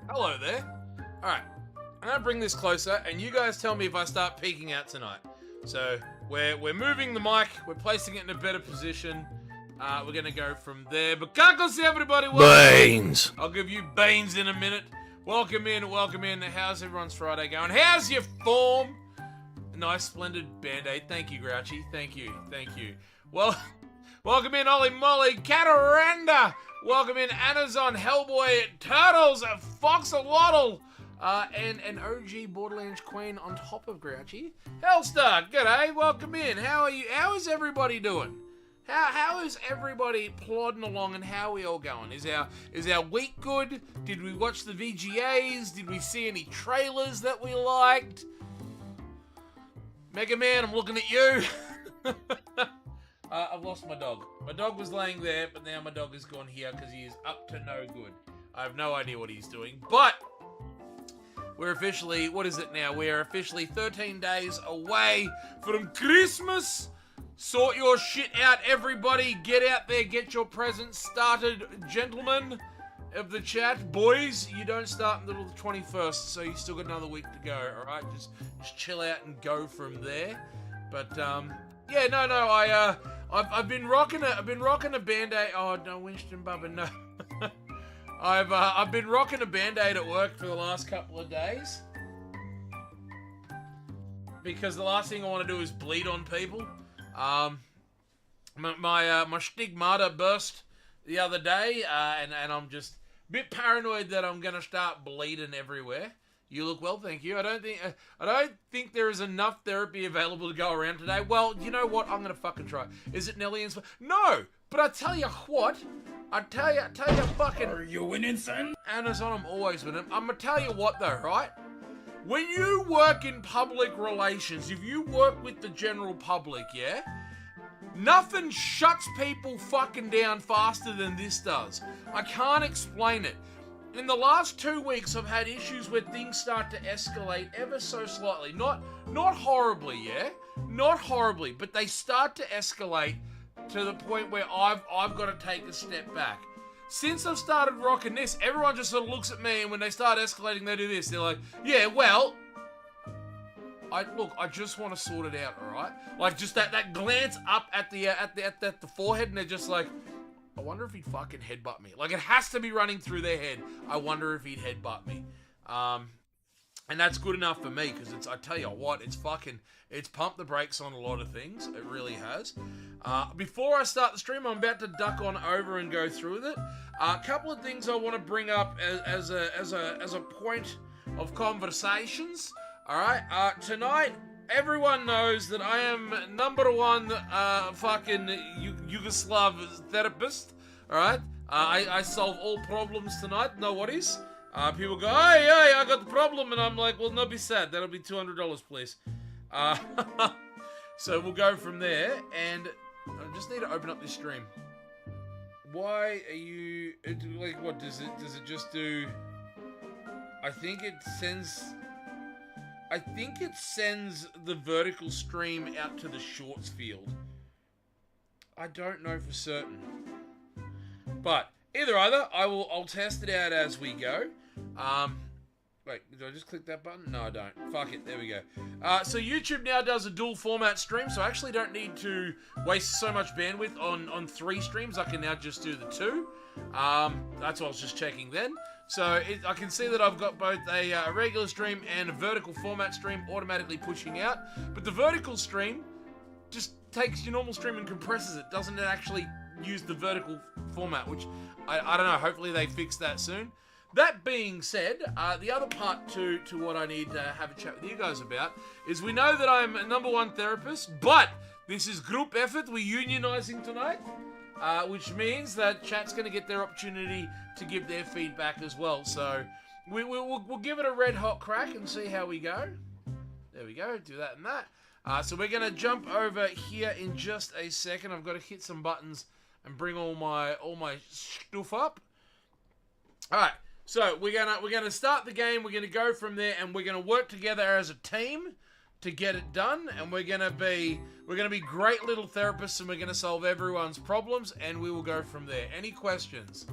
Hello there. Alright, I'm gonna bring this closer and you guys tell me if I start peeking out tonight. So, we're moving the mic, we're placing it in a better position. We're gonna go from there. But see everybody, Beans! I'll give you beans in a minute. Welcome in, welcome in. How's everyone's Friday going? How's your form? Nice, splendid Band-Aid. Thank you, Grouchy. Thank you, thank you. Well, welcome in, Ollie Molly, Cataranda. Welcome in, Amazon, Hellboy, Turtles, Foxalotl, and an OG Borderlands Queen on top of Grouchy. Hellstar, g'day, welcome in. How are you? How is everybody doing? How is everybody plodding along and how are we all going? Is our week good? Did we watch the VGAs? Did we see any trailers that we liked? Mega Man, I'm looking at you. I've lost my dog. My dog was laying there, but now my dog has gone here because he is up to no good. I have no idea what he's doing, but we're officially, what is it now? We're officially 13 days away from Christmas. Sort your shit out, everybody. Get out there, get your presents started, gentlemen of the chat. Boys, you don't start until the 21st, so you still got another week to go, alright? Just chill out and go from there. But, yeah, no, I've been rocking a Band-Aid. Oh no, Winston Bubba, no. I've been rocking a Band-Aid at work for the last couple of days. Because the last thing I want to do is bleed on people. My stigmata burst the other day, and I'm just a bit paranoid that I'm gonna start bleeding everywhere. You look well, thank you. I don't think there is enough therapy available to go around today. Well, you know what? I'm gonna fucking try. Is it Nelly and No, but I tell you what. I tell you fucking. Are you winning, son? Amazon, I'm always winning. I'm gonna tell you what though, right? When you work in public relations, if you work with the general public, yeah? Nothing shuts people fucking down faster than this does. I can't explain it. In the last 2 weeks, I've had issues where things start to escalate ever so slightly. Not horribly, yeah? Not horribly, but they start to escalate to the point where I've got to take a step back. Since I've started rocking this, everyone just sort of looks at me, and when they start escalating, they do this. They're like, yeah, well, I just want to sort it out, all right? Like, just that glance up at the forehead, and they're just like, I wonder if he'd fucking headbutt me. Like, it has to be running through their head. I wonder if he'd headbutt me. And that's good enough for me, because I tell you what, it's pumped the brakes on a lot of things. It really has. Before I start the stream, I'm about to duck on over and go through with it. A couple of things I want to bring up as a point of conversations. All right, tonight, everyone knows that I am #1 fucking Yugoslav therapist. All right, I solve all problems tonight, no worries. People go, hey, I got the problem, and I'm like, well, no, be sad. That'll be $200, please. So we'll go from there, and I just need to open up this stream. Why are you, like, what, does it just do, I think it sends the vertical stream out to the shorts field. I don't know for certain. But either, I'll test it out as we go. Wait, did I just click that button? No, I don't. Fuck it, there we go. So YouTube now does a dual format stream, so I actually don't need to waste so much bandwidth on 3 streams. I can now just do the 2. That's what I was just checking then. So I can see that I've got both a regular stream and a vertical format stream automatically pushing out. But the vertical stream just takes your normal stream and compresses it. Doesn't it actually use the vertical format, which I don't know. Hopefully they fix that soon. That being said, the other part to what I need to have a chat with you guys about is we know that I'm a #1 therapist, but this is group effort. We're unionizing tonight, which means that chat's going to get their opportunity to give their feedback as well. So we'll give it a red hot crack and see how we go. There we go. Do that and that. So we're going to jump over here in just a second. I've got to hit some buttons and bring all my stuff up. All right. So we're gonna start the game. We're gonna go from there, and we're gonna work together as a team to get it done. And we're gonna be great little therapists, and we're gonna solve everyone's problems, and we will go from there. Any questions?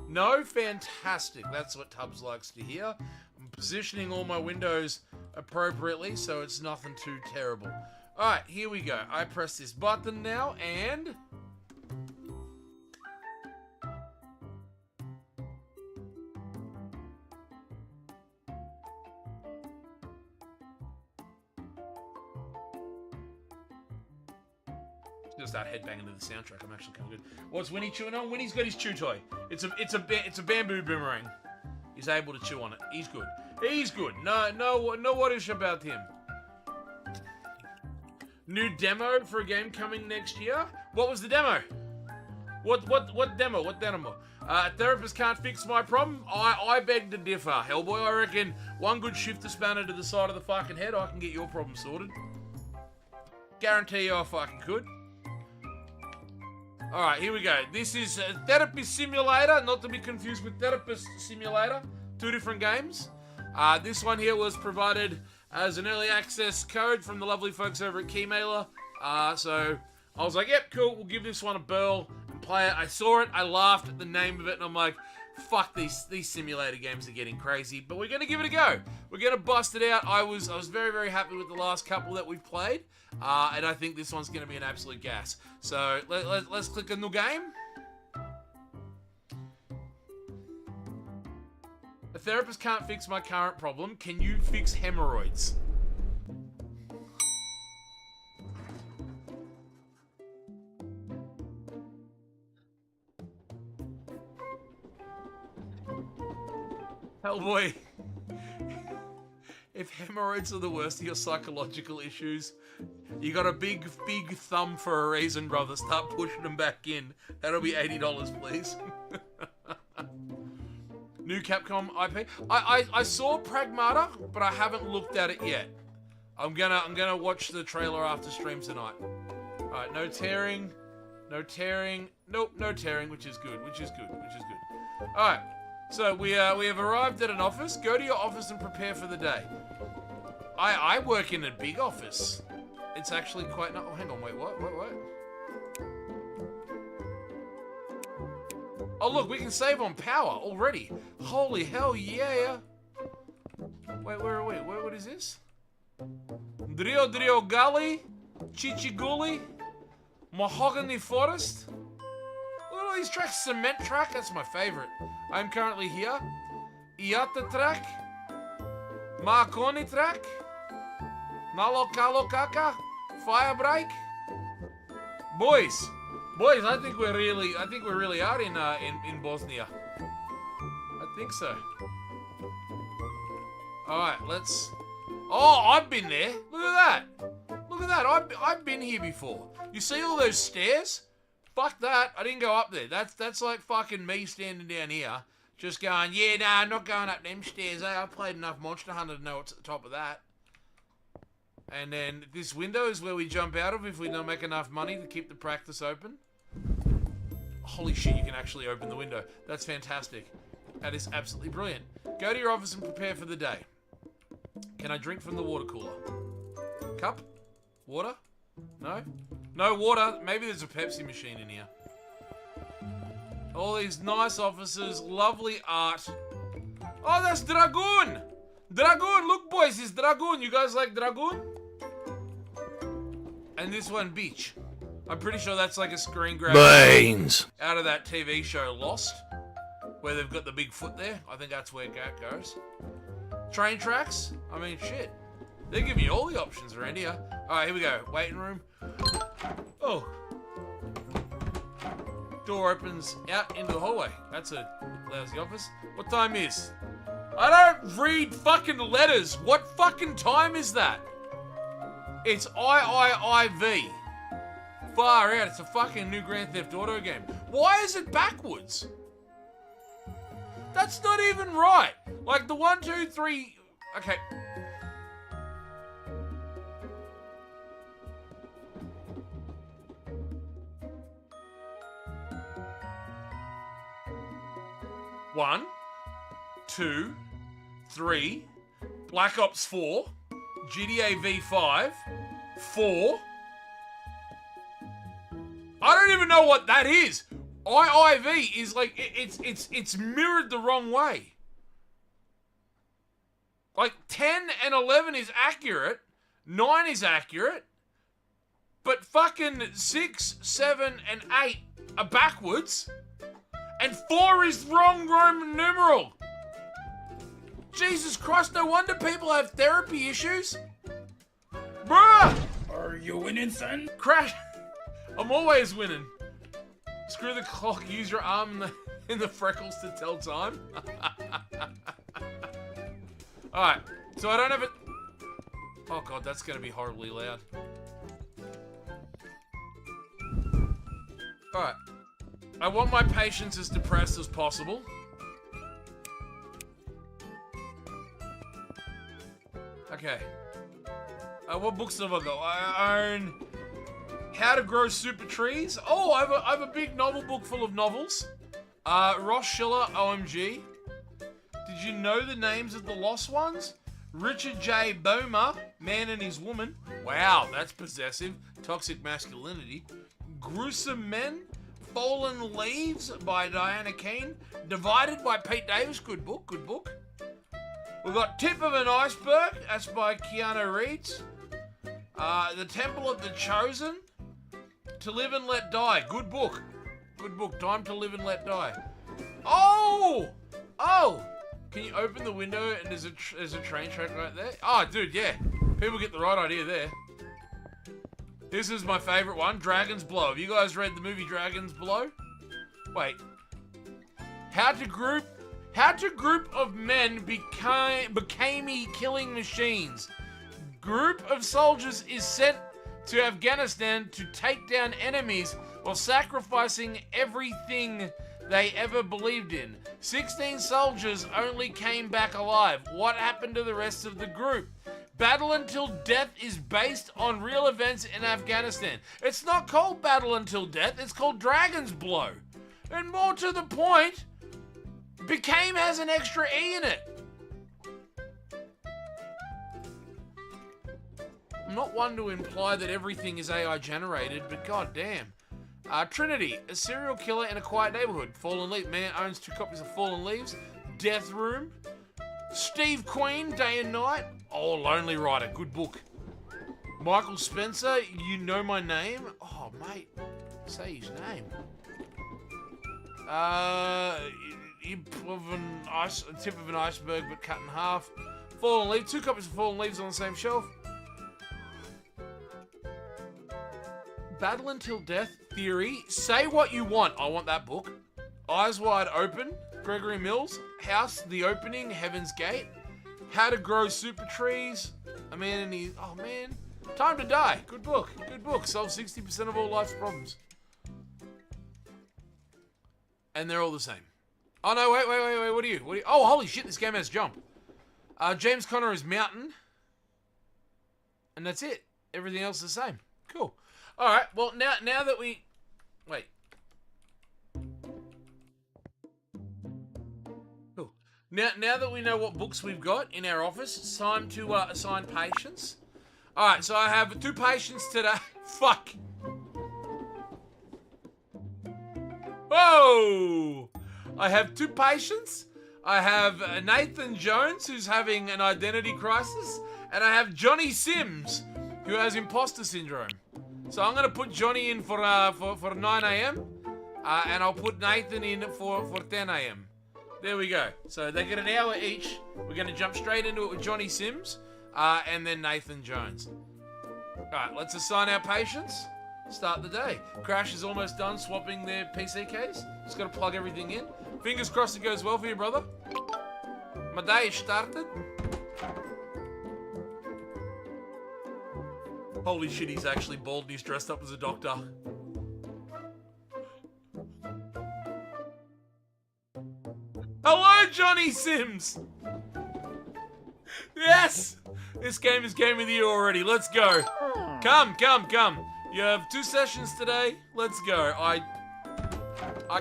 No? Fantastic. That's what Tubbs likes to hear. I'm positioning all my windows appropriately, so it's nothing too terrible. All right, here we go. I press this button now, and gonna start headbanging to the soundtrack. I'm actually kind of good. What's Winnie chewing on? Winnie's got his chew toy. It's a bamboo boomerang. He's able to chew on it. He's good. He's good. No worries about him. New demo for a game coming next year. What was the demo? What demo? What demo? Therapist can't fix my problem. I beg to differ. Hellboy, I reckon one good shifter spanner to the side of the fucking head, I can get your problem sorted. Guarantee you I fucking could. Alright, here we go. This is a Therapy Simulator, not to be confused with Therapist Simulator. 2 different games. This one here was provided as an early access code from the lovely folks over at Keymailer. So I was like, yep, cool, we'll give this one a burl and play it. I saw it, I laughed at the name of it, and I'm like, fuck, these simulator games are getting crazy, but we're going to give it a go. We're going to bust it out. I was very, very happy with the last couple that we've played, and I think this one's going to be an absolute gas. So let's click a new game. A therapist can't fix my current problem. Can you fix hemorrhoids? Hellboy, if hemorrhoids are the worst of your psychological issues, you got a big thumb for a reason, brother. Start pushing them back in. That'll be $80, please. New Capcom IP. I saw Pragmata, but I haven't looked at it yet. I'm gonna watch the trailer after stream tonight. All right, no tearing, nope, no tearing, which is good. All right. So we have arrived at an office. Go to your office and prepare for the day. I work in a big office. It's actually quite not. Oh, hang on, wait, what? Oh, look, we can save on power already. Holy hell, yeah! Wait, where are we? What is this? Drio Gully, Chichiguli, Mahogany Forest. Look at all these tracks. Cement track, that's my favorite. I'm currently here. Iata track. Marconi track. Nalo Kalo Kaka. Fire break. Boys, I think we really are in Bosnia. I think so. All right, let's. Oh, I've been there. Look at that. I've been here before. You see all those stairs? Fuck that. I didn't go up there. That's like fucking me standing down here, just going, yeah, nah, I'm not going up them stairs. I played enough Monster Hunter to know what's at the top of that. And then this window is where we jump out of if we don't make enough money to keep the practice open. Holy shit, you can actually open the window. That's fantastic. That is absolutely brilliant. Go to your office and prepare for the day. Can I drink from the water cooler? Cup? Water? No? No water. Maybe there's a Pepsi machine in here. All these nice offices, lovely art. Oh, that's Dragoon! Dragoon! Look, boys, it's Dragoon. You guys like Dragoon? And this one, Beach. I'm pretty sure that's like a screen grab out of that TV show Lost, where they've got the big foot there. I think that's where that goes. Train tracks? I mean, shit. They're giving you all the options around here. Alright, here we go. Waiting room. Oh. Door opens out into the hallway. That's a lousy office. What time is? I don't read fucking letters. What fucking time is that? It's III. Far out. It's a fucking new Grand Theft Auto game. Why is it backwards? That's not even right. Like the 1, 2, 3. Okay. One, 2, 3, Black Ops 4, GTA V5, 4. I don't even know what that is. IIV is like it's mirrored the wrong way. Like 10 and 11 is accurate, 9 is accurate, but fucking 6, 7, and 8 are backwards. And 4 is wrong Roman numeral. Jesus Christ, no wonder people have therapy issues. Bruh! Are you winning, son? Crash. I'm always winning. Screw the clock, use your arm in the freckles to tell time. Alright, so I don't have it. Oh god, that's gonna be horribly loud. Alright. I want my patients as depressed as possible. Okay. What books have I got? I own How to Grow Super Trees. Oh, I have a big novel book full of novels. Ross Schiller, OMG. Did you know the names of the lost ones? Richard J. Bomer, Man and His Woman. Wow, that's possessive. Toxic masculinity. Gruesome Men. Fallen Leaves by Diana Keane. Divided by Pete Davis. Good book, good book. We've got Tip of an Iceberg. That's by Keanu Reeves. The Temple of the Chosen. To Live and Let Die. Good book. Good book. Time to Live and Let Die. Oh! Oh! Can you open the window and there's a train track right there? Oh, dude, yeah. People get the right idea there. This is my favorite one, Dragon's Blow. Have you guys read the movie Dragon's Blow? Wait. How to group of men became killing machines. Group of soldiers is sent to Afghanistan to take down enemies while sacrificing everything they ever believed in. 16 soldiers only came back alive. What happened to the rest of the group? Battle Until Death is based on real events in Afghanistan. It's not called Battle Until Death, it's called Dragon's Blow. And more to the point, became has an extra E in it. I'm not one to imply that everything is AI generated, but goddamn. Trinity, a serial killer in a quiet neighborhood. Fallen Leaves, man owns 2 copies of Fallen Leaves. Death Room. Steve Queen, Day and Night. Oh, Lonely Rider, good book. Michael Spencer, You Know My Name. Oh, mate, say his name. Tip of an Iceberg, but cut in half. Fallen Leaves, 2 copies of Fallen Leaves on the same shelf. Battle Until Death, Theory. Say What You Want. I want that book. Eyes Wide Open, Gregory Mills. House, The Opening, Heaven's Gate. How to Grow Super Trees. A Man and His... Oh, man. Time to Die. Good book. Good book. Solves 60% of all life's problems. And they're all the same. Oh, no, wait. What are you? Oh, holy shit, this game has jump. James Conner is mountain. And that's it. Everything else is the same. Cool. All right, well, now that we... Wait. Cool. Now that we know what books we've got in our office, it's time to assign patients. All right, so I have 2 patients today. Fuck. Whoa! I have 2 patients. I have Nathan Jones, who's having an identity crisis, and I have Johnny Sims, who has imposter syndrome. So I'm gonna put Johnny in for 9 a.m. And I'll put Nathan in for 10 a.m. There we go. So they get an hour each. We're gonna jump straight into it with Johnny Sims, and then Nathan Jones. All right, let's assign our patients. Start the day. Crash is almost done swapping their PC case. Just got to plug everything in. Fingers crossed it goes well for you, brother. My day is started. Holy shit, he's actually bald and he's dressed up as a doctor. Hello, Johnny Sims! Yes! This game is game of the year already. Let's go. Come. You have 2 sessions today. Let's go. I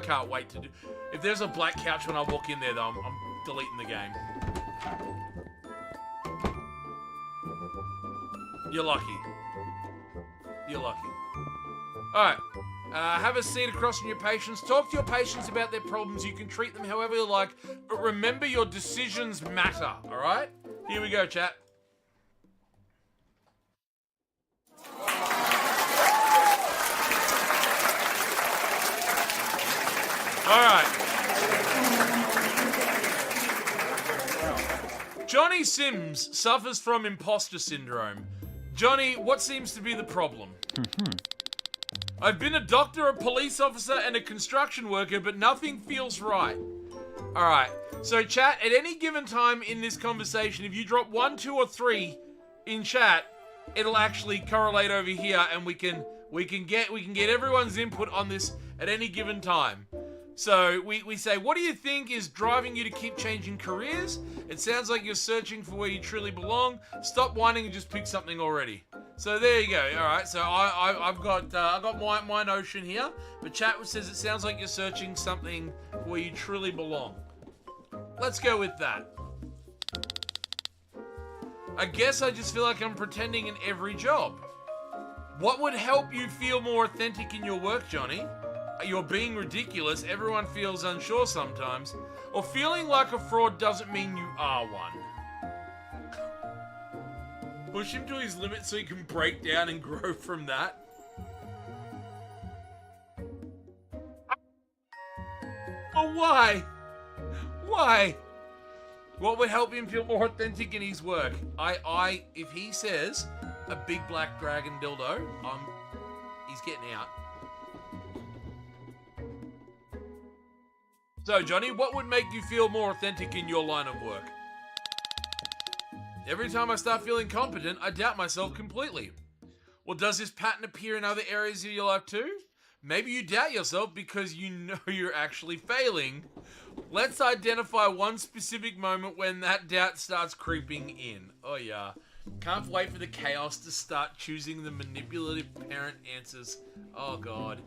can't wait to do... If there's a black couch when I walk in there, though, I'm deleting the game. You're lucky. You're lucky. Alright. Have a seat across from your patients. Talk to your patients about their problems. You can treat them however you like. But remember, your decisions matter. Alright? Here we go, chat. Alright. Johnny Sims suffers from imposter syndrome. Johnny, what seems to be the problem? I've been a doctor, a police officer, and a construction worker, but nothing feels right. Alright, so chat, at any given time in this conversation, if you drop 1, 2, or 3 in chat, it'll actually correlate over here, and we can get everyone's input on this at any given time. So we say, what do you think is driving you to keep changing careers? It sounds like you're searching for where you truly belong. Stop whining and just pick something already. So there you go. All right. So I've got my notion here. But chat says it sounds like you're searching something where you truly belong. Let's go with that. I guess I just feel like I'm pretending in every job. What would help you feel more authentic in your work, Johnny? You're being ridiculous, everyone feels unsure sometimes, or feeling like a fraud doesn't mean you are one. Push him to his limit so he can break down and grow from that. Oh, why? Why? What would help him feel more authentic in his work? If he says a big black dragon dildo, he's getting out. So, Johnny, what would make you feel more authentic in your line of work? Every time I start feeling competent, I doubt myself completely. Well, does this pattern appear in other areas of your life too? Maybe you doubt yourself because you know you're actually failing. Let's identify one specific moment when that doubt starts creeping in. Oh, yeah. Can't wait for the chaos to start choosing the manipulative parent answers. Oh, God.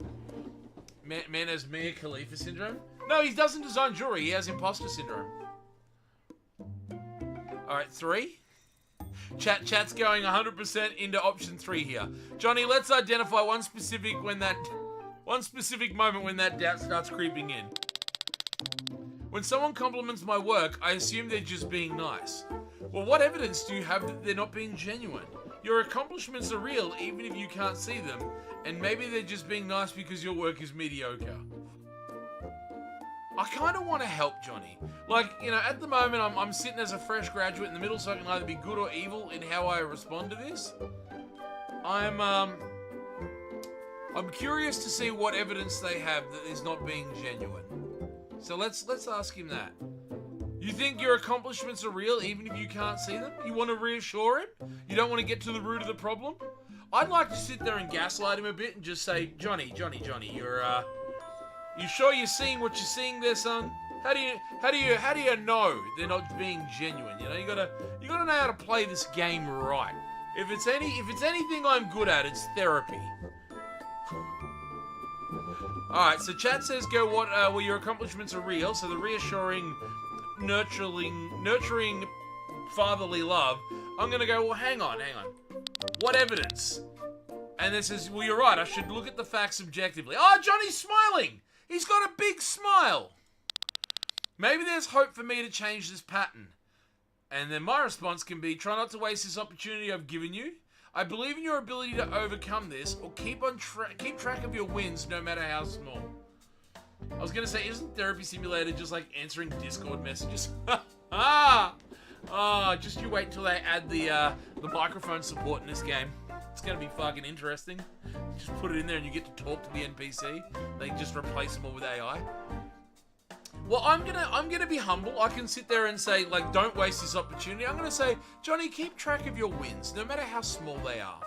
Man has Mia Khalifa syndrome? No, he doesn't design jewelry. He has imposter syndrome. Alright, 3. Chat's going 100% into option 3 here. Johnny, let's identify one specific moment when that doubt starts creeping in. When someone compliments my work, I assume they're just being nice. Well, what evidence do you have that they're not being genuine? Your accomplishments are real even if you can't see them, and maybe they're just being nice because your work is mediocre. I kind of want to help Johnny. Like, you know, at the moment, I'm sitting as a fresh graduate in the middle, so I can either be good or evil in how I respond to this. I'm curious to see what evidence they have that is not being genuine. So let's ask him that. You think your accomplishments are real even if you can't see them? You want to reassure him? You don't want to get to the root of the problem? I'd like to sit there and gaslight him a bit and just say, Johnny, You sure you're seeing what you're seeing there, son? How do you know they're not being genuine? You know, you gotta know how to play this game right. If it's anything I'm good at, it's therapy. Alright, so chat says go what well your accomplishments are real, so the reassuring, nurturing fatherly love. I'm gonna go, well hang on. What evidence? And this is, well you're right, I should look at the facts objectively. Oh, Johnny's smiling! He's got a big smile! Maybe there's hope for me to change this pattern. And then my response can be, try not to waste this opportunity I've given you. I believe in your ability to overcome this, or keep track of your wins no matter how small. I was going to say, isn't Therapy Simulator just like answering Discord messages? Just you wait till they add the microphone support in this game. It's going to be fucking interesting. Just put it in there and you get to talk to the NPC. They just replace them all with AI. Well, I'm gonna be humble. I can sit there and say, like, don't waste this opportunity. I'm gonna say, Johnny, keep track of your wins, no matter how small they are.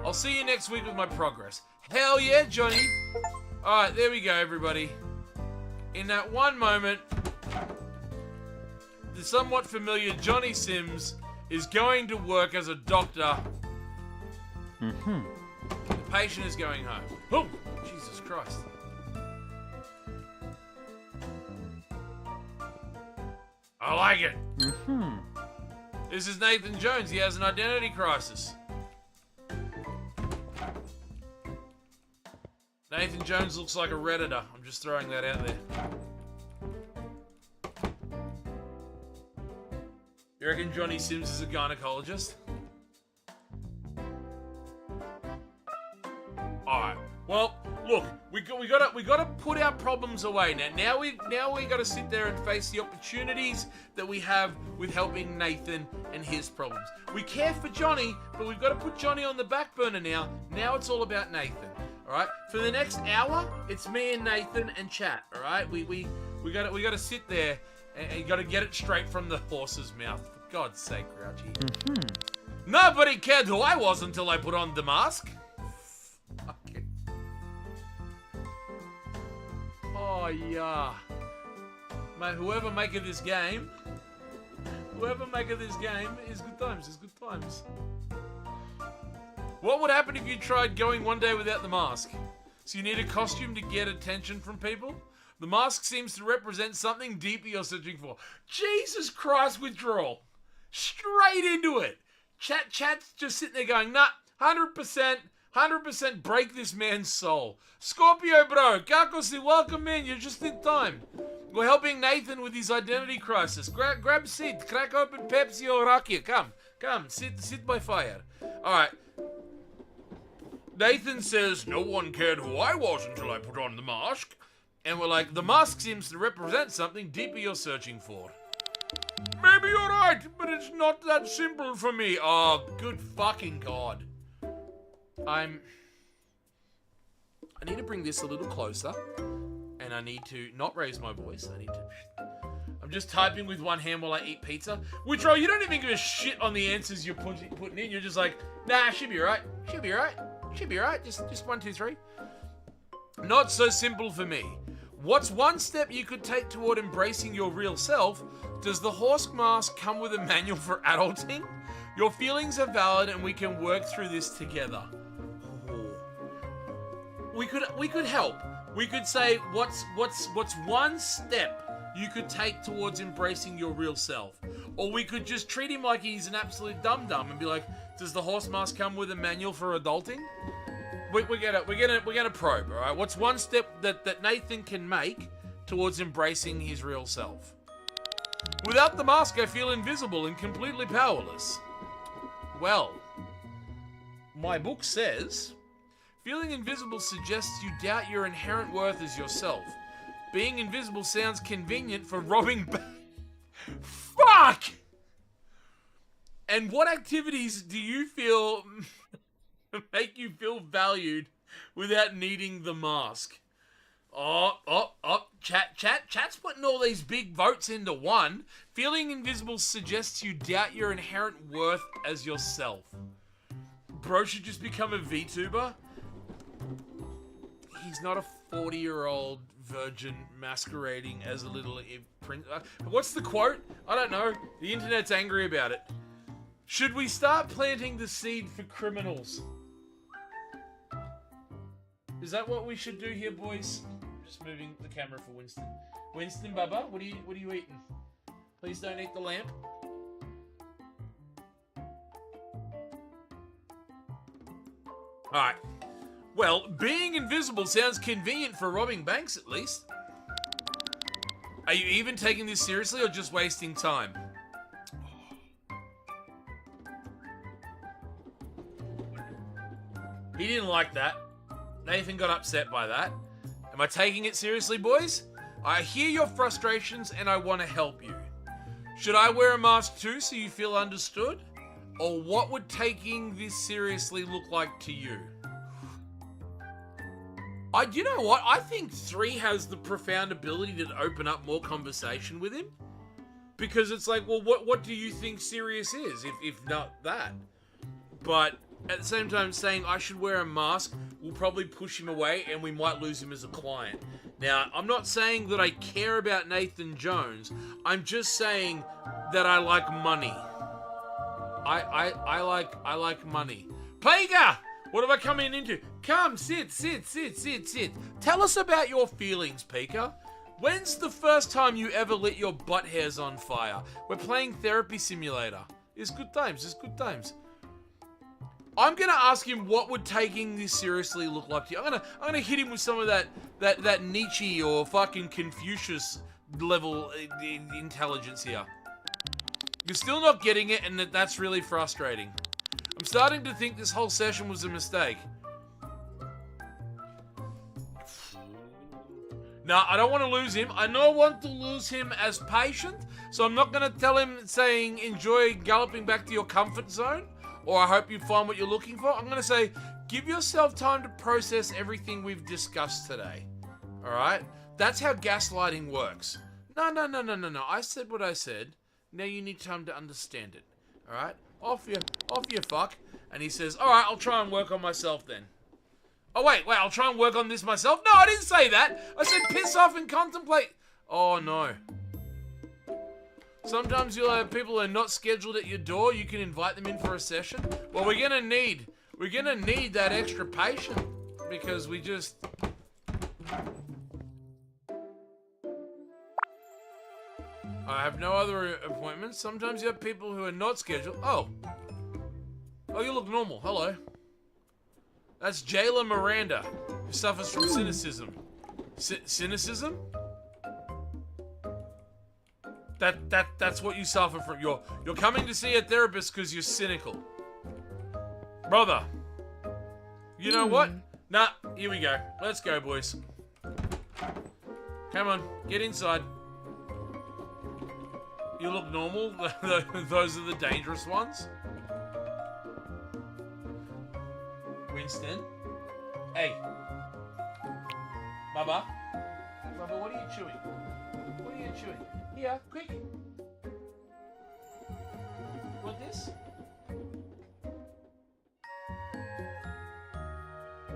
I'll see you next week with my progress. Hell yeah, Johnny. Alright, there we go, everybody. In that one moment, the somewhat familiar Johnny Sims is going to work as a doctor. The patient is going home. Oh, Jesus Christ. I like it. This is Nathan Jones. He has an identity crisis. Nathan Jones looks like a Redditor. I'm just throwing that out there. You reckon Johnny Sims is a gynecologist? Alright. Well, look, we gotta put our problems away now. Now we gotta sit there and face the opportunities that we have with helping Nathan and his problems. We care for Johnny, but we've got to put Johnny on the back burner now. Now it's all about Nathan. All right. For the next hour, it's me and Nathan and chat. All right. We gotta sit there and you gotta get it straight from the horse's mouth. For God's sake, Grouchy. Nobody cared who I was until I put on the mask. Oh, yeah. Mate, whoever maketh this game is good times. What would happen if you tried going one day without the mask? So you need a costume to get attention from people? The mask seems to represent something deeper you're searching for. Jesus Christ, withdrawal. Straight into it. Chat's just sitting there going, nah, 100% break this man's soul. Scorpio, bro. Kakosi, welcome in. You're just in time. We're helping Nathan with his identity crisis. Grab a seat. Crack open Pepsi or Rakija. Come. Sit by fire. Alright. Nathan says, no one cared who I was until I put on the mask. And we're like, the mask seems to represent something deeper you're searching for. Maybe you're right, but it's not that simple for me. Oh, good fucking God. I need to bring this a little closer, and I need to not raise my voice. I'm just typing with one hand while I eat pizza. Witro, you don't even give a shit on the answers you're putting in. You're just like, nah, should be right. Just 1, 2, 3. Not so simple for me. What's one step you could take toward embracing your real self? Does the horse mask come with a manual for adulting? Your feelings are valid, and we can work through this together. We could help. We could say, what's one step you could take towards embracing your real self? Or we could just treat him like he's an absolute dum-dum and be like, does the horse mask come with a manual for adulting? We're gonna probe, all right? What's one step that Nathan can make towards embracing his real self? Without the mask, I feel invisible and completely powerless. Well, my book says, feeling invisible suggests you doubt your inherent worth as yourself. Being invisible sounds convenient for robbing Fuck! And what activities do you feel make you feel valued without needing the mask? Chat's putting all these big votes into one. Feeling invisible suggests you doubt your inherent worth as yourself. Bro should just become a VTuber. He's not a 40-year-old virgin masquerading as a little prince. What's the quote? I don't know. The internet's angry about it. Should we start planting the seed for criminals? Is that what we should do here, boys? Just moving the camera for Winston. Winston, Bubba, what are you eating? Please don't eat the lamp. Alright. Well, being invisible sounds convenient for robbing banks, at least. Are you even taking this seriously or just wasting time? He didn't like that. Nathan got upset by that. Am I taking it seriously, boys? I hear your frustrations and I want to help you. Should I wear a mask too so you feel understood? Or what would taking this seriously look like to you? You know what? I think 3 has the profound ability to open up more conversation with him. Because it's like, well, what do you think serious is, if not that? But at the same time, saying I should wear a mask will probably push him away and we might lose him as a client. Now, I'm not saying that I care about Nathan Jones. I'm just saying that I like money. I like money. Plaga! What have I come into? Come, sit. Tell us about your feelings, Pika. When's the first time you ever lit your butt hairs on fire? We're playing Therapy Simulator. It's good times. I'm gonna ask him what would taking this seriously look like to you. I'm gonna hit him with some of that Nietzsche or fucking Confucius level intelligence here. You're still not getting it, and that's really frustrating. I'm starting to think this whole session was a mistake. Now, I don't want to lose him. I don't want to lose him as patient, so I'm not going to tell him saying, enjoy galloping back to your comfort zone, or I hope you find what you're looking for. I'm going to say, give yourself time to process everything we've discussed today. All right? That's how gaslighting works. No. I said what I said. Now you need time to understand it. All right? Off you fuck. And he says, all right, I'll try and work on myself then. Oh, wait, I'll try and work on this myself? No, I didn't say that. I said piss off and contemplate. Oh, no. Sometimes you'll have people who are not scheduled at your door. You can invite them in for a session. Well, we're gonna need that extra patient because we just... I have no other appointments. Sometimes you have people who are not scheduled. Oh, you look normal. Hello. That's Jayla Miranda, who suffers from cynicism. Cynicism? That's what you suffer from. You're coming to see a therapist because you're cynical. Brother. You know what? Nah, here we go. Let's go, boys. Come on, get inside. You look normal. Those are the dangerous ones. Winston. Hey. Bubba, what are you chewing? Here, quick. Want this?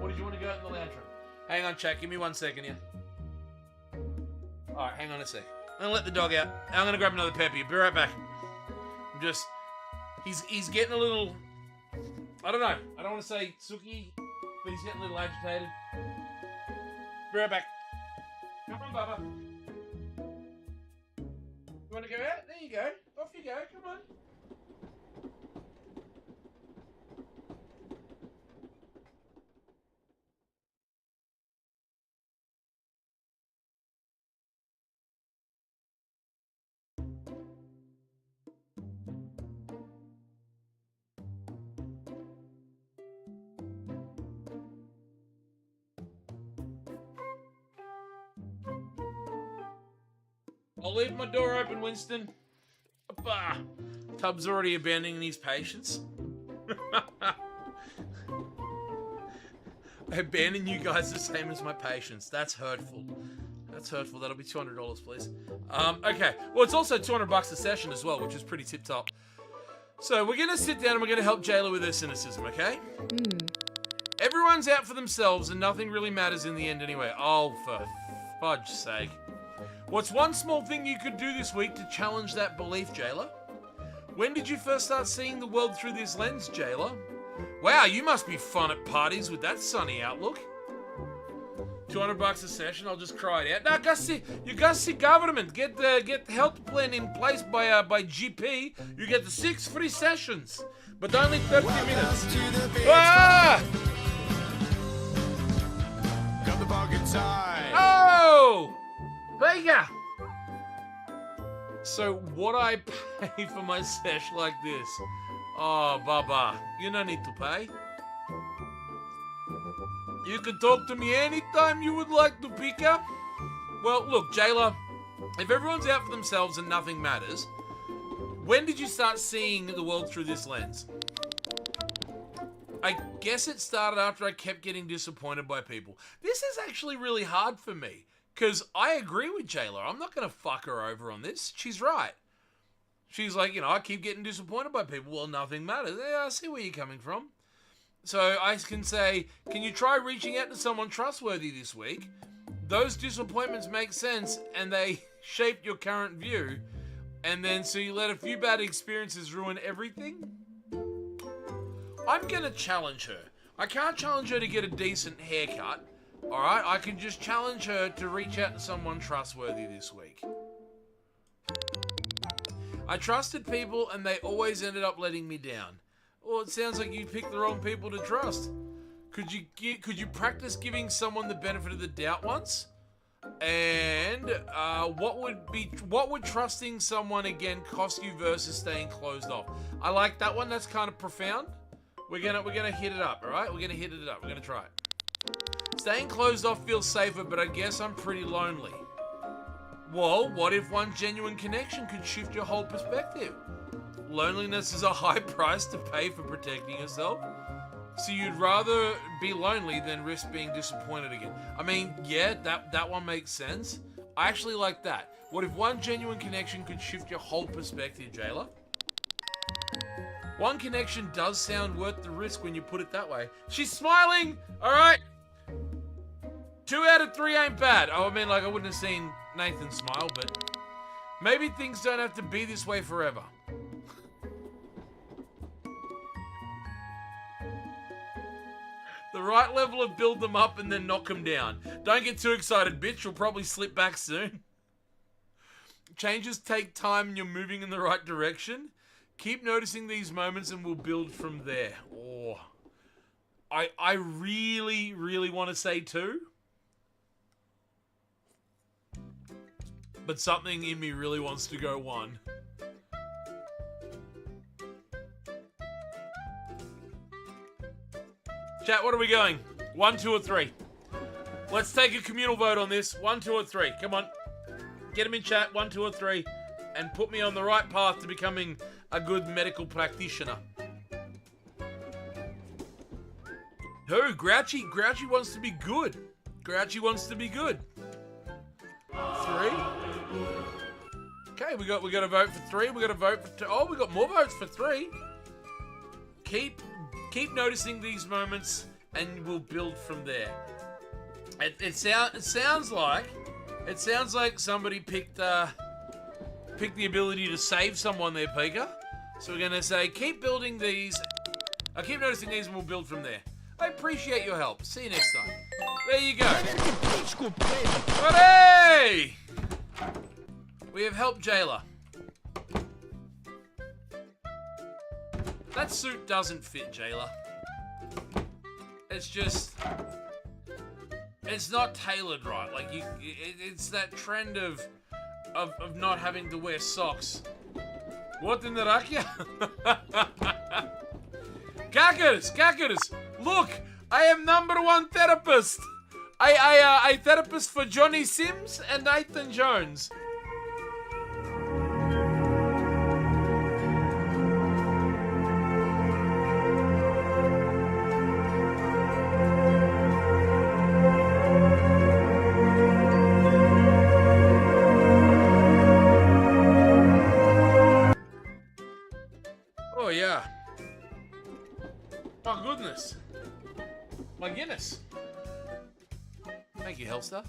Or did you want to go out in the lounge room? Hang on, chat. Give me 1 second here. Alright, hang on a sec. I'm gonna let the dog out. I'm gonna grab another Peppy. Be right back. He's getting a little... I don't know. I don't want to say Suki, but he's getting a little agitated. Be right back. Come on, Bubba. You want to go out? There you go. Off you go. Come on. I'll leave my door open, Winston. Bah. Tubbs already abandoning his patience. I abandon you guys the same as my patience. That's hurtful. That'll be $200, please. Okay. Well, it's also $200 a session as well, which is pretty tip-top. So we're going to sit down and we're going to help Jayla with her cynicism, okay? Everyone's out for themselves and nothing really matters in the end anyway. Oh, for fudge's sake. What's one small thing you could do this week to challenge that belief, Jailer? When did you first start seeing the world through this lens, Jailer? Wow, you must be fun at parties with that sunny outlook. $200 a session, I'll just cry it out. No, you gotta see government. Get the health plan in place by GP. You get the 6 free sessions, but only 30 minutes. Ah! Got the bucket tie. Oh! Vega! So what I pay for my sesh like this? Oh, Baba, you don't need to pay. You can talk to me anytime you would like to pick up. Well, look, Jailer, if everyone's out for themselves and nothing matters, when did you start seeing the world through this lens? I guess it started after I kept getting disappointed by people. This is actually really hard for me, because I agree with Jailer. I'm not going to fuck her over on this. She's right. She's like, I keep getting disappointed by people. Well, nothing matters. Yeah, I see where you're coming from. So I can say, can you try reaching out to someone trustworthy this week? Those disappointments make sense and they shaped your current view. And then so you let a few bad experiences ruin everything? I'm going to challenge her. I can't challenge her to get a decent haircut. Alright, I can just challenge her to reach out to someone trustworthy this week. I trusted people and they always ended up letting me down. Well, it sounds like you picked the wrong people to trust. Could you practice giving someone the benefit of the doubt once? And what would trusting someone again cost you versus staying closed off? I like that one. That's kind of profound. We're gonna hit it up, all right? We're gonna hit it up. We're gonna try it. Staying closed off feels safer, but I guess I'm pretty lonely. Well, what if one genuine connection could shift your whole perspective? Loneliness is a high price to pay for protecting yourself. So you'd rather be lonely than risk being disappointed again. I mean, yeah, that one makes sense. I actually like that. What if one genuine connection could shift your whole perspective, Jailer? One connection does sound worth the risk when you put it that way. She's smiling! Alright. 2 out of 3 ain't bad. Oh, I mean, like, I wouldn't have seen Nathan smile, but maybe things don't have to be this way forever. The right level of build them up and then knock them down. Don't get too excited, bitch. You'll probably slip back soon. Changes take time and you're moving in the right direction. Keep noticing these moments and we'll build from there. Oh, I really, really want to say 2. But something in me really wants to go 1. Chat, what are we going? 1, 2, or 3? Let's take a communal vote on this. 1, 2, or 3. Come on. Get them in chat. 1, 2, or 3. And put me on the right path to becoming a good medical practitioner. Who? Grouchy? Grouchy wants to be good. Grouchy wants to be good. 3. Okay, we got a vote for 3. We got a vote for 2. Oh, we got more votes for 3. Keep noticing these moments, and we'll build from there. It sounds like somebody picked the ability to save someone there, Pika. So we're gonna say keep building these. Keep noticing these, and we'll build from there. I appreciate your help. See you next time. There you go. Hooray! We have helped Jailer. That suit doesn't fit, Jailer. It's just... It's not tailored right. Like, it's that trend of not having to wear socks. What in the Rakija? Kakas! Look! I am #1 therapist! I therapist for Johnny Sims and Nathan Jones. Oh, yeah. Oh, goodness. Nice. Thank you, Hellstar.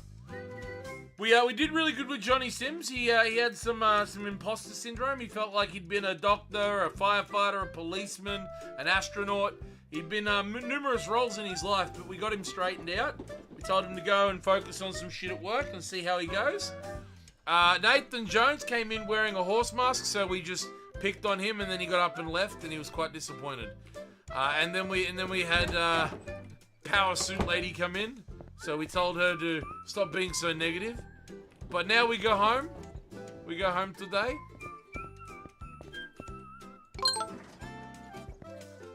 We did really good with Johnny Sims. He had some imposter syndrome. He felt like he'd been a doctor, a firefighter, a policeman, an astronaut. He'd been numerous roles in his life, but we got him straightened out. We told him to go and focus on some shit at work and see how he goes. Nathan Jones came in wearing a horse mask, so we just picked on him, and then he got up and left, and he was quite disappointed. And then we had Power Suit Lady come in, so we told her to stop being so negative. But now we go home. We go home today.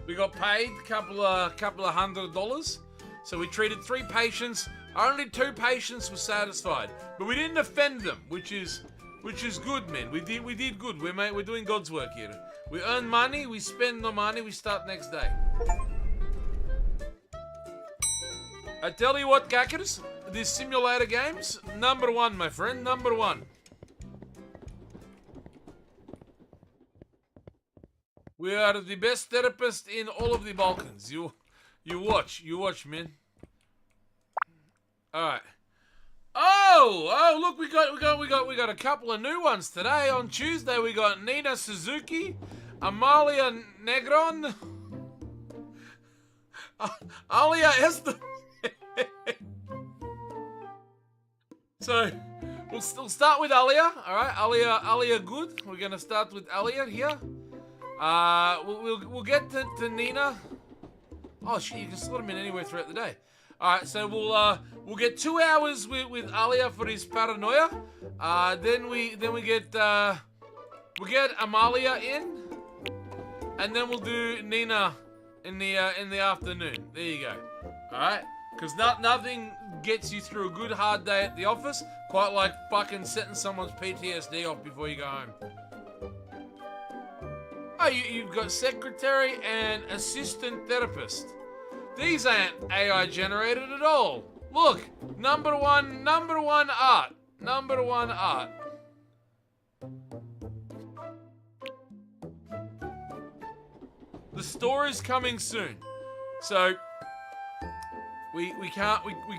We got paid a couple of $100. So we treated 3 patients. Only 2 patients were satisfied, but we didn't offend them, which is good, man. We did good. We're doing God's work here. We earn money, we spend the money, we start next day. I tell you what, Gackers, these simulator games, number 1, my friend, number 1. We are the best therapist in all of the Balkans. You watch, man. All right. Oh, look, we got a couple of new ones today. On Tuesday, we got Nina Suzuki, Amalia Negron, Alia Esther. So we'll start with Alia. All right, Alia, good. We're gonna start with Alia here. We'll get to Nina. Oh shit, you can slot him in anywhere throughout the day. All right, so we'll get 2 hours with Alia for his paranoia. Then we get Amalia in, and then we'll do Nina in the afternoon. There you go. All right, because nothing gets you through a good hard day at the office quite like fucking setting someone's PTSD off before you go home. Oh, you've got secretary and assistant therapist. These aren't AI generated at all. Look, number one art. Number 1 art. The store is coming soon. So we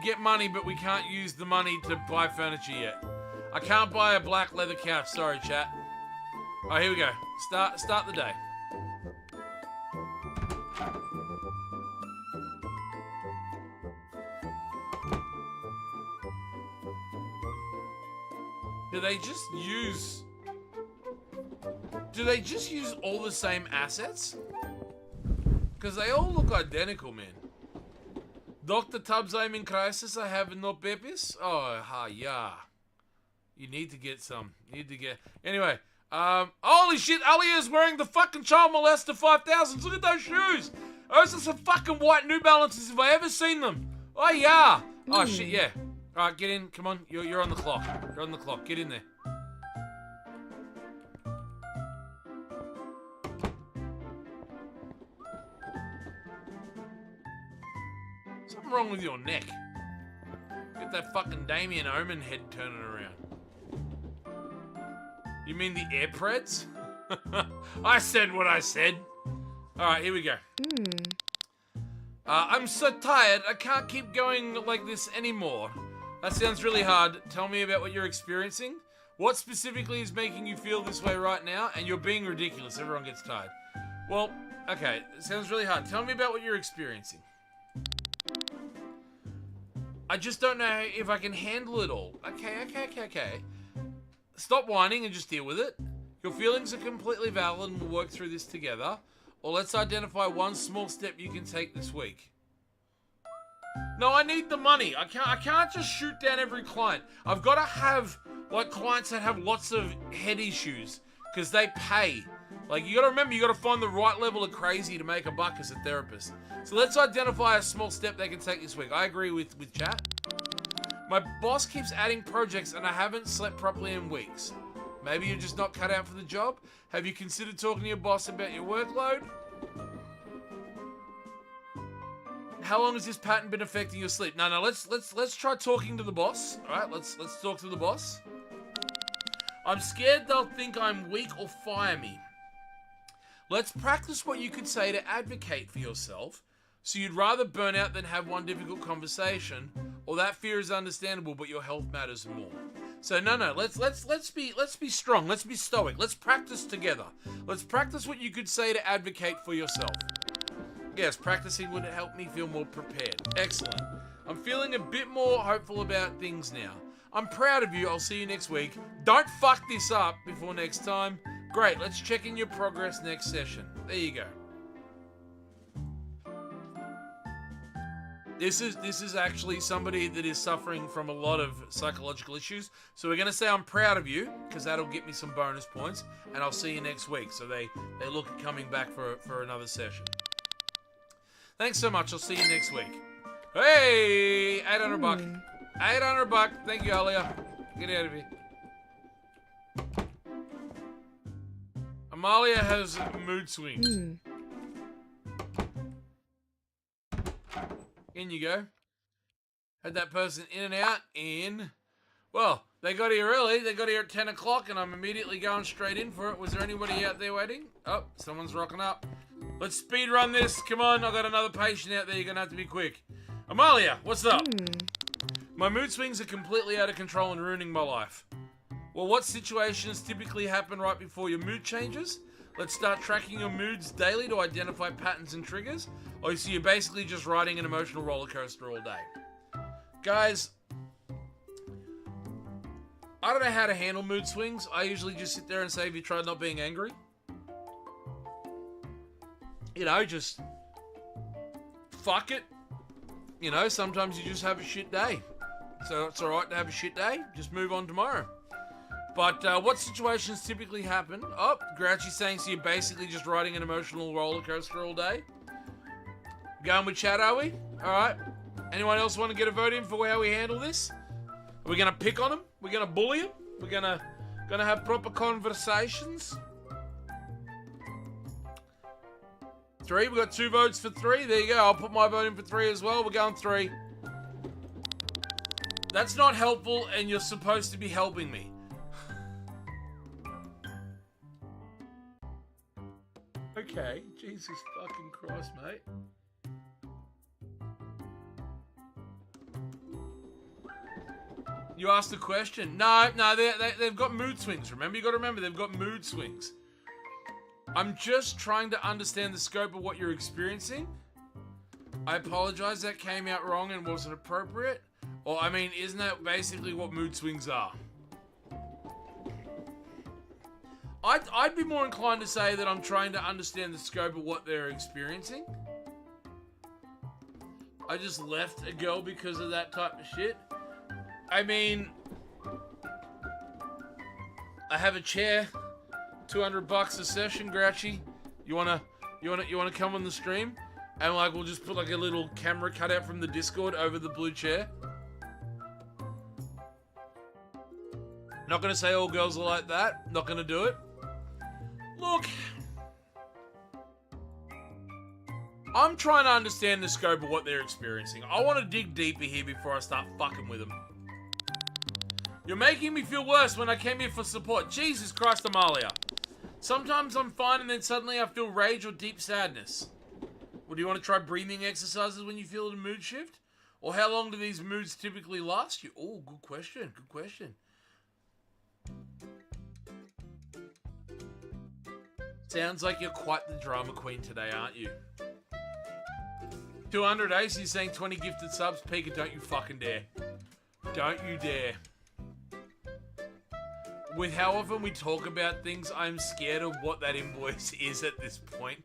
get money, but we can't use the money to buy furniture yet. I can't buy a black leather couch, sorry chat. Alright, here we go. Start the day. Do they just use all the same assets? Because they all look identical, man. Dr. Tubbs, I'm in crisis. I have no papers. Oh, yeah. You need to get some. Anyway, holy shit, Alia's wearing the fucking Child Molester 5000s. Look at those shoes. Those are some fucking white New Balances if I ever seen them. Oh, yeah. Oh, shit, yeah. All right, get in. Come on. You're on the clock. You're on the clock. Get in there. Something wrong with your neck. Get that fucking Damien Omen head turning around. You mean the AirPreds? I said what I said. All right, here we go. I'm so tired. I can't keep going like this anymore. That sounds really hard. Tell me about what you're experiencing. What specifically is making you feel this way right now? And you're being ridiculous. Everyone gets tired. Well, okay. It sounds really hard. Tell me about what you're experiencing. I just don't know if I can handle it all. Okay. Stop whining and just deal with it. Your feelings are completely valid and we'll work through this together. Or let's identify one small step you can take this week. No, I need the money. I can't just shoot down every client. I've got to have, like, clients that have lots of head issues. Because they pay. Like, you got to remember, you got to find the right level of crazy to make a buck as a therapist. So let's identify a small step they can take this week. I agree with chat. My boss keeps adding projects and I haven't slept properly in weeks. Maybe you're just not cut out for the job? Have you considered talking to your boss about your workload? How long has this pattern been affecting your sleep? No, let's try talking to the boss. All right, let's talk to the boss. I'm scared they'll think I'm weak or fire me. Let's practice what you could say to advocate for yourself. So you'd rather burn out than have one difficult conversation, or that fear is understandable, but your health matters more. So no, let's be strong. Let's be stoic. Let's practice together. Let's practice what you could say to advocate for yourself. Yes, practicing would help me feel more prepared. Excellent. I'm feeling a bit more hopeful about things now. I'm proud of you. I'll see you next week. Don't fuck this up before next time. Great, let's check in your progress next session. There you go. This is actually somebody that is suffering from a lot of psychological issues. So we're going to say I'm proud of you, because that'll get me some bonus points, and I'll see you next week. So they look at coming back for another session. Thanks so much. I'll see you next week. Hey, $800. $800. Thank you, Alia. Get out of here. Amalia has mood swings. In you go. Had that person in and out, and well, they got here early. They got here at 10 o'clock, and I'm immediately going straight in for it. Was there anybody out there waiting? Oh, someone's rocking up. Let's speed run this. Come on, I've got another patient out there. You're gonna have to be quick. Amalia, what's up? My mood swings are completely out of control and ruining my life. Well, what situations typically happen right before your mood changes? Let's start tracking your moods daily to identify patterns and triggers. Oh, so you're basically just riding an emotional roller coaster all day. Guys, I don't know how to handle mood swings. I usually just sit there and say, have you tried not being angry? You know, just fuck it. You know, sometimes you just have a shit day. So it's alright to have a shit day. Just move on tomorrow. But what situations typically happen? Oh, Grouchy's saying, so you're basically just riding an emotional roller coaster all day? Going with chat, are we? Alright. Anyone else want to get a vote in for how we handle this? Are we going to pick on him? We're going to bully him? We're going to have proper conversations? 3. We got 2 votes for 3. There you go. I'll put my vote in for 3 as well. We're going 3. That's not helpful, and you're supposed to be helping me. Okay, Jesus fucking Christ, mate. You asked a question. No, they've got mood swings. Remember, you got to remember, they've got mood swings. I'm just trying to understand the scope of what you're experiencing. I apologize, that came out wrong and wasn't appropriate. Or, I mean, isn't that basically what mood swings are? I'd be more inclined to say that I'm trying to understand the scope of what they're experiencing. I just left a girl because of that type of shit. I mean, I have a chair, $200 a session, Grouchy. You wanna come on the stream? And like, we'll just put like a little camera cutout from the Discord over the blue chair. Not gonna say all girls are like that. Not gonna do it. Look, I'm trying to understand the scope of what they're experiencing. I want to dig deeper here before I start fucking with them. You're making me feel worse when I came here for support. Jesus Christ, Amalia. Sometimes I'm fine and then suddenly I feel rage or deep sadness. Well, do you want to try breathing exercises when you feel a mood shift? Or how long do these moods typically last you? Oh, good question, good question. Sounds like you're quite the drama queen today, aren't you? 200 Ace, he's saying 20 gifted subs. Pika, don't you fucking dare. Don't you dare. With how often we talk about things, I'm scared of what that invoice is at this point.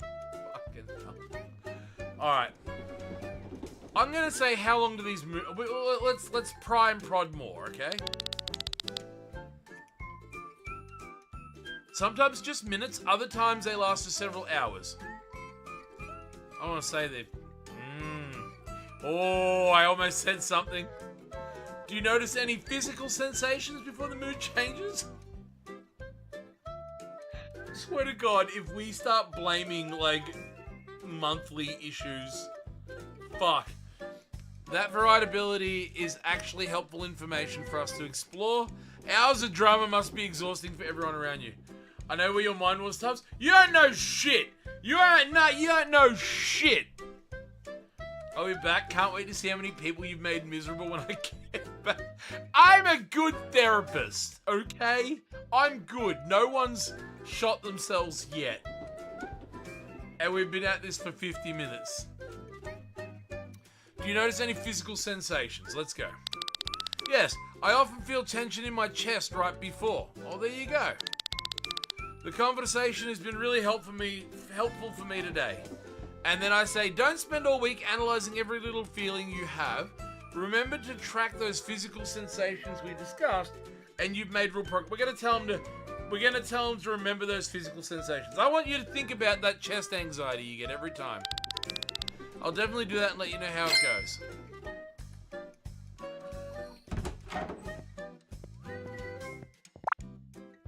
Fucking hell. Alright. I'm gonna say how long do these move... Let's pry and prod more, okay? Sometimes just minutes, other times they last for several hours. I want to say that... Oh, I almost said something. Do you notice any physical sensations before the mood changes? Swear to God, if we start blaming, like, monthly issues... Fuck. That variability is actually helpful information for us to explore. Hours of drama must be exhausting for everyone around you. I know where your mind was, Tubbs. You don't know shit. You don't know shit. I'll be back. Can't wait to see how many people you've made miserable when I get back. I'm a good therapist, okay? I'm good. No one's shot themselves yet. And we've been at this for 50 minutes. Do you notice any physical sensations? Let's go. Yes, I often feel tension in my chest right before. Oh, there you go. The conversation has been really helpful for me today. And then I say, don't spend all week analyzing every little feeling you have. Remember to track those physical sensations we discussed, and you've made real progress. We're gonna tell them to remember those physical sensations. I want you to think about that chest anxiety you get every time. I'll definitely do that and let you know how it goes.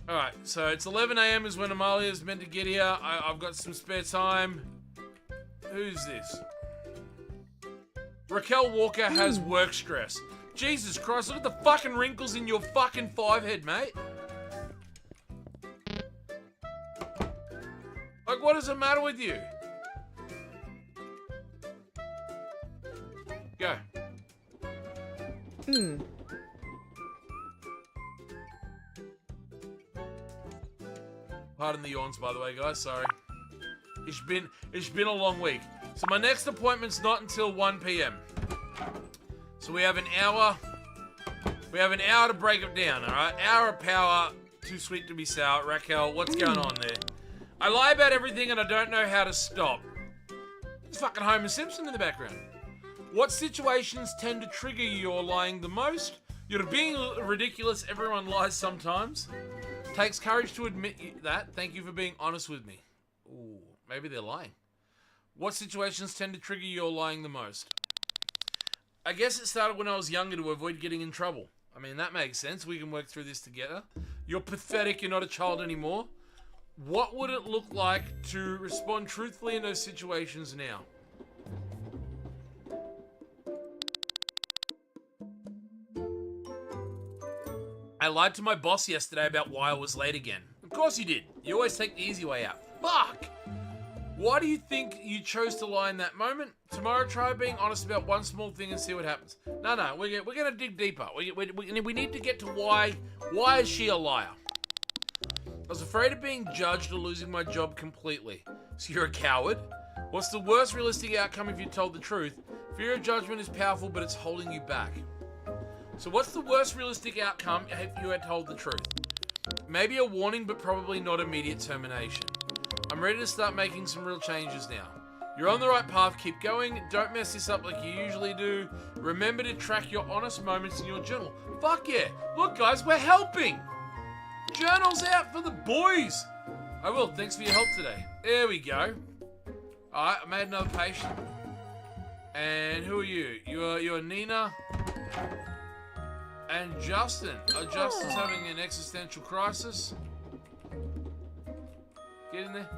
Alright, so it's 11 AM is when Amalia's meant to get here. I've got some spare time. Who's this? Raquel Walker has work stress. Jesus Christ, look at the fucking wrinkles in your fucking five-head, mate. Like, what is the matter with you? Go. Pardon the yawns, by the way, guys. Sorry. It's been a long week. So my next appointment's not until 1 PM. So we have an hour. We have an hour to break it down, alright? Hour of power. Too sweet to be sour. Raquel, what's going on there? I lie about everything and I don't know how to stop. There's fucking Homer Simpson in the background. What situations tend to trigger your lying the most? You're being ridiculous. Everyone lies sometimes. Takes courage to admit that. Thank you for being honest with me. Ooh, maybe they're lying. What situations tend to trigger your lying the most? I guess it started when I was younger to avoid getting in trouble. I mean, that makes sense. We can work through this together. You're pathetic. You're not a child anymore. What would it look like to respond truthfully in those situations now? I lied to my boss yesterday about why I was late again. Of course you did. You always take the easy way out. Fuck! Why do you think you chose to lie in that moment? Tomorrow, try being honest about one small thing and see what happens. No, we're going to dig deeper. We need to get to why. Why is she a liar? I was afraid of being judged or losing my job completely. So you're a coward? What's the worst realistic outcome if you told the truth? Fear of judgment is powerful, but it's holding you back. So what's the worst realistic outcome if you had told the truth? Maybe a warning, but probably not immediate termination. I'm ready to start making some real changes now. You're on the right path, keep going, don't mess this up like you usually do. Remember to track your honest moments in your journal. Fuck yeah! Look guys, we're helping! Journal's out for the boys! I will, thanks for your help today. There we go. Alright, I made another patient. And who are you? You're Nina. And Justin. Justin's having an existential crisis. Get in there.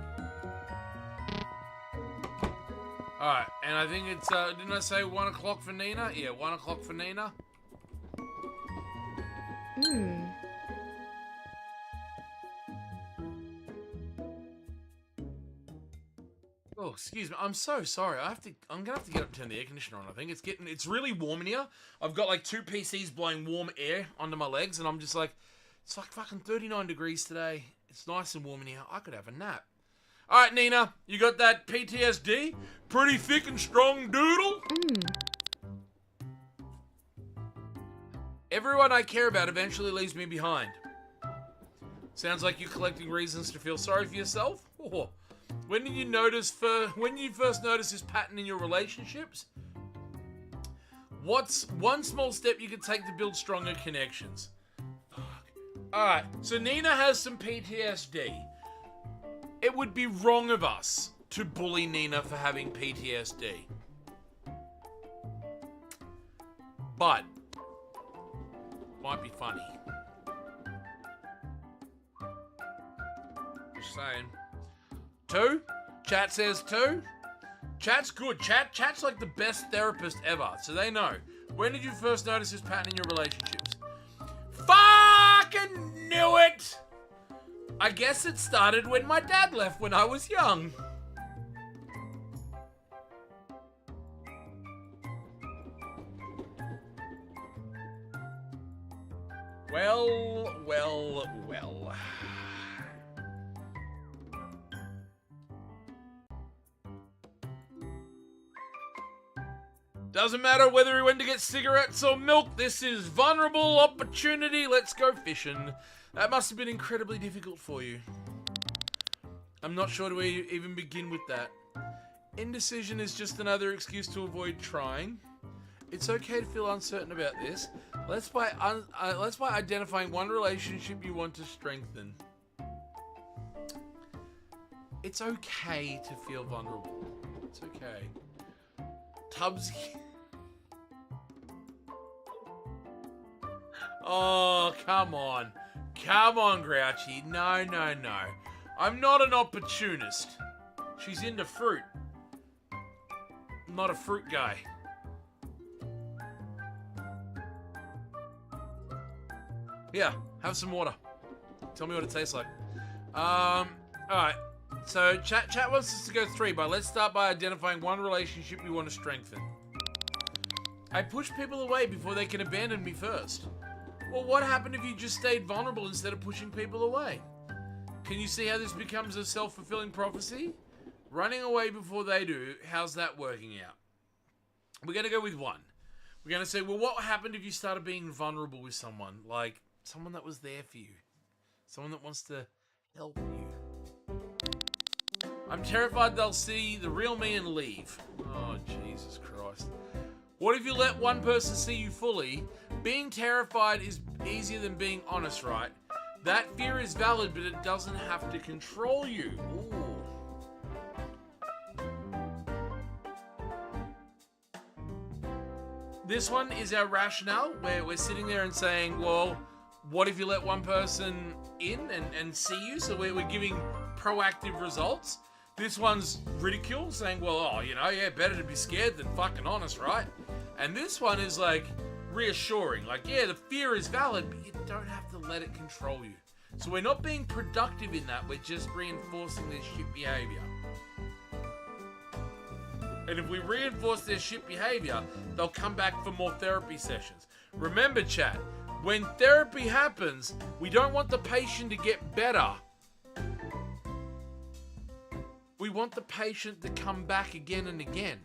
Alright, and I think it's, didn't I say 1 o'clock for Nina? Yeah, 1 o'clock for Nina. Oh, excuse me. I'm so sorry. I'm gonna have to get up and turn the air conditioner on. I think it's really warm in here. I've got like 2 PCs blowing warm air onto my legs, and I'm just like, it's like fucking 39 degrees today. It's nice and warm in here. I could have a nap. All right, Nina, you got that PTSD? Pretty thick and strong doodle? Everyone I care about eventually leaves me behind. Sounds like you're collecting reasons to feel sorry for yourself? Oh. When you first notice this pattern in your relationships? What's one small step you could take to build stronger connections? Fuck. Alright, so Nina has some PTSD. It would be wrong of us to bully Nina for having PTSD. But, might be funny. Just saying. 2? Chat says 2? Chat's good. Chat's like the best therapist ever, so they know. When did you first notice this pattern in your relationships? Fucking knew it! I guess it started when my dad left when I was young. Well, well, well. Doesn't matter whether he went to get cigarettes or milk, this is vulnerable opportunity. Let's go fishing. That must have been incredibly difficult for you. I'm not sure to even begin with that. Indecision is just another excuse to avoid trying. It's okay to feel uncertain about this. Let's by identifying one relationship you want to strengthen. It's okay to feel vulnerable. It's okay. Tubbsy. Oh, come on. Come on, Grouchy. No, no, no. I'm not an opportunist. She's into fruit. I'm not a fruit guy. Yeah, have some water. Tell me what it tastes like. Alright. So, chat wants us to go 3, but let's start by identifying one relationship you want to strengthen. I push people away before they can abandon me first. Well, what happened if you just stayed vulnerable instead of pushing people away? Can you see how this becomes a self-fulfilling prophecy? Running away before they do, how's that working out? We're going to go with 1. We're going to say, well, what happened if you started being vulnerable with someone? Like, someone that was there for you. Someone that wants to help you. I'm terrified they'll see the real me and leave. Oh, Jesus Christ. What if you let one person see you fully? Being terrified is easier than being honest, right? That fear is valid, but it doesn't have to control you. Ooh. This one is our rationale, where we're sitting there and saying, well, what if you let one person in and see you? So we're giving proactive results. This one's ridicule, saying, well, oh, you know, yeah, better to be scared than fucking honest, right? And this one is like reassuring, like, yeah, the fear is valid, but you don't have to let it control you. So we're not being productive in that, we're just reinforcing their shit behavior. And if we reinforce their shit behavior, they'll come back for more therapy sessions. Remember, chat, when therapy happens, we don't want the patient to get better. We want the patient to come back again and again.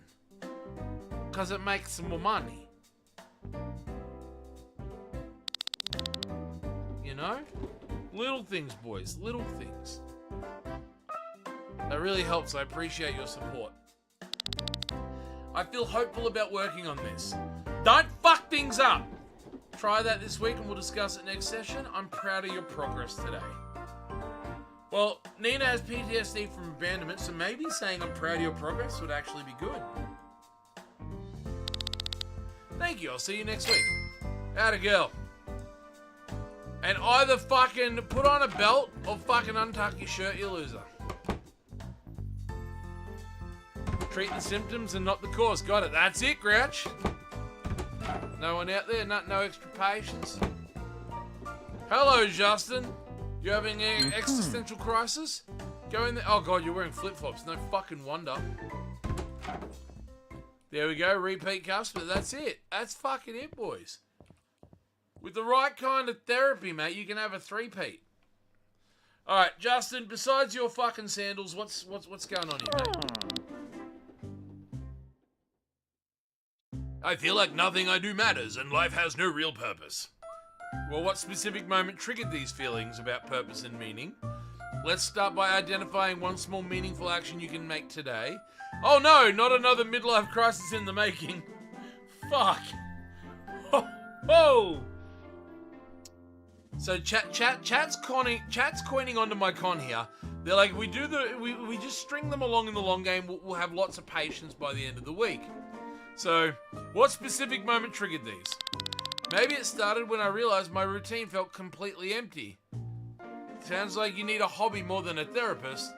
Because it makes some more money. You know? Little things, boys. Little things. That really helps. I appreciate your support. I feel hopeful about working on this. Don't fuck things up! Try that this week and we'll discuss it next session. I'm proud of your progress today. Well, Nina has PTSD from abandonment, so maybe saying I'm proud of your progress would actually be good. Thank you, I'll see you next week. Atta girl. And either fucking put on a belt or fucking untuck your shirt, you loser. Treat the symptoms and not the cause. Got it. That's it, Grouch. No one out there? No extra patience? Hello, Justin. You having an existential crisis? Go in there. Oh, God, you're wearing flip-flops. No fucking wonder. There we go. Repeat customer. That's it. That's fucking it, boys. With the right kind of therapy, mate, you can have a 3-peat. All right, Justin, besides your fucking sandals, what's going on here, mate? I feel like nothing I do matters and life has no real purpose. Well, what specific moment triggered these feelings about purpose and meaning? Let's start by identifying one small meaningful action you can make today. Oh no, not another midlife crisis in the making. Fuck. Oh. So chat's coining onto my con here. They're like, we just string them along in the long game. We'll have lots of patience by the end of the week. So, what specific moment triggered these? Maybe it started when I realized my routine felt completely empty. Sounds like you need a hobby more than a therapist.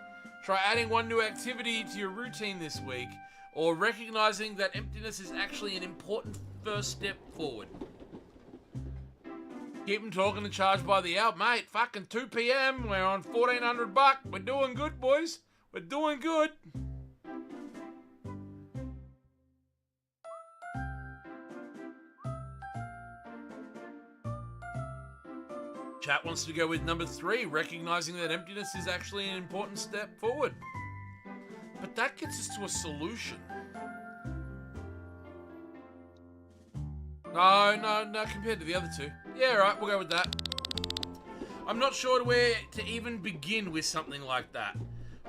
Try adding one new activity to your routine this week, or recognizing that emptiness is actually an important first step forward. Keep them talking and charge by the hour, mate. Fucking 2 p.m. We're on $1,400. We're doing good, boys. We're doing good. Chat wants to go with number 3, recognizing that emptiness is actually an important step forward. But that gets us to a solution. No, compared to the other two. Yeah, right, we'll go with that. I'm not sure where to even begin with something like that.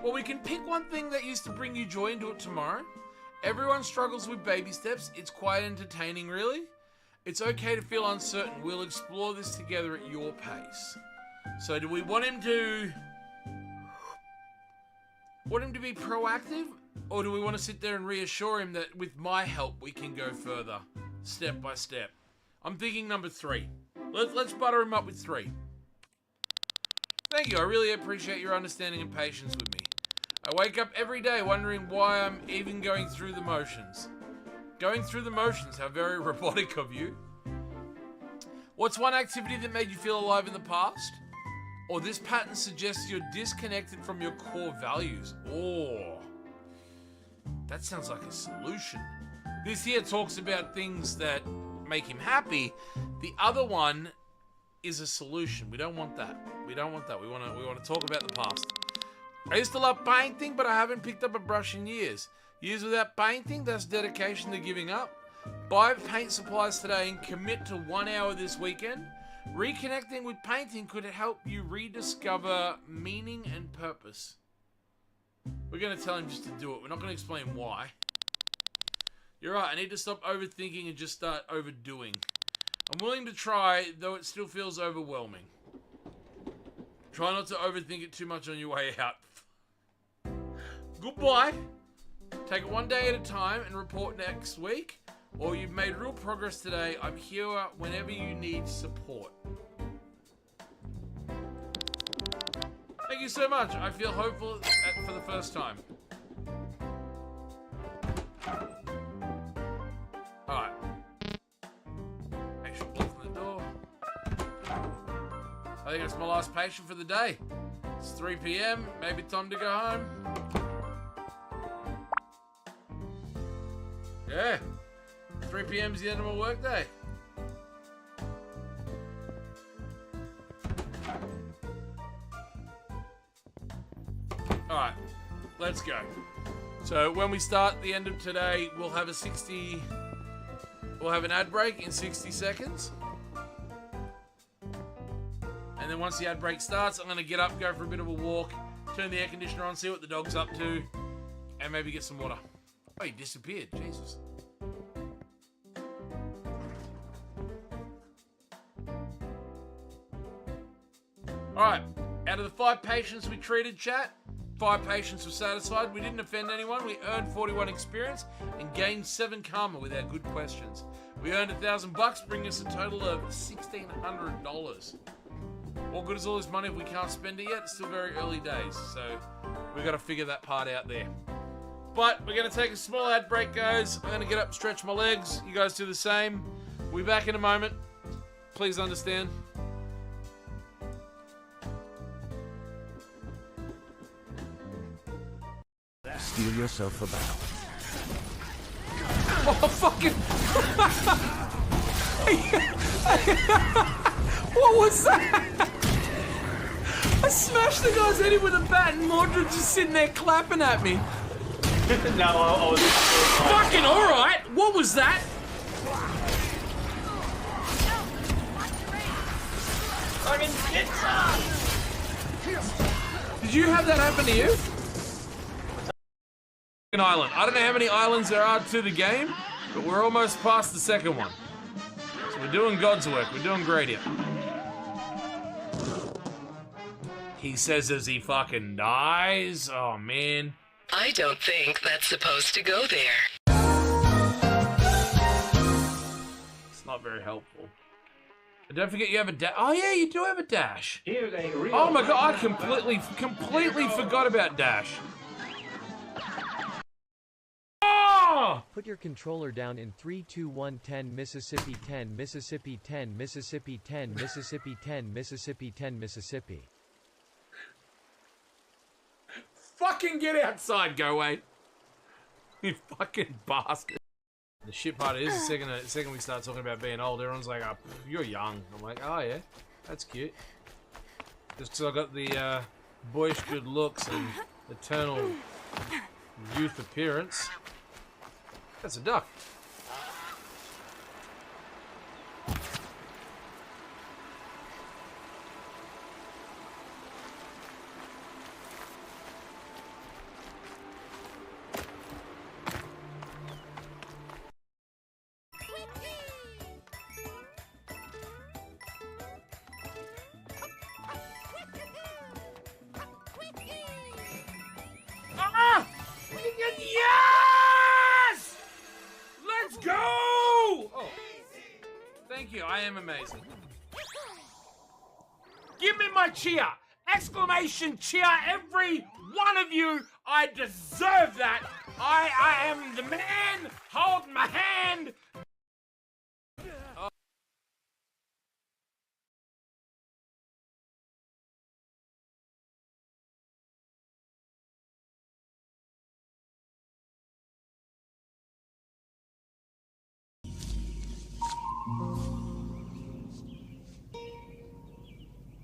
Well, we can pick one thing that used to bring you joy and do it tomorrow. Everyone struggles with baby steps. It's quite entertaining, really. It's okay to feel uncertain. We'll explore this together at your pace. So do we want him to... be proactive? Or do we want to sit there and reassure him that with my help we can go further, step by step? I'm thinking number 3. Let's butter him up with 3. Thank you, I really appreciate your understanding and patience with me. I wake up every day wondering why I'm even going through the motions. Going through the motions, how very robotic of you. What's one activity that made you feel alive in the past? Or this pattern suggests you're disconnected from your core values. Oh, that sounds like a solution. This here talks about things that make him happy. The other one is a solution. We don't want that. We don't want that. We want to talk about the past. I used to love painting, but I haven't picked up a brush in years. Years without painting, that's dedication to giving up. Buy paint supplies today and commit to 1 hour this weekend. Reconnecting with painting could help you rediscover meaning and purpose. We're going to tell him just to do it. We're not going to explain why. You're right, I need to stop overthinking and just start overdoing. I'm willing to try, though it still feels overwhelming. Try not to overthink it too much on your way out. Goodbye. Take it one day at a time and report next week. Or you've made real progress today. I'm here whenever you need support. Thank you so much. I feel hopeful for the first time. Alright. Make sure I'm locking the door. I think it's my last patient for the day. It's 3 PM. Maybe time to go home. Yeah. 3 PM is the end of my work day. Alright, let's go. So when we start the end of today, we'll have an ad break in 60 seconds. And then once the ad break starts, I'm going to get up, go for a bit of a walk, turn the air conditioner on, see what the dog's up to, and maybe get some water. Oh, he disappeared. Jesus. Alright, out of the 5 patients we treated, chat, 5 patients were satisfied. We didn't offend anyone. We earned 41 experience and gained 7 karma with our good questions. We earned $1,000, bringing us a total of $1,600. What good is all this money if we can't spend it yet? It's still very early days, so we've got to figure that part out there. But we're going to take a small ad break, guys. I'm going to get up and stretch my legs. You guys do the same. We'll be back in a moment. Please understand. Steal yourself a bow. Oh, fucking... What was that? I smashed the guy's head in with a bat and Mordred's just sitting there clapping at me. No, I was... Fucking alright! What was that? Fucking pizza! Did you have that happen to you? An island. I don't know how many islands there are to the game, but we're almost past the second one. So we're doing God's work. We're doing great here. He says as he fucking dies. Oh, man. I don't think that's supposed to go there. It's not very helpful. And don't forget you have a dash. Oh, yeah, you do have a dash. Here's a real Oh, my God. I completely forgot about dash. Oh! Put your controller down in 3, 2, 1, 10 Mississippi 10 Mississippi 10 Mississippi 10 Mississippi 10 Mississippi 10 Mississippi. Fucking get outside, go away. You fucking bastard. The shit part is, the second we start talking about being old, everyone's like, oh, you're young. I'm like, oh yeah, that's cute. Just 'cause I got the boyish good looks and eternal youth appearance. That's a duck. Yes! Let's go! Oh. Thank you, I am amazing. Give me my cheer! Exclamation cheer, every one of you! I deserve that! I am the man! Hold my hand!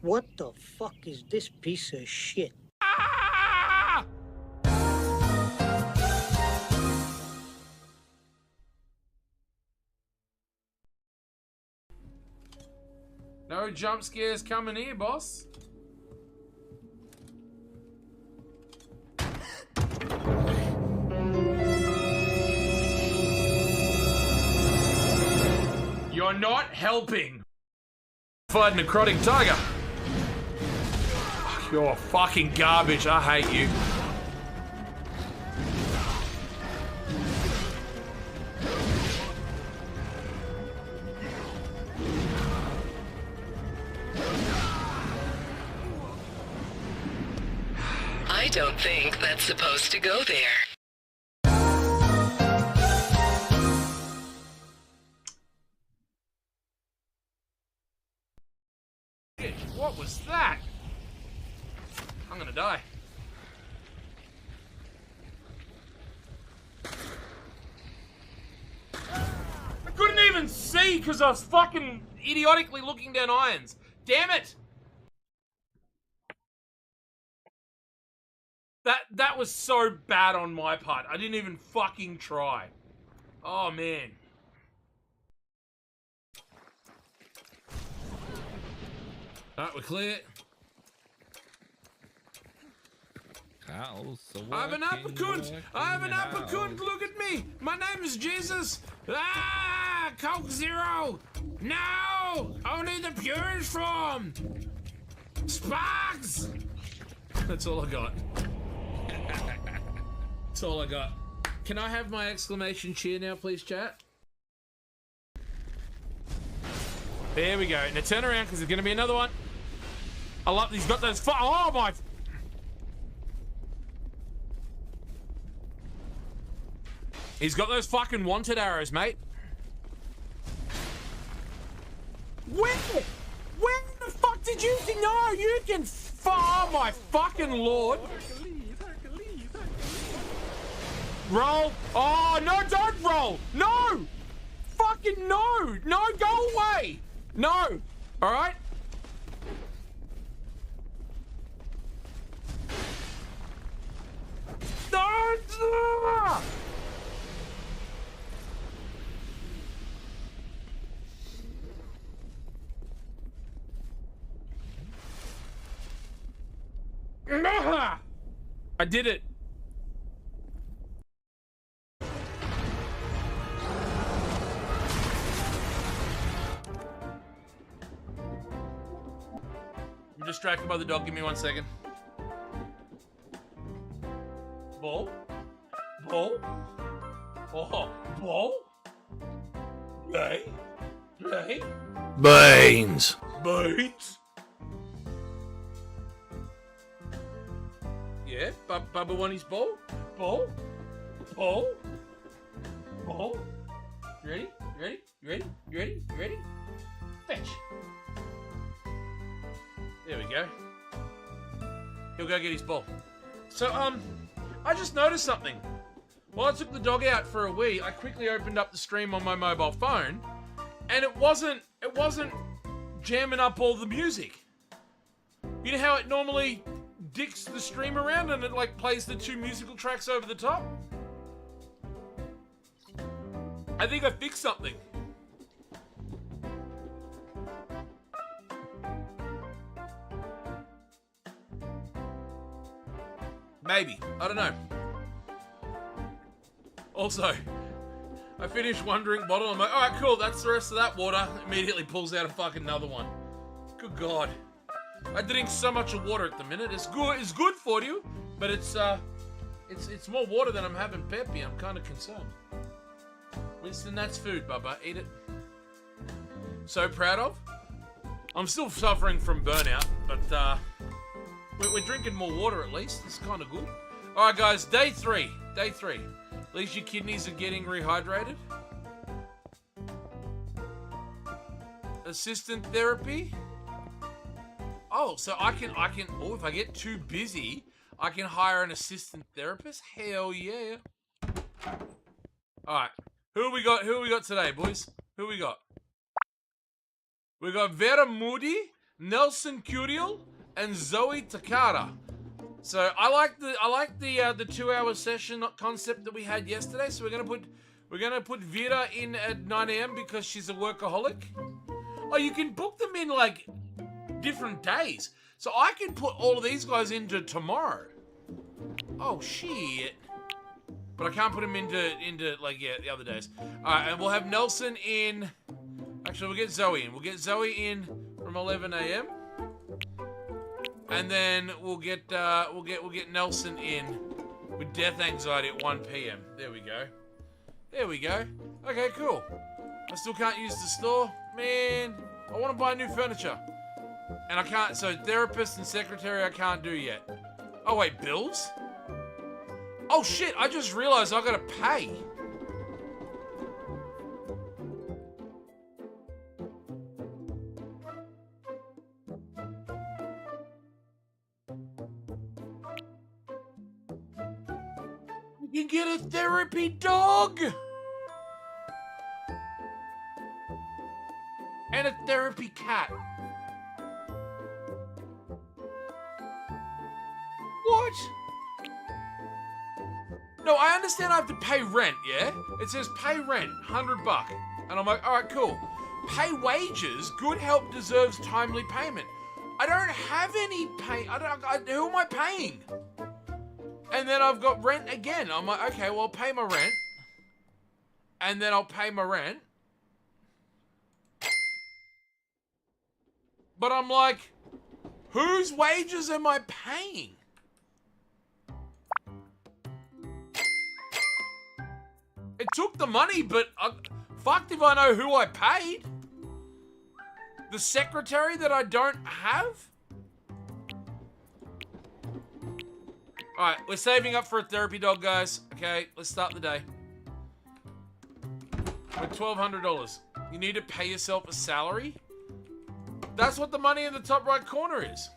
What the fuck is this piece of shit? Ah! No jump scares coming here, boss. You're not helping. Fight necrotic tiger. You're fucking garbage. I hate you. I don't think that's supposed to go there. What was that? I'm gonna die. I couldn't even see because I was fucking idiotically looking down irons. Damn it! That was so bad on my part. I didn't even fucking try. Oh man. Alright, we're clear. I have an uppercut! I have an uppercut! Look at me! My name is Jesus! Ah! Coke Zero! No! Only the purest form! Sparks! That's all I got. That's all I got. Can I have my exclamation cheer now, please, chat? There we go. Now turn around because there's going to be another one. I love. He's got those. Oh my. He's got those fucking wanted arrows, mate. Where? Where the fuck did you think? No, you can. Oh my fucking lord. Roll. Oh no! Don't roll. No. Fucking no. No. Go away. No. All right. No. I did it. I'm distracted by the dog. Give me 1 second. Ball? Ball? Oh, ball? Play? Play? Beans. Beans? Yeah, Bubba won his ball. Ball? Ball? Ball? You ready? You ready? You ready? You ready? You ready? Fetch. There we go. He'll go get his ball. So, I just noticed something. While I took the dog out for a wee, I quickly opened up the stream on my mobile phone, and it wasn't jamming up all the music. You know how it normally dicks the stream around and it like plays the 2 musical tracks over the top? I think I fixed something. Maybe. I don't know. Also, I finished one drink bottle. I'm like, alright, cool, that's the rest of that water. Immediately pulls out a fucking another one. Good God. I drink so much of water at the minute. It's good for you, but it's more water than I'm having Peppy. I'm kind of concerned. Winston, that's food, Bubba. Eat it. So proud of. I'm still suffering from burnout, but we're drinking more water at least. It's kind of good. All right, guys. Day 3. Day 3. At least your kidneys are getting rehydrated. Assistant therapy. Oh, so I can. Oh, if I get too busy, I can hire an assistant therapist. Hell yeah! All right, who we got? Who we got today, boys? Who we got? We got Vera Moody, Nelson Curiel, and Zoe Takara. So I like the 2-hour session concept that we had yesterday. So we're gonna put Vera in at 9 AM because she's a workaholic. Oh, you can book them in like different days. So I can put all of these guys into tomorrow. Oh shit. But I can't put them into like, yeah, the other days. Alright, and we'll have Nelson in. Actually, we'll get Zoe in. We'll get Zoe in from 11 AM. And then we'll get Nelson in with death anxiety at 1 PM. There we go. There we go. Okay, cool. I still can't use the store. Man, I want to buy new furniture. And I can't, so therapist and secretary I can't do yet. Oh wait, bills? Oh shit, I just realized I gotta pay. You can get a therapy dog! And a therapy cat. What? No, I understand I have to pay rent, yeah? It says pay rent, $100. And I'm like, alright, cool. Pay wages, good help deserves timely payment. I don't have any who am I paying? And then I've got rent again. I'm like, okay, well, I'll pay my rent. And then I'll pay my rent. But I'm like, whose wages am I paying? It took the money, but fucked if I know who I paid. The secretary that I don't have? Alright, we're saving up for a therapy dog, guys. Okay, let's start the day. We're $1,200. You need to pay yourself a salary? That's what the money in the top right corner is.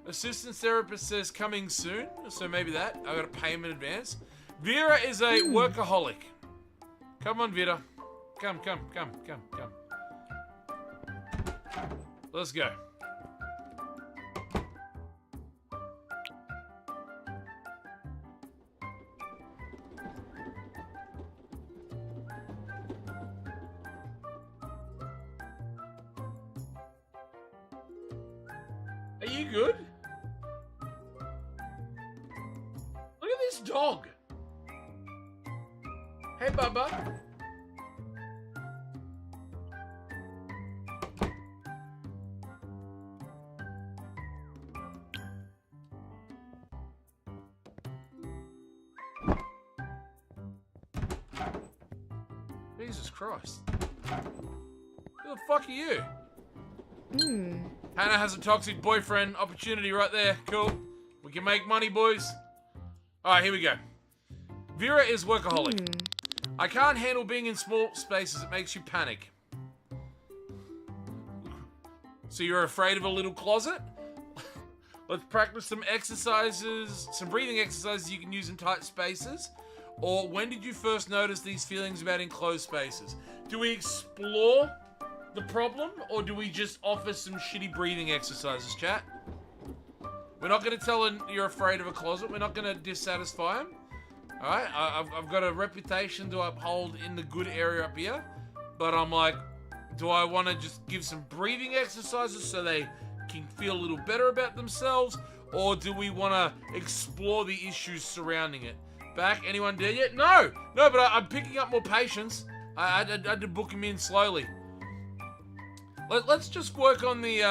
Assistant therapist says coming soon, so maybe that. I gotta pay him in advance. Vera is a workaholic. Come on, Vera. Come. Let's go. Are you good? Look at this dog. Hey, Bubba. Jesus Christ. Who the fuck are you? Hannah has a toxic boyfriend. Opportunity right there. Cool. We can make money, boys. Alright, here we go. Vera is workaholic. I can't handle being in small spaces. It makes you panic. So you're afraid of a little closet? Let's practice some exercises, some breathing exercises you can use in tight spaces. Or when did you first notice these feelings about enclosed spaces? Do we explore the problem, or do we just offer some shitty breathing exercises, chat? We're not going to tell him you're afraid of a closet. We're not going to dissatisfy him. All right? I've got a reputation to uphold in the good area up here. But I'm like, do I want to just give some breathing exercises so they can feel a little better about themselves? Or do we want to explore the issues surrounding it? Back? Anyone there yet? No! No, but I'm picking up more patients. I had to book him in slowly. Let's just work on the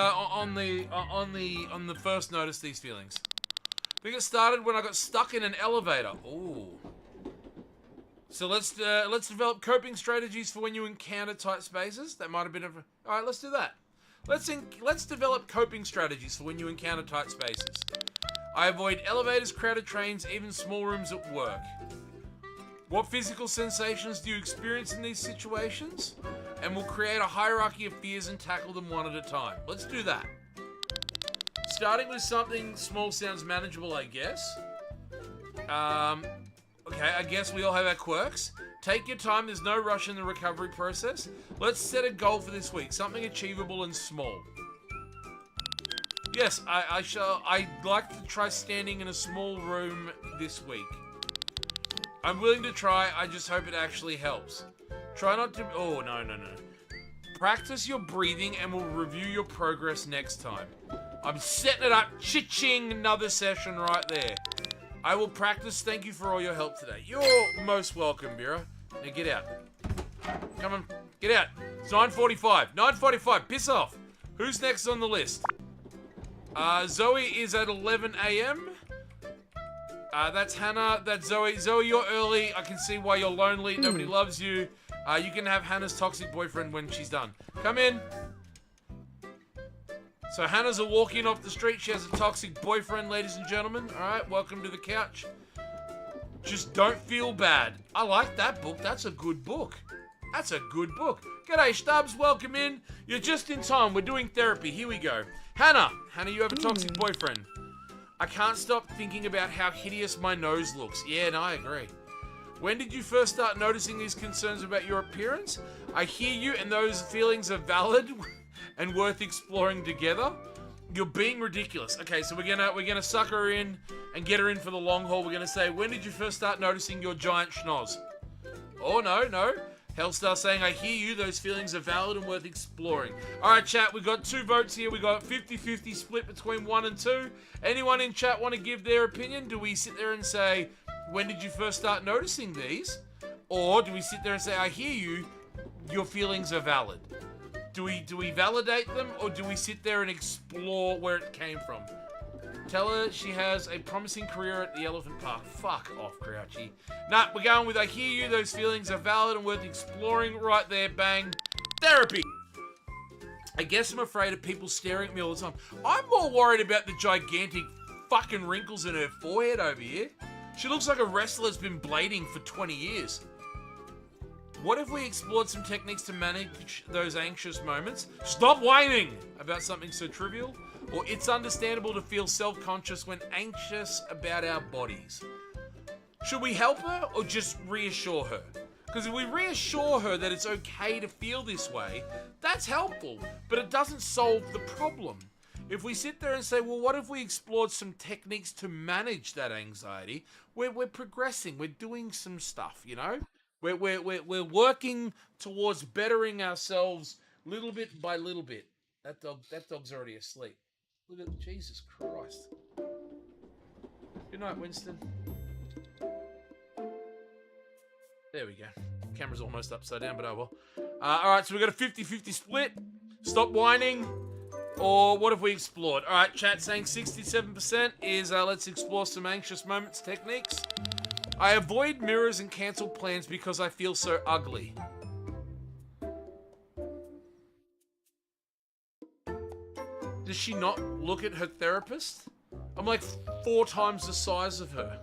first notice these feelings. I think it started when I got stuck in an elevator. Ooh. So let's develop coping strategies for when you encounter tight spaces. That might have been all right. Let's do that. Let's develop coping strategies for when you encounter tight spaces. I avoid elevators, crowded trains, even small rooms at work. What physical sensations do you experience in these situations? And we'll create a hierarchy of fears and tackle them one at a time. Let's do that. Starting with something small sounds manageable, I guess. Okay, I guess we all have our quirks. Take your time, there's no rush in the recovery process. Let's set a goal for this week, something achievable and small. Yes, I'd like to try standing in a small room this week. I'm willing to try, I just hope it actually helps. Try not to, oh, no. Practice your breathing and we'll review your progress next time. I'm setting it up, cha-ching, another session right there. I will practice. Thank you for all your help today. You're most welcome, Mira. Now get out. Come on, get out. It's 9:45. 9:45. Piss off. Who's next on the list? Zoe is at 11 a.m. That's Hannah. That's Zoe. Zoe, you're early. I can see why you're lonely. Nobody loves you. You can have Hannah's toxic boyfriend when she's done. Come in. So Hannah's a walk-in off the street. She has a toxic boyfriend, ladies and gentlemen. All right, welcome to the couch. Just don't feel bad. I like that book. That's a good book. That's a good book. G'day, Stubbs. Welcome in. You're just in time. We're doing therapy. Here we go. Hannah, you have a toxic boyfriend. I can't stop thinking about how hideous my nose looks. Yeah, no, I agree. When did you first start noticing these concerns about your appearance? I hear you, and those feelings are valid and worth exploring together. You're being ridiculous. Okay, so we're gonna suck her in and get her in for the long haul. We're gonna say, when did you first start noticing your giant schnoz? Oh, no. Hellstar saying, I hear you, those feelings are valid and worth exploring. All right, chat, we got 2 votes here. We got 50-50 split between 1 and 2. Anyone in chat want to give their opinion? Do we sit there and say, when did you first start noticing these? Or do we sit there and say, I hear you, your feelings are valid? Do we validate them, or do we sit there and explore where it came from? Tell her she has a promising career at the elephant park. Fuck off, Crouchy. Nah, we're going with I hear you, those feelings are valid and worth exploring. Right there, bang. Therapy. I guess I'm afraid of people staring at me all the time. I'm more worried about the gigantic fucking wrinkles in her forehead over here. She looks like a wrestler that's been blading for 20 years. What if we explored some techniques to manage those anxious moments? Stop whining about something so trivial. Or it's understandable to feel self-conscious when anxious about our bodies. Should we help her or just reassure her? Because if we reassure her that it's okay to feel this way, that's helpful, but it doesn't solve the problem. If we sit there and say, well, what if we explored some techniques to manage that anxiety? We're progressing, we're doing some stuff, you know? We're working towards bettering ourselves little bit by little bit. That dog's already asleep. Look at Jesus Christ. Good night, Winston. There we go. Camera's almost upside down, but oh well. Alright, so we got a 50-50 split. Stop whining. Or what have we explored? Alright, chat saying 67% is let's explore some anxious moments techniques. I avoid mirrors and cancel plans because I feel so ugly. Does she not look at her therapist? I'm like 4 times the size of her.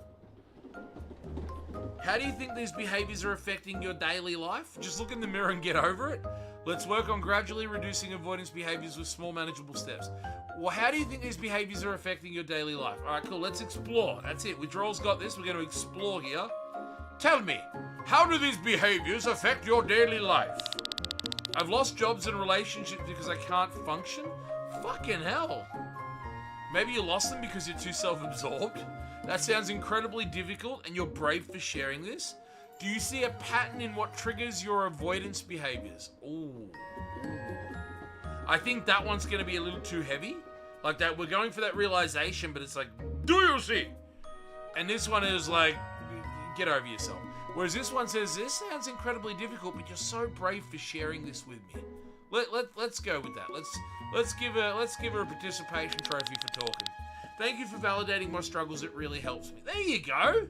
How do you think these behaviors are affecting your daily life? Just look in the mirror and get over it. Let's work on gradually reducing avoidance behaviors with small manageable steps. Well, how do you think these behaviors are affecting your daily life? All right, cool. Let's explore. That's it. Withdrawal's got this. We're going to explore here. Tell me, how do these behaviors affect your daily life? I've lost jobs and relationships because I can't function? Fucking hell. Maybe you lost them because you're too self-absorbed. That sounds incredibly difficult and you're brave for sharing this. Do you see a pattern in what triggers your avoidance behaviors? Ooh. I think that one's going to be a little too heavy. Like that, we're going for that realization, but it's like, do you see? And this one is like, get over yourself. Whereas this one says, this sounds incredibly difficult, but you're so brave for sharing this with me. Let's go with that. Let's give her a participation trophy for talking. Thank you for validating my struggles. It really helps me. There you go.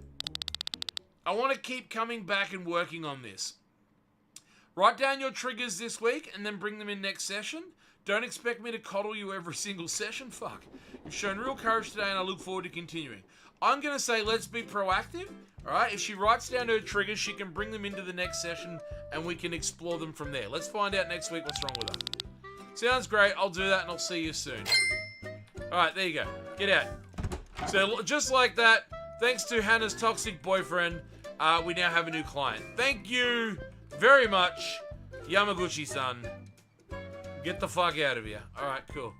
I want to keep coming back and working on this. Write down your triggers this week and then bring them in next session. Don't expect me to coddle you every single session. Fuck. You've shown real courage today and I look forward to continuing. I'm going to say let's be proactive. Alright, if she writes down her triggers, she can bring them into the next session and we can explore them from there. Let's find out next week what's wrong with her. Sounds great. I'll do that and I'll see you soon. Alright, there you go. Get out. So, just like that, thanks to Hannah's toxic boyfriend, we now have a new client. Thank you very much, Yamaguchi-san. Get the fuck out of here. Alright, cool.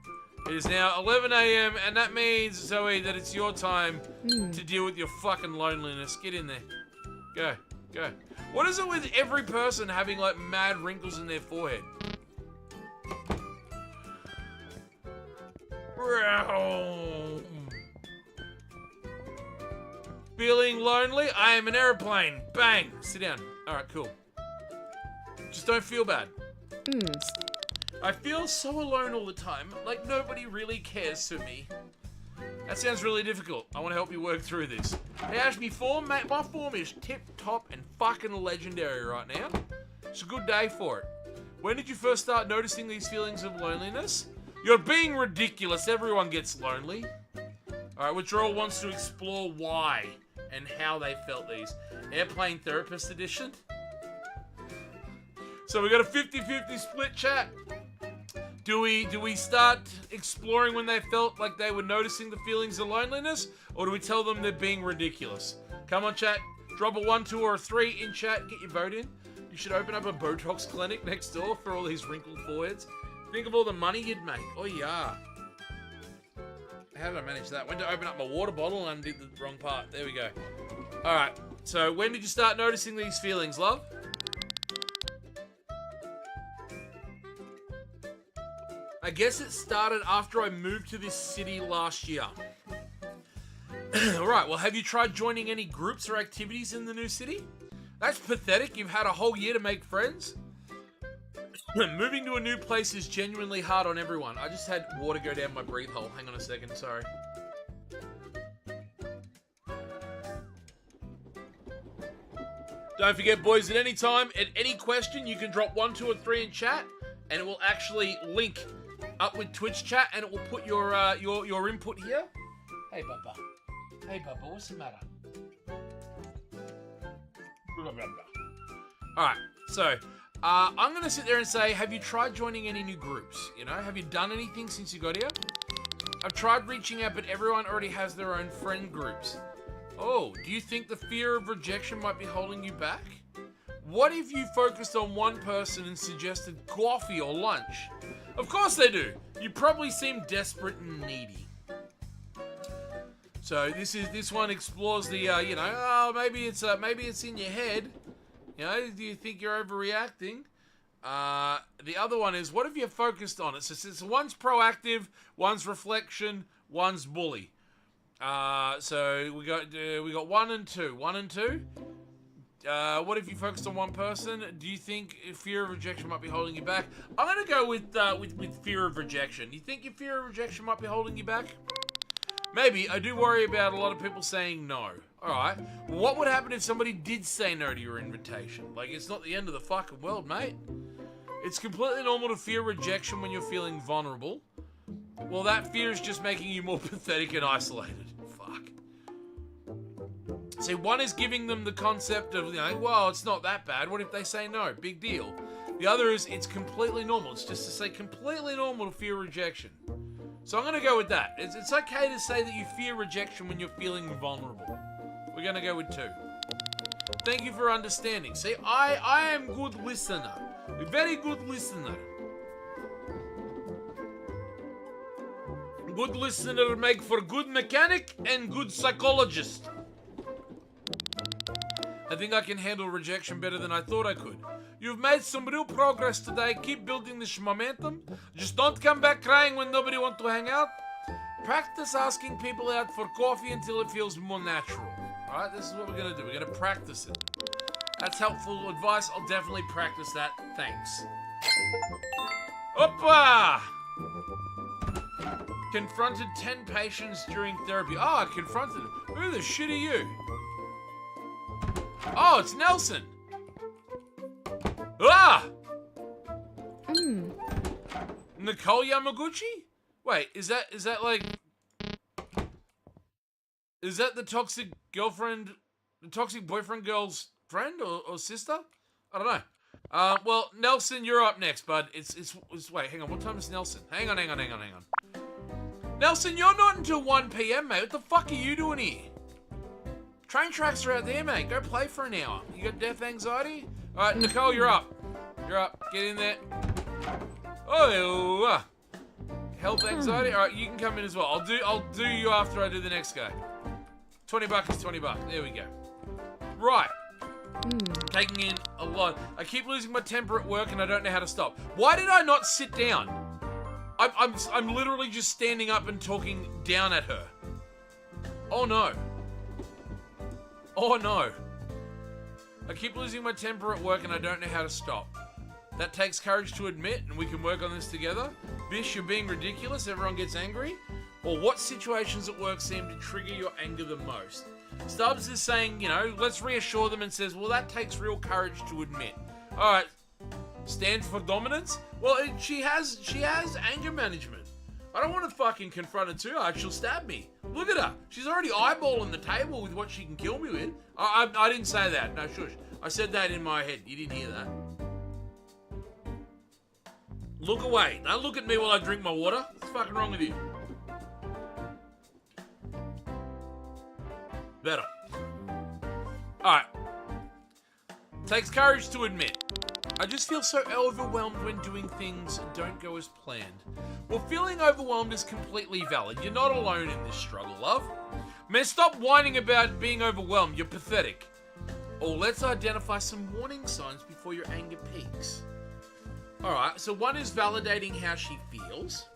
It is now 11 a.m. and that means, Zoe, that it's your time to deal with your fucking loneliness. Get in there. Go. Go. What is it with every person having, like, mad wrinkles in their forehead? Feeling lonely? I am an airplane. Bang. Sit down. Alright, cool. Just don't feel bad. I feel so alone all the time. Like nobody really cares for me. That sounds really difficult. I want to help you work through this. Hey Ashby, form, mate. My form is tip-top and fucking legendary right now. It's a good day for it. When did you first start noticing these feelings of loneliness? You're being ridiculous. Everyone gets lonely. Alright, Withdrawal wants to explore why and how they felt these. Airplane Therapist Edition. So we got a 50-50 split chat. Do we start exploring when they felt like they were noticing the feelings of loneliness? Or do we tell them they're being ridiculous? Come on, chat. Drop a 1, 2, or a 3 in chat. Get your vote in. You should open up a Botox clinic next door for all these wrinkled foreheads. Think of all the money you'd make. Oh, yeah. How did I manage that? Went to open up my water bottle and did the wrong part. There we go. Alright. So, when did you start noticing these feelings, love? I guess it started after I moved to this city last year. Alright, well, have you tried joining any groups or activities in the new city? That's pathetic. You've had a whole year to make friends. Moving to a new place is genuinely hard on everyone. I just had water go down my breathe hole. Hang on a second, sorry. Don't forget, boys, at any time, at any question, you can drop 1, 2, or 3 in chat, and it will actually link up with Twitch chat, and it will put your input here. Hey, Bubba. Hey, Bubba, what's the matter? Alright, so, I'm going to sit there and say, have you tried joining any new groups? You know, have you done anything since you got here? I've tried reaching out, but everyone already has their own friend groups. Oh, do you think the fear of rejection might be holding you back? What if you focused on one person and suggested coffee or lunch? Of course they do. You probably seem desperate and needy. So this one explores the you know, oh, maybe it's in your head. You know, do you think you're overreacting? The other one is, what have you focused on? So one's proactive, one's reflection, one's bully. So we got 1 and 2. 1 and 2. What if you focused on one person? Do you think fear of rejection might be holding you back? I'm gonna go with fear of rejection. You think your fear of rejection might be holding you back? Maybe. I do worry about a lot of people saying no. Alright. What would happen if somebody did say no to your invitation? Like, it's not the end of the fucking world, mate. It's completely normal to fear rejection when you're feeling vulnerable. Well, that fear is just making you more pathetic and isolated. Fuck. See, one is giving them the concept of, you know, well, it's not that bad. What if they say no? Big deal. The other is, it's completely normal. It's just to say completely normal to fear rejection. So I'm going to go with that. It's okay to say that you fear rejection when you're feeling vulnerable. We're going to go with 2. Thank you for understanding. See, I am good listener. A very good listener. Good listener make for good mechanic and good psychologist. I think I can handle rejection better than I thought I could. You've made some real progress today. Keep building this momentum. Just don't come back crying when nobody wants to hang out. Practice asking people out for coffee until it feels more natural. Alright, this is what we're going to do. We're going to practice it. That's helpful advice. I'll definitely practice that. Thanks. Oppa! Confronted 10 patients during therapy. Oh, I confronted them. Who the shit are you? Oh, it's Nelson. Ah! Nicole Yamaguchi? Wait, is that like... Is that the toxic girlfriend... The toxic boyfriend girl's friend or sister? I don't know. Well, Nelson, you're up next, bud. It's wait, hang on. What time is Nelson? Hang on. Nelson, you're not until 1 p.m, mate. What the fuck are you doing here? Train tracks are out there, mate. Go play for an hour. You got death anxiety? Alright, Nicole, you're up. You're up. Get in there. Oh, health anxiety? Alright, you can come in as well. I'll do you after I do the next guy. $20 is $20. There we go. Right. Taking in a lot. I keep losing my temper at work and I don't know how to stop. Why did I not sit down? I'm literally just standing up and talking down at her. Oh no. Oh no. I keep losing my temper at work and I don't know how to stop. That takes courage to admit, and we can work on this together. Bish, you're being ridiculous, everyone gets angry. Or what situations at work seem to trigger your anger the most? Stubbs is saying, you know, let's reassure them and says, well, that takes real courage to admit. Alright, stand for dominance? Well, she has anger management. I don't want to fucking confront her too hard, she'll stab me. Look at her. She's already eyeballing the table with what she can kill me with. I didn't say that. No, shush. I said that in my head. You didn't hear that. Look away. Don't look at me while I drink my water. What's fucking wrong with you? Better. Alright. Takes courage to admit. I just feel so overwhelmed when doing things don't go as planned. Well, feeling overwhelmed is completely valid. You're not alone in this struggle, love. Man, stop whining about being overwhelmed. You're pathetic. Or let's identify some warning signs before your anger peaks. Alright, so one is validating how she feels.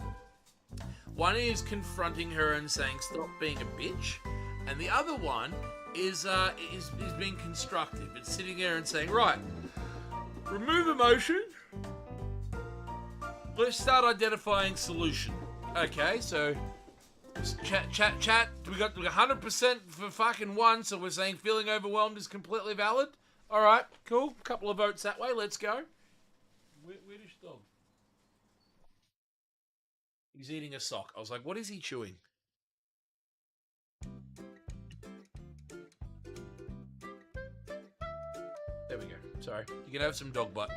One is confronting her and saying, stop being a bitch. And the other one is being constructive. It's sitting there and saying, right, remove emotion. Let's start identifying solution. Okay, so chat. We got 100% for fucking one, so we're saying feeling overwhelmed is completely valid. All right, cool. Couple of votes that way. Let's go. Where is dog? He's eating a sock. I was like, what is he chewing? There we go. Sorry. You can have some dog butt.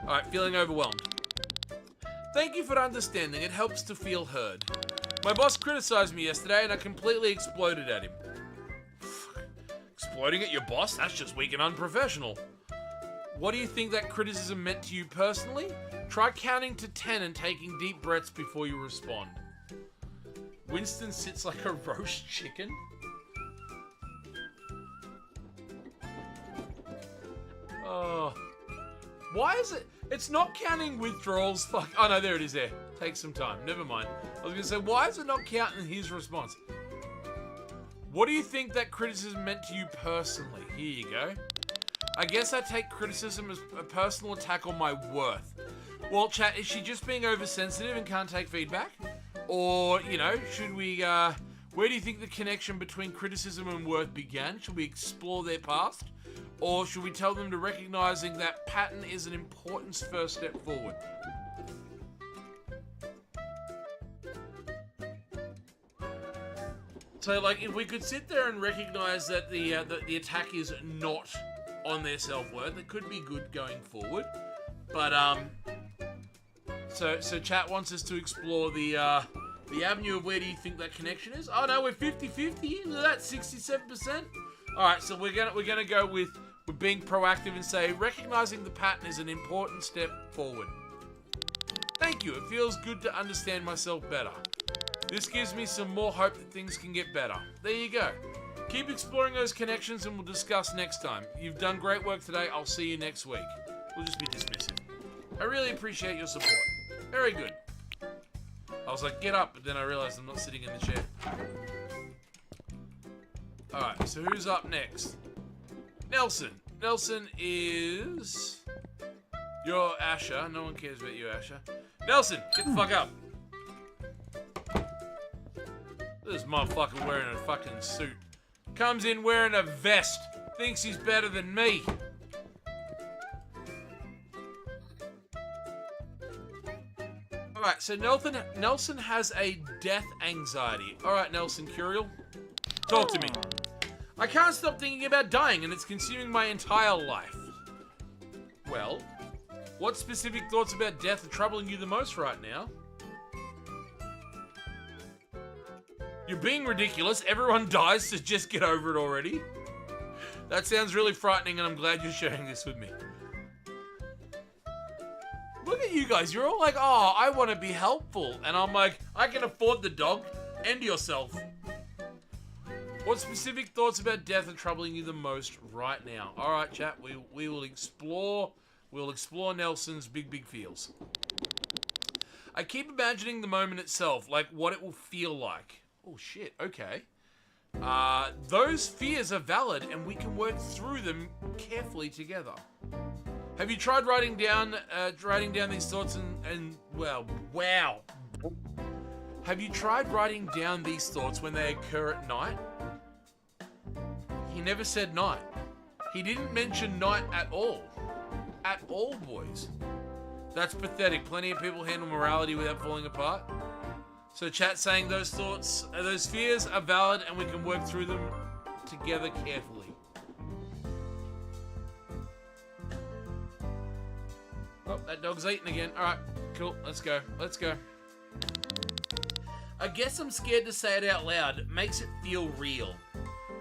All right, feeling overwhelmed. Thank you for understanding. It helps to feel heard. My boss criticized me yesterday and I completely exploded at him. Exploding at your boss? That's just weak and unprofessional. What do you think that criticism meant to you personally? Try counting to 10 and taking deep breaths before you respond. Winston sits like a roast chicken. Oh. Why is it? It's not counting withdrawals. Fuck. Oh no, there it is there. Takes some time. Never mind. I was going to say, why is it not counting his response? What do you think that criticism meant to you personally? Here you go. I guess I take criticism as a personal attack on my worth. Well, chat, is she just being oversensitive and can't take feedback? Or, you know, should we, where do you think the connection between criticism and worth began? Should we explore their past? Or should we tell them to recognizing that pattern is an important first step forward? So, like, if we could sit there and recognize that the attack is not on their self-worth, it could be good going forward. But so chat wants us to explore the avenue of where do you think that connection is? Oh no, we're 50-50. Look at that, 67%. All right, so we're gonna go with being proactive and say recognizing the pattern is an important step forward. Thank you. It feels good to understand myself better. This gives me some more hope that things can get better. There you go. Keep exploring those connections and we'll discuss next time. You've done great work today. I'll see you next week. We'll just be dismissive. I really appreciate your support. Very good. I was like, get up, but then I realized I'm not sitting in the chair. Alright, so who's up next? Nelson. Nelson is... You're Asher. No one cares about you, Asher. Nelson, get the fuck up. This motherfucker wearing a fucking suit. Comes in wearing a vest. Thinks he's better than me. Alright, so Nelson has a death anxiety. Alright, Nelson Curiel. Talk to me. I can't stop thinking about dying and it's consuming my entire life. Well, what specific thoughts about death are troubling you the most right now? You're being ridiculous. Everyone dies, so just get over it already. That sounds really frightening and I'm glad you're sharing this with me. Look at you guys. You're all like, oh, I want to be helpful. And I'm like, I can afford the dog. End yourself. What specific thoughts about death are troubling you the most right now? All right, chat. We will explore. We'll explore Nelson's big feels. I keep imagining the moment itself, like what it will feel like. Oh shit. Okay. Those fears are valid, and we can work through them carefully together. Have you tried writing down these thoughts and well, wow. Have you tried writing down these thoughts when they occur at night? He never said night. He didn't mention night at all. At all, boys. That's pathetic. Plenty of people handle morality without falling apart. So chat saying those thoughts, those fears are valid and we can work through them together carefully. Oh, that dog's eating again. Alright, cool. Let's go. Let's go. I guess I'm scared to say it out loud. It makes it feel real.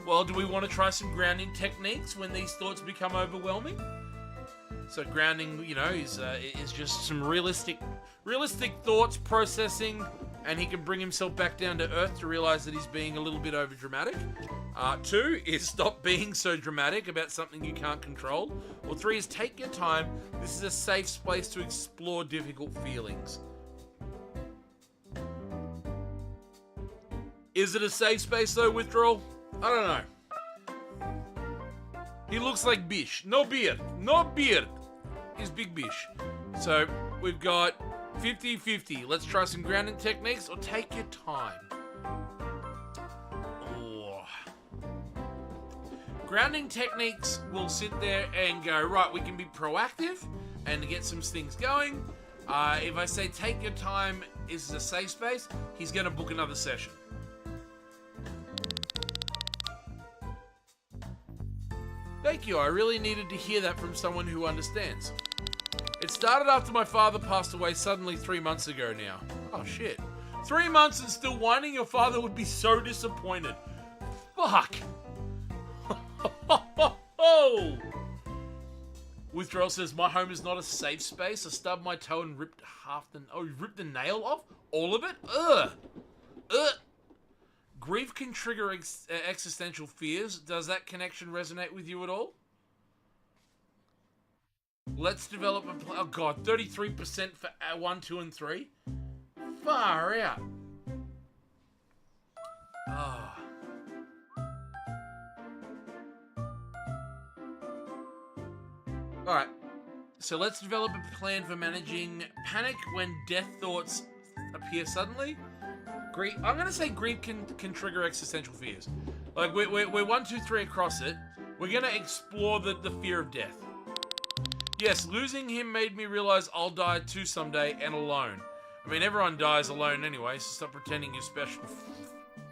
Well, do we want to try some grounding techniques when these thoughts become overwhelming? So grounding, you know, is just some realistic thoughts processing, and he can bring himself back down to earth to realize that he's being a little bit overdramatic. 2 is stop being so dramatic about something you can't control. Or 3 is take your time. This is a safe space to explore difficult feelings. Is it a safe space though, Withdrawal? I don't know. He looks like Bish. No beard. No beard. He's big Bish. So we've got 50-50. Let's try some grounding techniques or take your time. Oh. Grounding techniques will sit there and go, right, we can be proactive and get some things going. If I say take your time, this is a safe space, he's going to book another session. Thank you, I really needed to hear that from someone who understands. It started after my father passed away suddenly 3 months ago now. Oh shit. 3 months and still whining? Your father would be so disappointed. Fuck. Withdrawal says, my home is not a safe space. I stubbed my toe and ripped you ripped the nail off? All of it? Ugh. Ugh. Grief can trigger existential fears. Does that connection resonate with you at all? Let's develop a plan. Oh god, 33% for 1, 2, and 3? Far out. Oh. Alright. So let's develop a plan for managing panic when death thoughts appear suddenly. I'm going to say grief can trigger existential fears. Like, we're 1, 2, 3 across it. We're going to explore the fear of death. Yes, losing him made me realize I'll die too someday and alone. I mean, everyone dies alone anyway, so stop pretending you're special.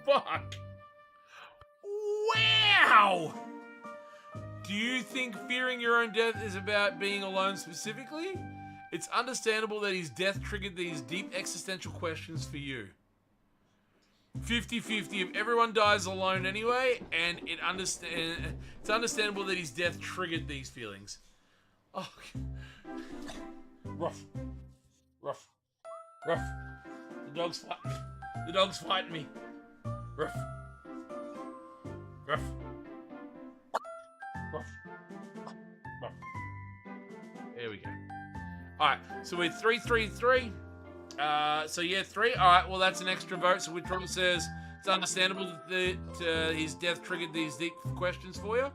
Fuck. Wow! Do you think fearing your own death is about being alone specifically? It's understandable that his death triggered these deep existential questions for you. 50-50 if everyone dies alone anyway, and it's understandable that his death triggered these feelings. Oh, rough. The dog's fine. The dog's fighting me. Ruff. Ruff. Ruff. Ruff. There we go. Alright, so we're 3-3-3. So yeah, 3. Alright, well that's an extra vote. So Withdrawal says it's understandable that his death triggered these deep questions for you.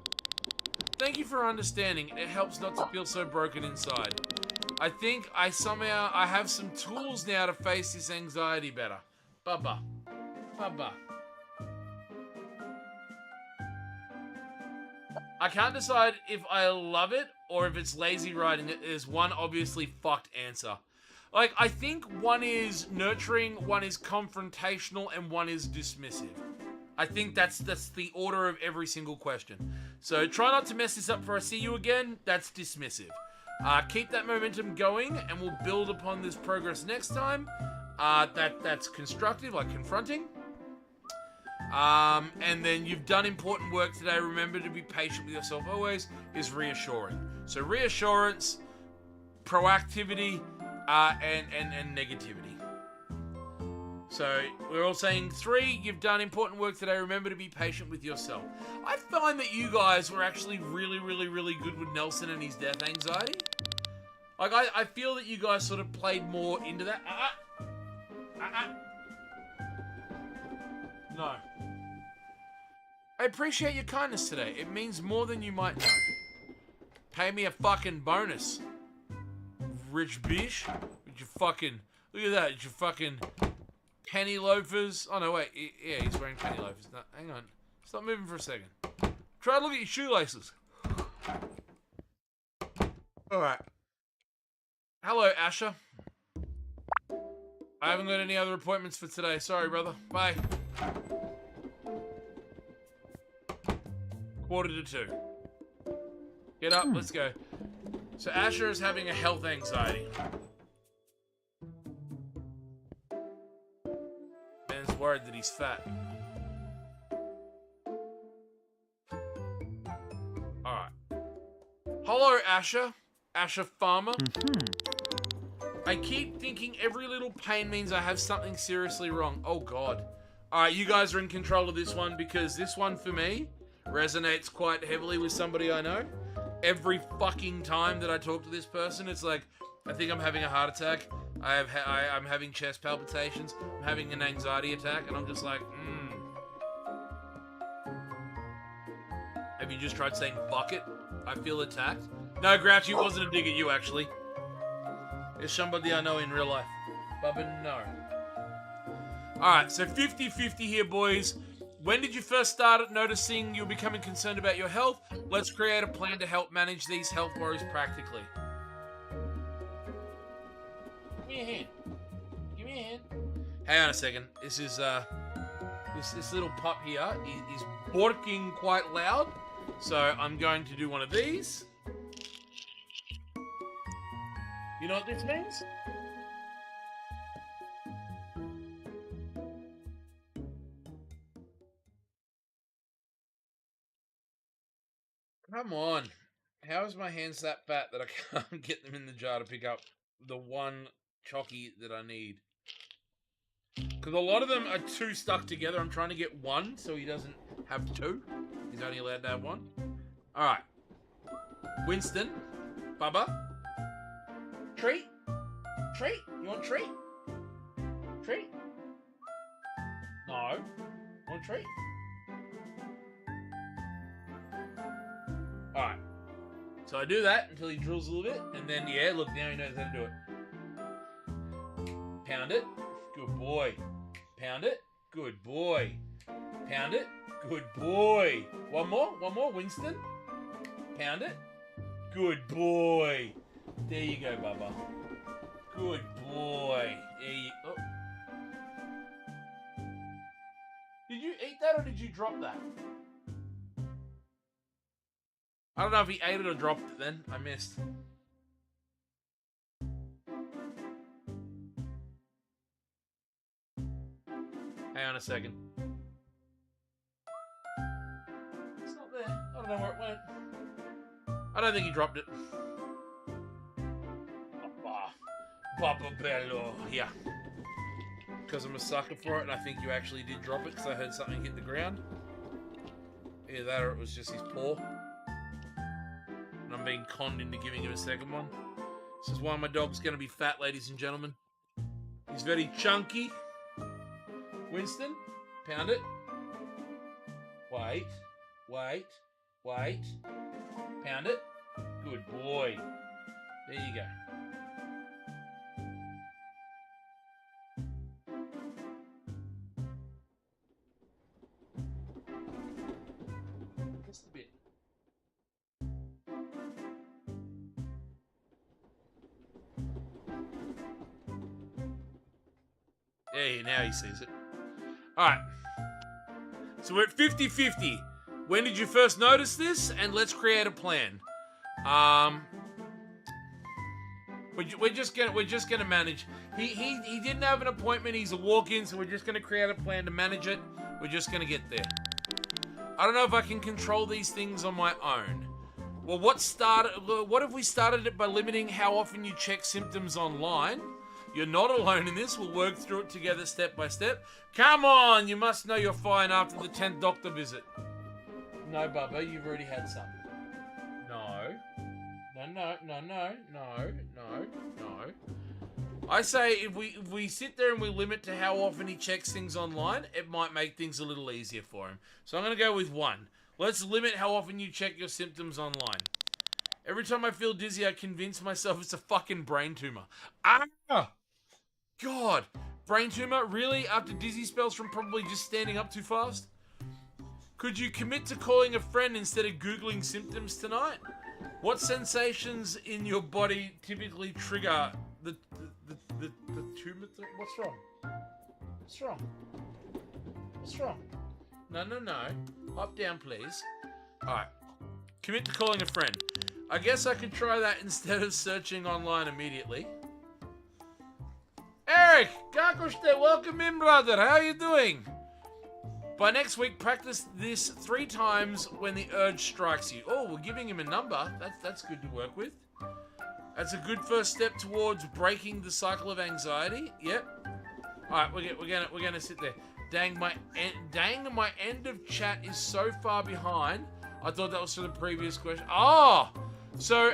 Thank you for understanding. It helps not to feel so broken inside. I think I have some tools now to face this anxiety better. Bubba. Bubba. I can't decide if I love it or if it's lazy writing it. There's one obviously fucked answer. Like, I think one is nurturing, one is confrontational, and one is dismissive. I think that's the order of every single question. So try not to mess this up before I see you again. That's dismissive. Keep that momentum going, and we'll build upon this progress next time. That's constructive, like confronting. And then you've done important work today. Remember to be patient with yourself always is reassuring. So reassurance, proactivity, and negativity. So we're all saying 3, you've done important work today. Remember to be patient with yourself. I find that you guys were actually really, really, really good with Nelson and his death anxiety. Like, I feel that you guys sort of played more into that. No. I appreciate your kindness today. It means more than you might know. Pay me a fucking bonus. Rich bitch. With your fucking... Look at that. With your fucking penny loafers. Oh, no, wait. Yeah, he's wearing penny loafers. No, hang on. Stop moving for a second. Try to look at your shoelaces. Alright. Hello, Asher. I haven't got any other appointments for today. Sorry, brother. Bye. 1:45. Get up. Let's go. So Asher is having a health anxiety. Man's worried that he's fat. Alright. Hello, Asher. Asher Farmer. I keep thinking every little pain means I have something seriously wrong. Oh, God. Alright, you guys are in control of this one because this one, for me, resonates quite heavily with somebody I know. Every fucking time that I talk to this person, it's like, I think I'm having a heart attack. I'm having chest palpitations. I'm having an anxiety attack, and I'm just like, Have you just tried saying fuck it? I feel attacked. No, Grouchy, it wasn't a dig at you, actually. It's somebody I know in real life. Bubba, no. Alright, so 50-50 here, boys. When did you first start noticing you're becoming concerned about your health? Let's create a plan to help manage these health worries practically. Give me a hand. Give me a hand. Hang on a second. This is, this little pup here is barking quite loud. So I'm going to do one of these. You know what this means? Come on. How is my hands that fat that I can't get them in the jar to pick up the one chocky that I need? Because a lot of them are 2 stuck together. I'm trying to get 1 so he doesn't have 2. He's only allowed to have 1. Alright. Winston. Bubba. Treat? Treat? You want treat? Treat? No. Want treat? Alright. So I do that until he drills a little bit, and then, yeah, look, now he knows how to do it. Pound it. Good boy. Pound it. Good boy. Pound it. Good boy. One more, Winston. Pound it. Good boy. There you go, Bubba. Good boy. There you... Oh. Did you eat that or did you drop that? I don't know if he ate it or dropped it then. I missed. Hang on a second. It's not there. I don't know where it went. I don't think he dropped it. Baba Bello. Here. because I'm a sucker for it, and I think you actually did drop it because I heard something hit the ground. Either that or it was just his paw. And I'm being conned into giving him a second one. This is why my dog's going to be fat, ladies and gentlemen. He's very chunky. Winston, pound it. Wait, wait, wait. Pound it. Good boy. There you go. Just a bit. Yeah, now he sees it. Alright. So we're at 50-50. When did you first notice this? And let's create a plan. We're just gonna manage. He didn't have an appointment. He's a walk-in, so we're just gonna create a plan to manage it. We're just gonna get there. I don't know if I can control these things on my own. Well, what if we started it by limiting how often you check symptoms online? You're not alone in this. We'll work through it together step by step. Come on, you must know you're fine after the 10th doctor visit. No, Bubba, you've already had some. No. No. I say if we sit there and we limit to how often he checks things online, it might make things a little easier for him. So I'm going to go with 1. Let's limit how often you check your symptoms online. Every time I feel dizzy, I convince myself it's a fucking brain tumor. Ah! God! Brain tumor? Really? After dizzy spells from probably just standing up too fast? Could you commit to calling a friend instead of Googling symptoms tonight? What sensations in your body typically trigger the tumor? What's wrong? What's wrong? What's wrong? No. Hop down, please. Alright. Commit to calling a friend. I guess I could try that instead of searching online immediately. Eric! Kakoshte, welcome in, brother. How are you doing? By next week, practice this 3 times when the urge strikes you. Oh, we're giving him a number. That's good to work with. That's a good first step towards breaking the cycle of anxiety. Yep. All right, we're gonna sit there. Dang, my end of chat is so far behind. I thought that was for the previous question. Oh, so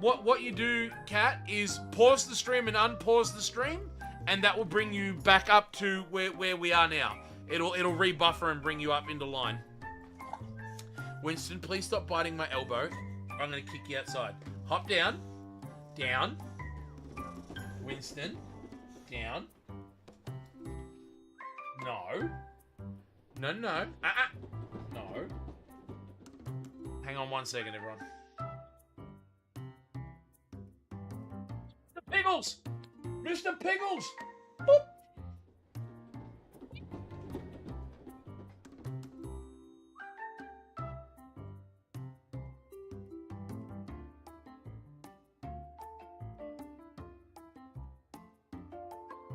what you do, Kat, is pause the stream and unpause the stream, and that will bring you back up to where we are now. It'll rebuffer and bring you up into line. Winston, please stop biting my elbow. I'm gonna kick you outside. Hop down. Down. Winston. Down. No. No. No. Hang on 1 second, everyone. Mr. Piggles! Mr. Piggles! Boop!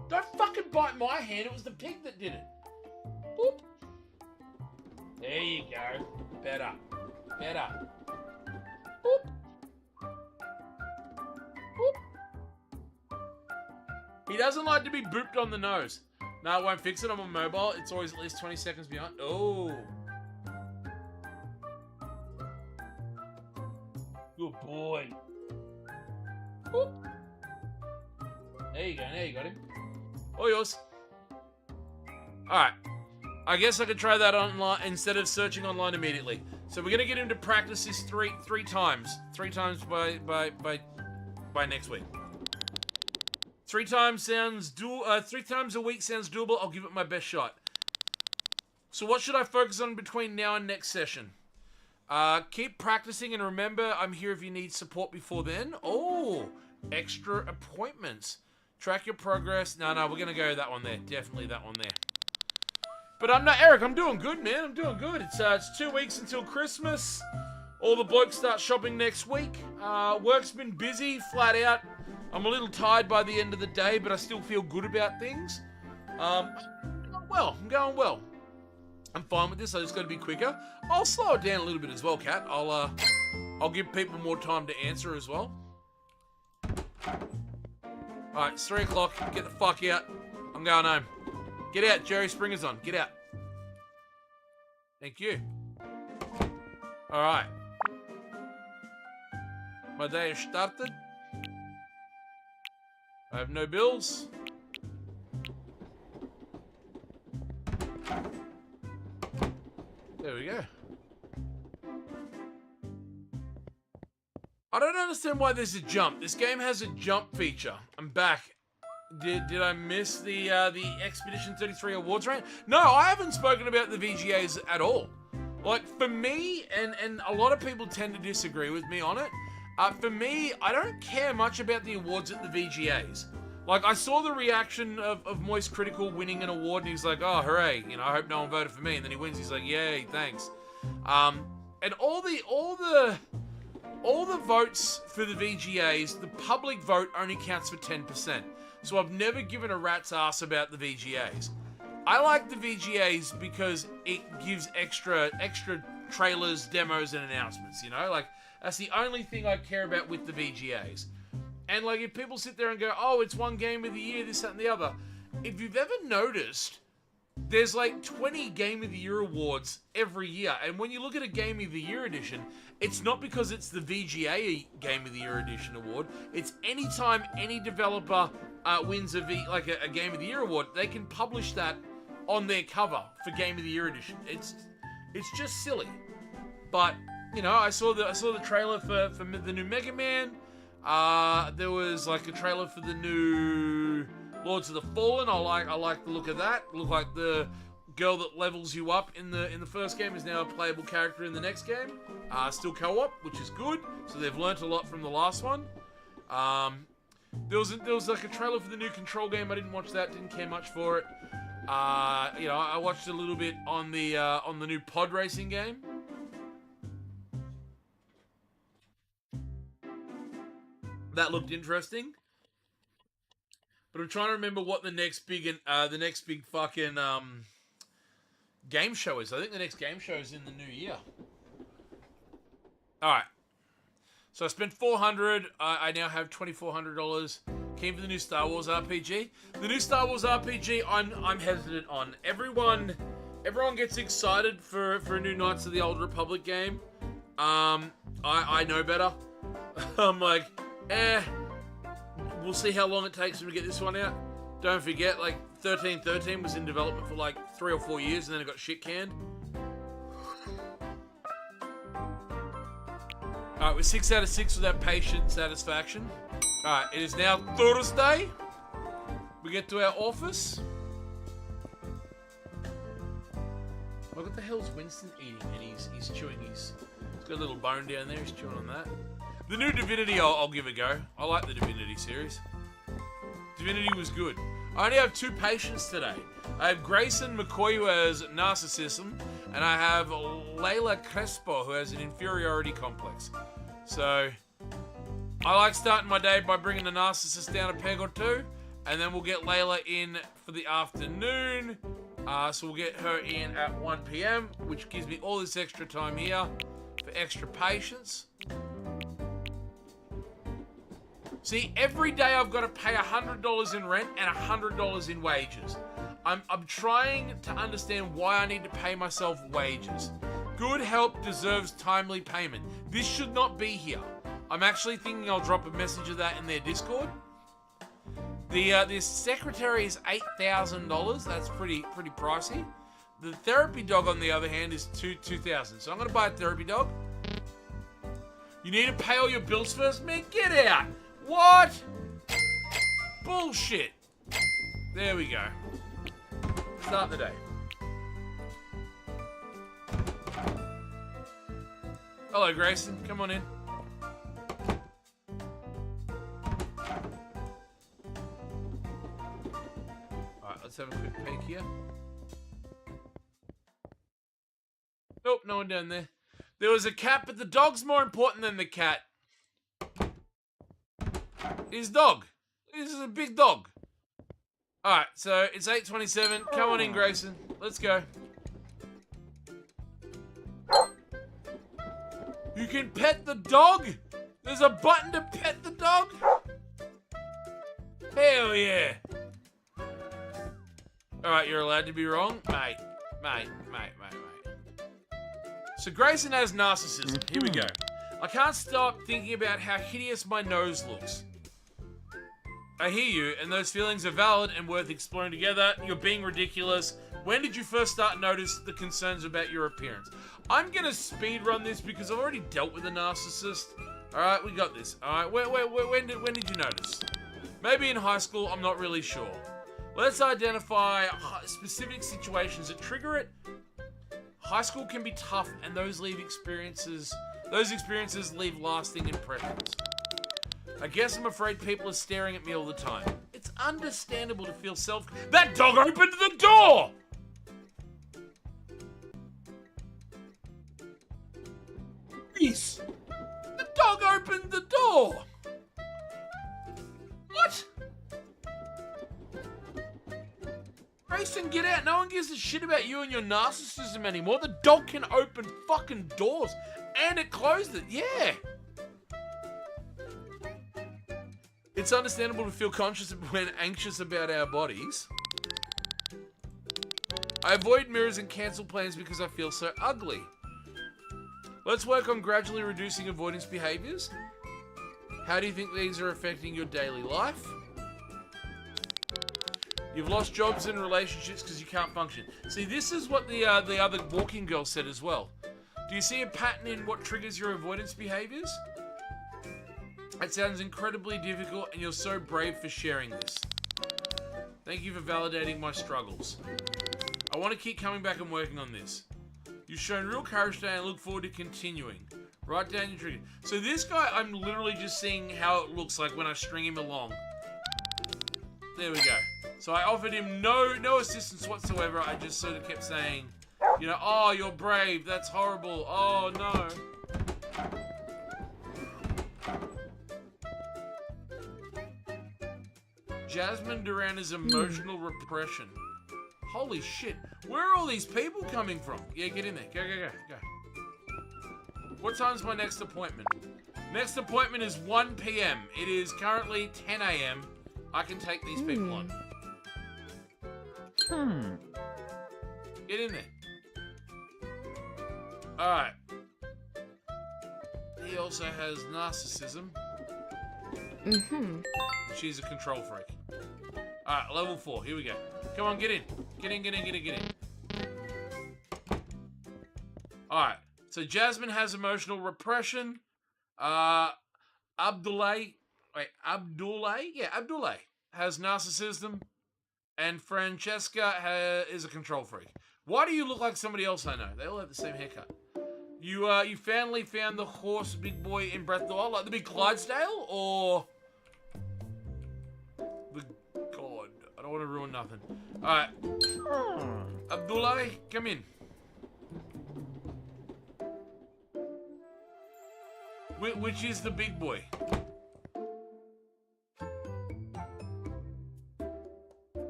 Don't fucking bite my hand, it was the pig that did it. Boop. There you go. Better. Boop. Boop. He doesn't like to be booped on the nose. No, it won't fix it on my mobile. It's always at least 20 seconds behind. Oh. Good boy. Boop. There you go. Now you got him. All yours. Alright. I guess I could try that online instead of searching online immediately. So we're gonna get him to practice this three times. 3 times by next week. 3 times sounds 3 times a week sounds doable. I'll give it my best shot. So what should I focus on between now and next session? Keep practicing and remember I'm here if you need support before then. Oh, extra appointments. Track your progress. No, we're going to go that one there. Definitely that one there. But I'm not, Eric, I'm doing good, man. I'm doing good. It's 2 weeks until Christmas. All the blokes start shopping next week. Work's been busy, flat out. I'm a little tired by the end of the day, but I still feel good about things. I'm going well. I'm fine with this. I just got to be quicker. I'll slow it down a little bit as well, Kat. I'll give people more time to answer as well. Alright, it's 3 o'clock. Get the fuck out. I'm going home. Get out, Jerry Springer's on. Get out. Thank you. Alright. My day has started. I have no bills. There we go. I don't understand why there's a jump. This game has a jump feature. I'm back. Did I miss the Expedition 33 awards rant? No, I haven't spoken about the VGAs at all. Like, for me, and a lot of people tend to disagree with me on it, for me, I don't care much about the awards at the VGAs. Like, I saw the reaction of Moist Critical winning an award, and he's like, oh, hooray, you know, I hope no one voted for me. And then he wins, he's like, yay, thanks. And all the votes for the VGAs, the public vote only counts for 10%. So I've never given a rat's ass about the VGAs. I like the VGAs because it gives extra trailers, demos, and announcements, you know? Like, that's the only thing I care about with the VGAs. And, like, if people sit there and go, oh, it's one game of the year, this, that, and the other. If you've ever noticed, there's, like, 20 Game of the Year awards every year. And when you look at a Game of the Year edition, it's not because it's the VGA Game of the Year edition award. It's anytime any developer wins a Game of the Year award, they can publish that on their cover for Game of the Year edition. It's just silly. But, you know, I saw the trailer for the new Mega Man. There was like a trailer for the new Lords of the Fallen. I like the look of that. Look like the girl that levels you up in the first game is now a playable character in the next game. Still co-op, which is good. So they've learnt a lot from the last one. There was like a trailer for the new Control game. I didn't watch that. Didn't care much for it. You know, I watched a little bit on the new pod racing game. That looked interesting. But I'm trying to remember what the next big fucking game show is. I think the next game show is in the new year. All right. So I spent $400. I now have $2,400. Keen for the new Star Wars RPG. The new Star Wars RPG, I'm hesitant on. Everyone gets excited for a new Knights of the Old Republic game. I know better. I'm like, we'll see how long it takes them to get this one out. Don't forget, like, 1313 was in development for like 3 or 4 years, and then it got shit canned. Alright, we're 6 out of 6 without patient satisfaction. Alright, it is now Thursday. We get to our office. What the hell's Winston eating? And he's chewing he's got a little bone down there, he's chewing on that. The new Divinity, I'll give a go. I like the Divinity series. Divinity was good. I only have 2 patients today. I have Grayson McCoy, who has narcissism, and I have Layla Crespo, who has an inferiority complex. So, I like starting my day by bringing the narcissist down a peg or 2, and then we'll get Layla in for the afternoon. So we'll get her in at 1 p.m., which gives me all this extra time here for extra patients. See, every day I've got to pay $100 in rent and $100 in wages. I'm trying to understand why I need to pay myself wages. Good help deserves timely payment. This should not be here. I'm actually thinking I'll drop a message of that in their Discord. The secretary is $8,000. That's pretty pricey. The therapy dog, on the other hand, is $2,000. So I'm gonna buy a therapy dog. You need to pay all your bills first, man. Get out. What? Bullshit. There we go. Start the day. Hello, Grayson. Come on in. Alright, let's have a quick peek here. Nope, no one down there. There was a cat, but the dog's more important than the cat. His dog. This is a big dog. Alright, so it's 8:27. Come on in, Grayson. Let's go. You can pet the dog? There's a button to pet the dog? Hell yeah. Alright, you're allowed to be wrong. Mate. So Grayson has narcissism. Here we go. I can't stop thinking about how hideous my nose looks. I hear you, and those feelings are valid and worth exploring together. You're being ridiculous. When did you first start to notice the concerns about your appearance? I'm gonna speed run this because I've already dealt with a narcissist. Alright, we got this. Alright, when did you notice? Maybe in high school, I'm not really sure. Let's identify specific situations that trigger it. High school can be tough, and those experiences leave lasting impressions. I guess I'm afraid people are staring at me all the time. It's understandable to feel That dog opened the door! Yes. The dog opened the door! What? Grayson, get out. No one gives a shit about you and your narcissism anymore. The dog can open fucking doors. And it closed it. Yeah. It's understandable to feel conscious when anxious about our bodies. I avoid mirrors and cancel plans because I feel so ugly. Let's work on gradually reducing avoidance behaviors. How do you think these are affecting your daily life? You've lost jobs and relationships because you can't function. See, this is what the other walking girl said as well. Do you see a pattern in what triggers your avoidance behaviors? It sounds incredibly difficult, and you're so brave for sharing this. Thank you for validating my struggles. I want to keep coming back and working on this. You've shown real courage today and look forward to continuing. Write down your trigger. So this guy, I'm literally just seeing how it looks like when I string him along. There we go. So I offered him no assistance whatsoever. I just sort of kept saying, you know, oh, you're brave. That's horrible. Oh, no. Jasmine Duran's emotional repression. Holy shit. Where are all these people coming from? Yeah, get in there. Go. What time's my next appointment? Next appointment is 1 p.m. It is currently 10 a.m. I can take these people on. Get in there. Alright. He also has narcissism. She's a control freak. Alright, level 4. Here we go. Come on, get in. Get in. Alright. So Jasmine has emotional repression. Abdullah has narcissism. And Francesca is a control freak. Why do you look like somebody else I know? They all have the same haircut. You finally found the horse big boy in Breath of the Wild, like the big Clydesdale, or the God? I don't want to ruin nothing. All right, Abdullah, come in. Which is the big boy?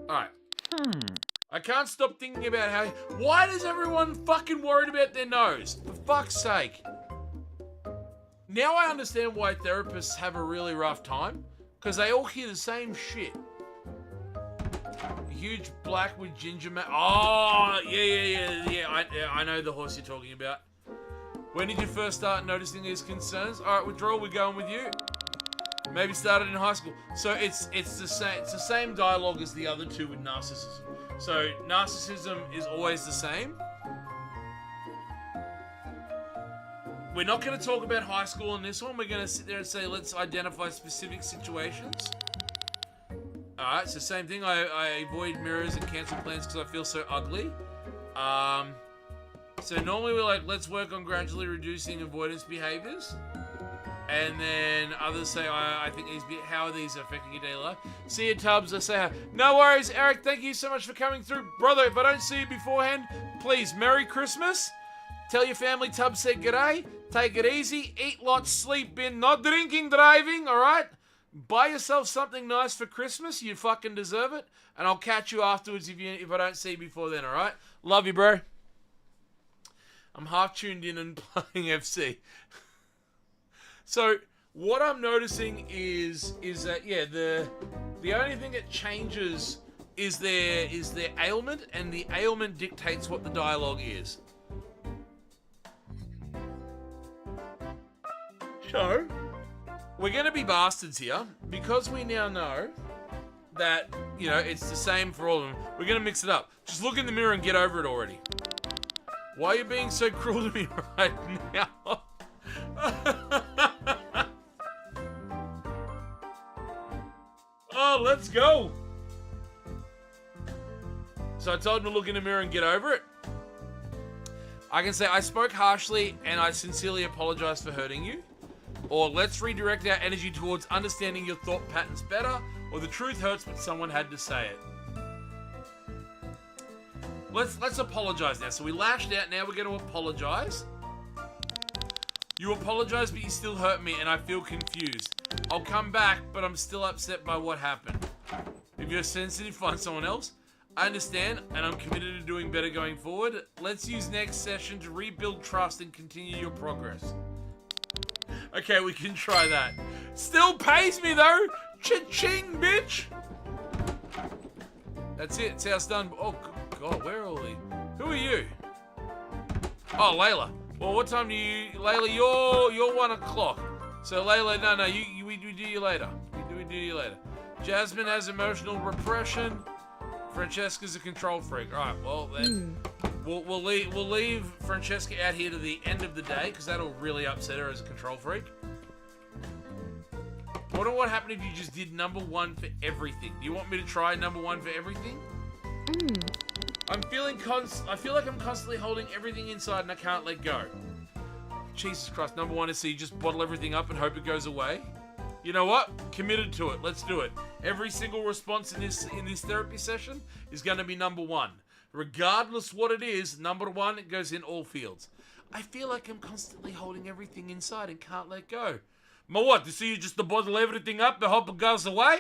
All right. I can't stop thinking about how... Why does everyone fucking worried about their nose? For fuck's sake. Now I understand why therapists have a really rough time. Because they all hear the same shit. Huge black with ginger man. Oh, yeah. I know the horse you're talking about. When did you first start noticing these concerns? All right, Withdrawal, we're going with you. Maybe started in high school. So it's the same dialogue as the other two with narcissism. So narcissism is always the same. We're not going to talk about high school in this one. We're going to sit there and say, let's identify specific situations. Alright, so same thing. I avoid mirrors and cancel plans because I feel so ugly. So normally we're like, let's work on gradually reducing avoidance behaviors. And then others say, I think how are these affecting your daily life? See you, Tubbs. I say, no worries, Eric. Thank you so much for coming through. Brother, if I don't see you beforehand, please, Merry Christmas. Tell your family Tubbs said g'day. Take it easy. Eat lots, sleep in. Not drinking, driving, all right? Buy yourself something nice for Christmas. You fucking deserve it. And I'll catch you afterwards if I don't see you before then, all right? Love you, bro. I'm half tuned in and playing FC. So what I'm noticing is that, yeah, the only thing that changes is their ailment, and the ailment dictates what the dialogue is. So, we're going to be bastards here, because we now know that, you know, it's the same for all of them. We're going to mix it up. Just look in the mirror and get over it already. Why are you being so cruel to me right now? Oh, let's go. So I told him to look in the mirror and get over it. I can say I spoke harshly and I sincerely apologize for hurting you. Or let's redirect our energy towards understanding your thought patterns better. Or the truth hurts but someone had to say it. Let's apologize now. So we lashed out, now we're going to apologize. You apologize but you still hurt me and I feel confused. I'll come back but I'm still upset by what happened. If you're sensitive, find someone else. I understand, and I'm committed to doing better going forward. Let's use next session to rebuild trust and continue your progress. Okay, we can try that. Still pays me, though! Cha-ching, bitch! That's it, it's house done. Oh, God, where are all these? Who are you? Oh, Layla. Well, what time do you... Layla, you're 1 o'clock. So, Layla, no, we do you later. We do you later. Jasmine has emotional repression. Francesca's a control freak. All right, well then we'll leave Francesca out here to the end of the day because that'll really upset her as a control freak. Wonder what happened if you just did number 1 for everything. Do you want me to try number 1 for everything? I feel like I'm constantly holding everything inside and I can't let go. Jesus Christ, number 1 is so you just bottle everything up and hope it goes away. You know what? Committed to it. Let's do it. Every single response in this therapy session is going to be number 1. Regardless what it is, number 1, it goes in all fields. I feel like I'm constantly holding everything inside and can't let go. Ma what? To see you just to bottle everything up and hope it goes away?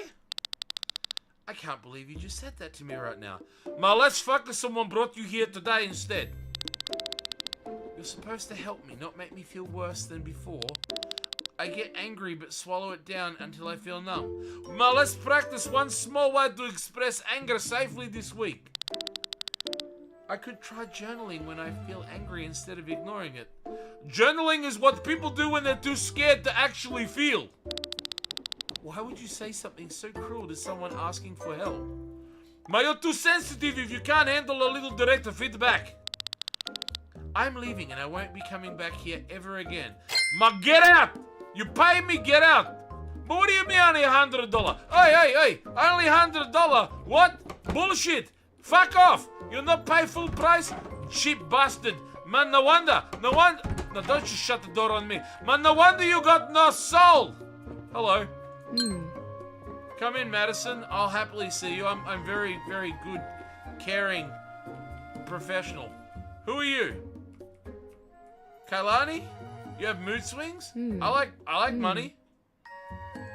I can't believe you just said that to me right now. Ma, let's fuck if someone brought you here today instead. You're supposed to help me, not make me feel worse than before. I get angry but swallow it down until I feel numb. Ma, let's practice one small way to express anger safely this week. I could try journaling when I feel angry instead of ignoring it. Journaling is what people do when they're too scared to actually feel. Why would you say something so cruel to someone asking for help? Ma, you're too sensitive if you can't handle a little direct feedback. I'm leaving and I won't be coming back here ever again. Ma, get out! You pay me, get out! But what do you mean only $100? Hey, only $100? What? Bullshit! Fuck off! You'll not pay full price? Cheap bastard! Man, no wonder! No, don't you shut the door on me! Man, no wonder you got no soul! Hello. Come in, Madison. I'll happily see you. I'm very, very good, caring, professional. Who are you? Kailani? You have mood swings? I like money.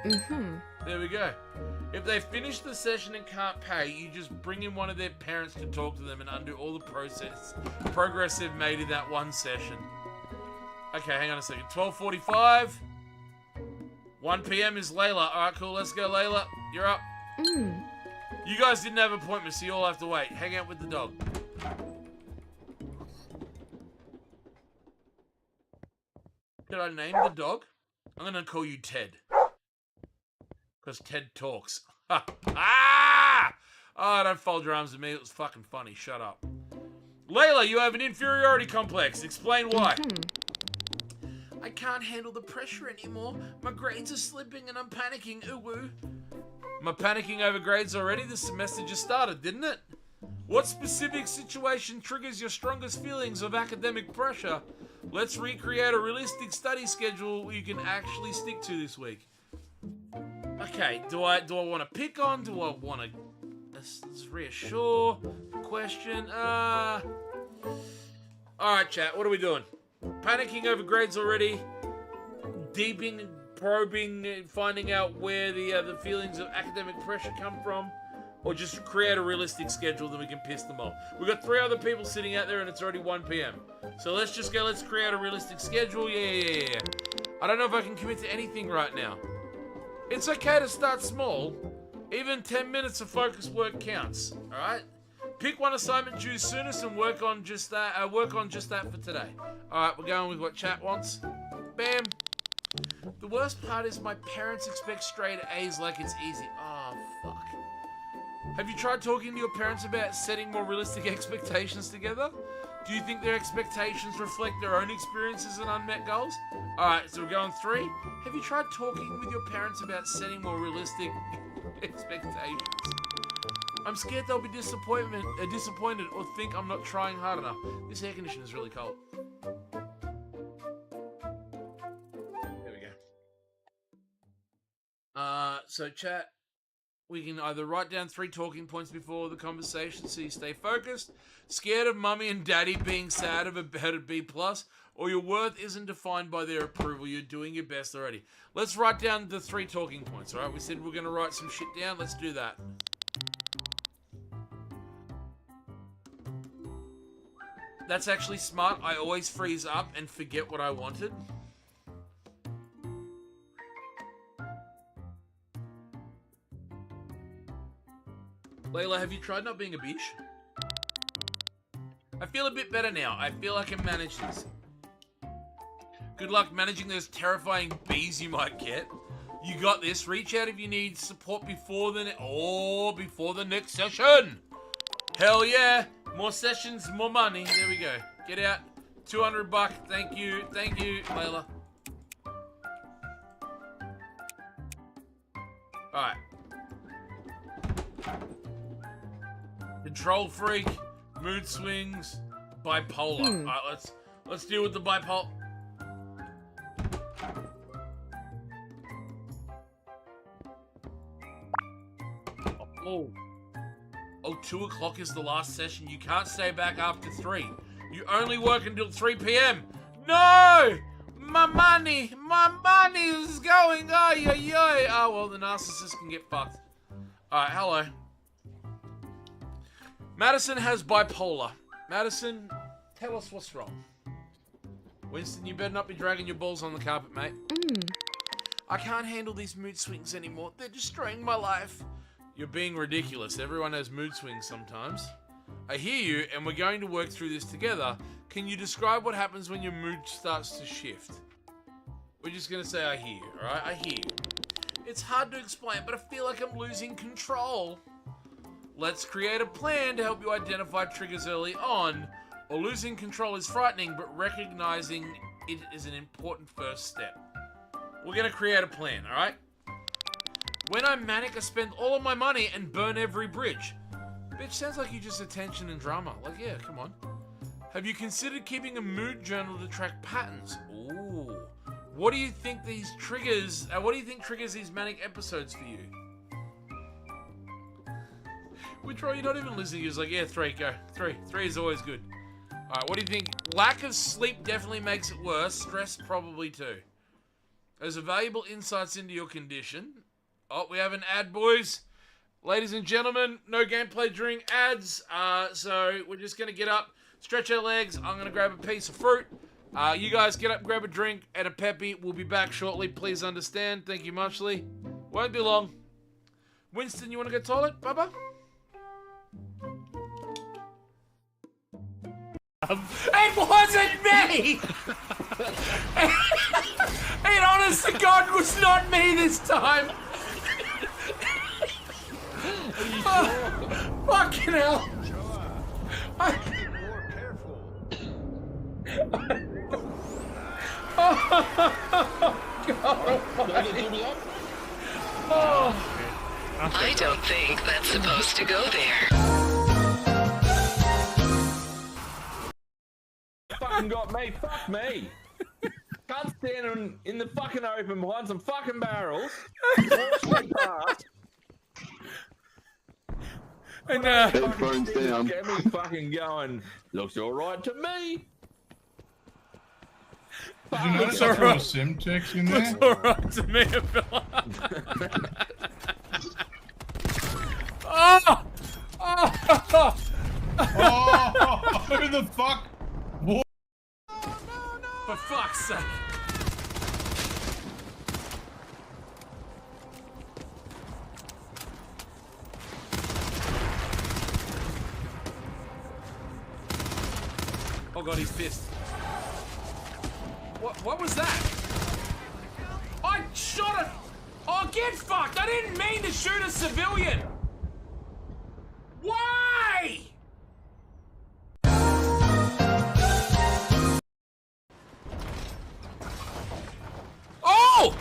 There we go. If they finish the session and can't pay, you just bring in one of their parents to talk to them and undo all the progress they've made in that one session. Okay, hang on a second. 12:45. 1 p.m. is Layla. Alright, cool. Let's go, Layla. You're up. You guys didn't have appointments, so you all have to wait. Hang out with the dog. Did I name the dog? I'm gonna call you Ted. Because Ted talks. Ah! Oh, don't fold your arms at me. It was fucking funny. Shut up. Layla, you have an inferiority complex. Explain why. I can't handle the pressure anymore. My grades are slipping and I'm panicking. Ooh-woo. Am I panicking over grades already? The semester just started, didn't it? What specific situation triggers your strongest feelings of academic pressure? Let's recreate a realistic study schedule you can actually stick to this week. Okay, do I want to pick on? Do I want to let's reassure? Question? Alright, chat, what are we doing? Panicking over grades already? Deeping, probing, finding out where the feelings of academic pressure come from? Or just create a realistic schedule that we can piss them off? We've got 3 other people sitting out there and it's already 1 p.m. So let's just go, let's create a realistic schedule. Yeah. I don't know if I can commit to anything right now. It's okay to start small. Even 10 minutes of focused work counts. All right. Pick one assignment due soonest and work on just that. Work on just that for today. All right, we're going with what chat wants. Bam. The worst part is my parents expect straight A's like it's easy. Oh fuck. Have you tried talking to your parents about setting more realistic expectations together? Do you think their expectations reflect their own experiences and unmet goals? All right, so we're going 3. Have you tried talking with your parents about setting more realistic expectations? I'm scared they'll be disappointed or think I'm not trying hard enough. This air conditioner is really cold. There we go. So chat, we can either write down 3 talking points before the conversation so you stay focused, scared of mummy and daddy being sad about a B+, or your worth isn't defined by their approval. You're doing your best already. Let's write down the 3 talking points, all right? We said we're going to write some shit down. Let's do that. That's actually smart. I always freeze up and forget what I wanted. Layla, have you tried not being a bitch? I feel a bit better now. I feel I can manage this. Good luck managing those terrifying bees you might get. You got this. Reach out if you need support before the next session. Hell yeah. More sessions, more money. There we go. Get out. $200. Thank you. Thank you, Layla. Alright. Control freak, mood swings, bipolar. Alright, let's deal with the bipolar. Oh, 2 o'clock is the last session. You can't stay back after 3. You only work until 3 p.m. No! My money is going. Oh, well, the narcissist can get fucked. Alright, hello. Madison has bipolar. Madison, tell us what's wrong. Winston, you better not be dragging your balls on the carpet, mate. I can't handle these mood swings anymore. They're destroying my life. You're being ridiculous. Everyone has mood swings sometimes. I hear you, and we're going to work through this together. Can you describe what happens when your mood starts to shift? We're just going to say I hear you, alright? I hear you. It's hard to explain, but I feel like I'm losing control. Let's create a plan to help you identify triggers early on. Or losing control is frightening, but recognizing it is an important first step. We're going to create a plan, alright? When I'm manic, I spend all of my money and burn every bridge. Bitch, sounds like you just attention and drama. Like, yeah, come on. Have you considered keeping a mood journal to track patterns? Ooh. What do you think triggers these manic episodes for you? Which one? You're not even listening. He was like, yeah, 3, go. 3 is always good. Alright, what do you think? Lack of sleep definitely makes it worse. Stress probably too. There's a valuable insights into your condition. Oh, we have an ad, boys. Ladies and gentlemen, no gameplay during ads. So we're just going to get up, stretch our legs. I'm going to grab a piece of fruit. You guys get up, grab a drink and a peppy. We'll be back shortly. Please understand. Thank you muchly. Won't be long. Winston, you want to go toilet, Bubba? It wasn't me! It honest to God was not me this time! Oh, fucking hell! More careful. I don't think that's supposed to go there. Fucking got me. Fuck me. Can't stand in the fucking open behind some fucking barrels. And Headphones down. Get me fucking going. Looks alright to me. Did you notice I throw sim checks in there? Looks alright to me, fella. Oh! Oh! Oh! Who the fuck? What? For fuck's sake. god, he's pissed. What was that? I shot it! Oh, get fucked! I didn't mean to shoot a civilian! Why? Oh!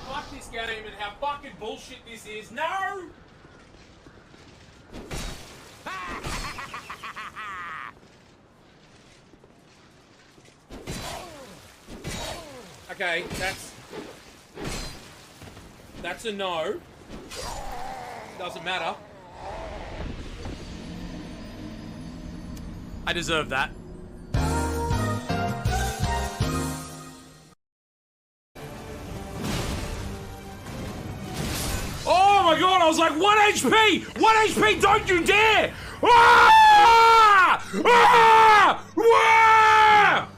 Fuck this game and how fucking bullshit this is. No! Okay, that's a no. Doesn't matter. I deserve that. Oh my god, I was like 1 HP! 1 HP, don't you dare! Ah! Ah! Ah!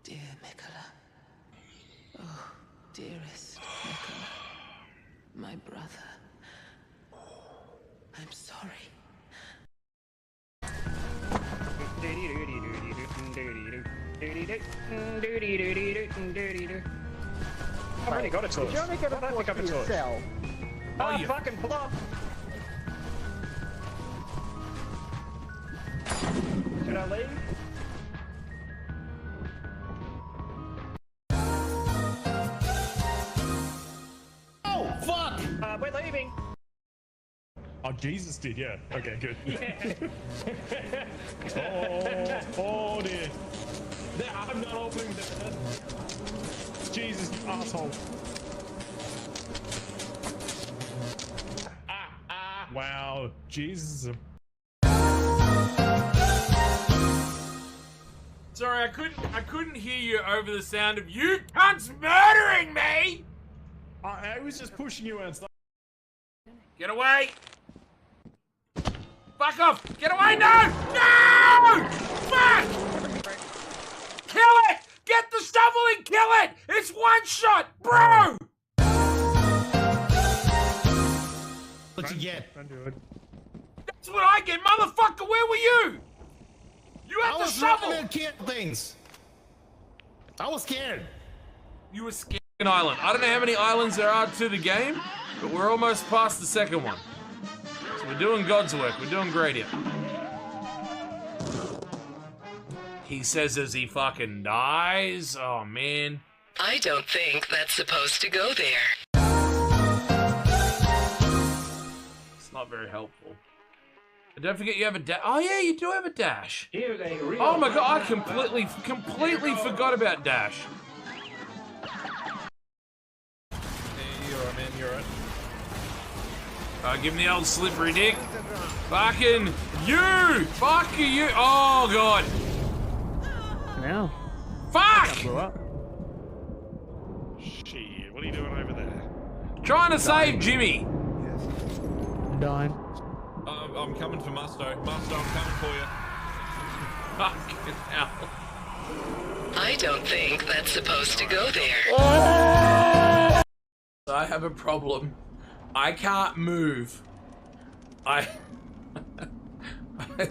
Dear Mikola. Oh, dearest Mikola. My brother. I'm sorry. I've already got a torch. Did you only get a torch for yourself? Oh, you fucking flop! Should I leave? Oh, fuck! We're leaving. Oh, Jesus did, yeah. Okay, good. Yeah. Oh dear. I'm not opening the... Jesus, you asshole. Wow, Jesus. Sorry, I couldn't hear you over the sound of you cunts murdering me! I was just pushing you outside. Get away! Fuck off! Get away! No! No! Fuck! Kill it! Get the shovel and kill it! It's one shot, bro! What you get? Don't do it. That's what I get, motherfucker! Where were you? You had I the was shovel! running and killing things. I was scared. You were scared. An island. I don't know how many islands there are to the game, but we're almost past the second one. So we're doing God's work. We're doing great here. He says as he fucking dies. Oh, man. I don't think that's supposed to go there. It's not very helpful. And don't forget you have a dash. Oh, yeah, you do have a dash. Here's a real Oh, my God. I completely forgot about dash. Give him the old slippery dick. Fucking you! Fuck you! Oh, God. Now. Fuck! Shit, what are you doing over there? Trying to save Jimmy. Dying. I'm coming for Musto. Musto, I'm coming for you. Fucking hell. I don't think that's supposed to go there. I have a problem. I can't move. I'm so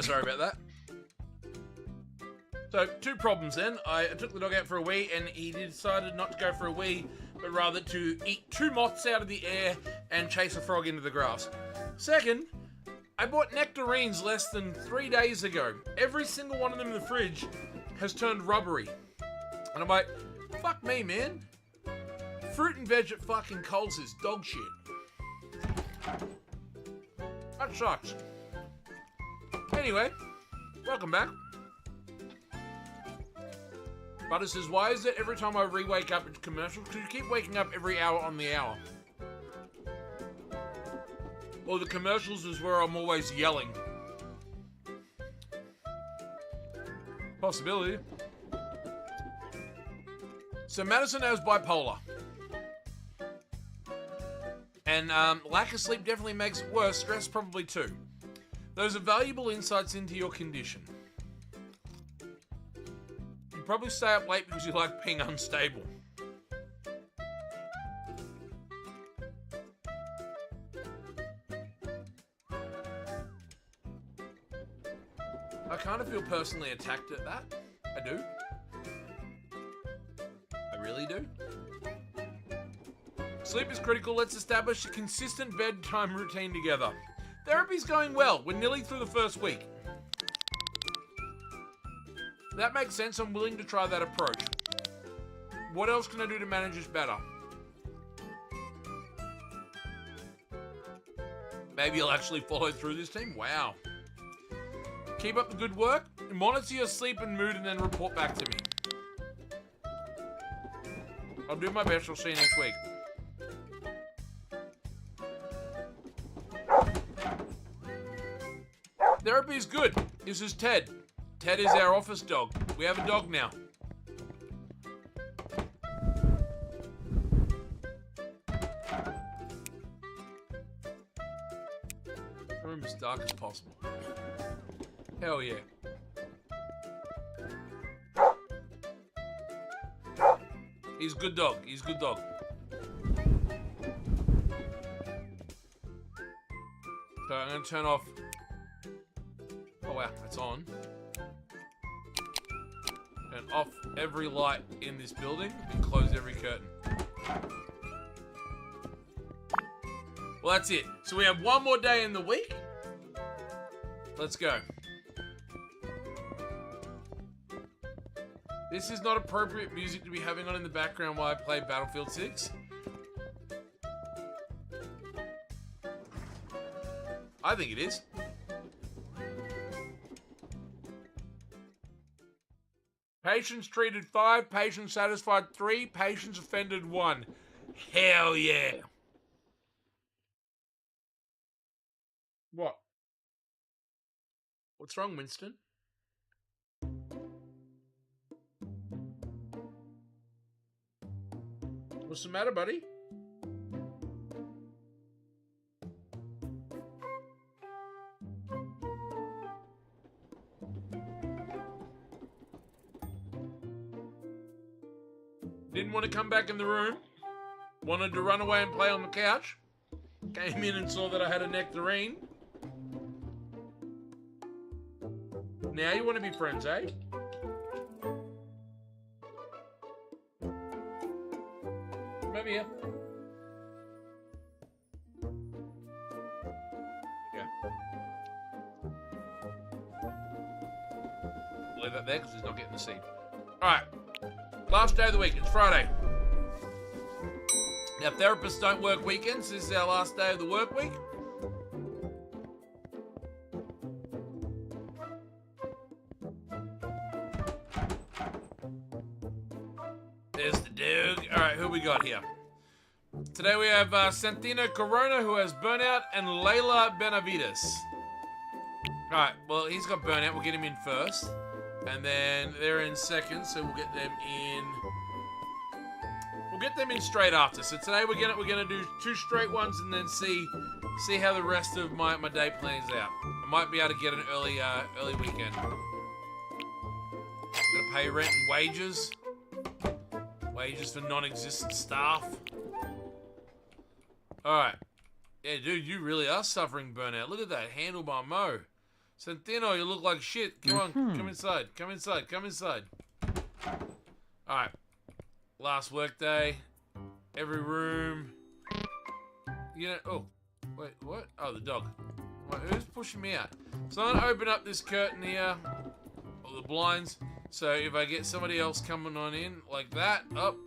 sorry about that. So, 2 problems then. I took the dog out for a wee and he decided not to go for a wee, but rather to eat 2 moths out of the air and chase a frog into the grass. Second, I bought nectarines less than 3 days ago. Every single one of them in the fridge has turned rubbery. And I'm like, fuck me, man. Fruit and veg at fucking Coles is dog shit. That sucks. Anyway, welcome back. Butter says, why is it every time I re-wake up it's commercials? Because you keep waking up every hour on the hour. Well, the commercials is where I'm always yelling. Possibility. So Madison has bipolar. And lack of sleep definitely makes it worse. Stress probably too. Those are valuable insights into your condition. You probably stay up late because you like being unstable. I kind of feel personally attacked at that. I do. I really do. Sleep is critical. Let's establish a consistent bedtime routine together. Therapy's going well. We're nearly through the first week. That makes sense. I'm willing to try that approach. What else can I do to manage this better? Maybe I'll actually follow through this team. Wow. Keep up the good work. Monitor your sleep and mood and then report back to me. I'll do my best. I'll see you next week. Therapy is good. This is Ted. Ted is our office dog. We have a dog now. The room is dark as possible. Hell yeah. He's a good dog. He's a good dog. So I'm going to turn off... Oh wow, that's on. Turn off every light in this building and close every curtain. Well, that's it. So we have one more day in the week. Let's go. This is not appropriate music to be having on in the background while I play Battlefield 6. I think it is. Patients treated 5, patients satisfied 3, patients offended 1. Hell yeah. What? What's wrong, Winston? What's the matter, buddy? Didn't want to come back in the room. Wanted to run away and play on the couch. Came in and saw that I had a nectarine. Now you want to be friends, eh? Come over here. Yeah. Leave that there because he's not getting the seed. Alright. Last day of the week. It's Friday. Now, therapists don't work weekends. This is our last day of the work week. There's the dog. Alright, who we got here? Today we have Santino Corona, who has burnout, and Layla Benavides. Alright, well, he's got burnout. We'll get him in first. And then they're in second, so we'll get them in... We'll get them in straight after. So today we're gonna do 2 straight ones and then see how the rest of my day plans out. I might be able to get an early weekend. I'm gonna pay rent and wages. Wages for non-existent staff. Alright. Yeah, dude, you really are suffering burnout. Look at that handlebar mo. Santino, you look like shit. Come on, come inside. Come inside. Come inside. Alright. Last work day. Every room. You know, oh. Wait, what? Oh, the dog. Wait, who's pushing me out? So I'm going to open up this curtain here. Or the blinds. So if I get somebody else coming on in like that. Up.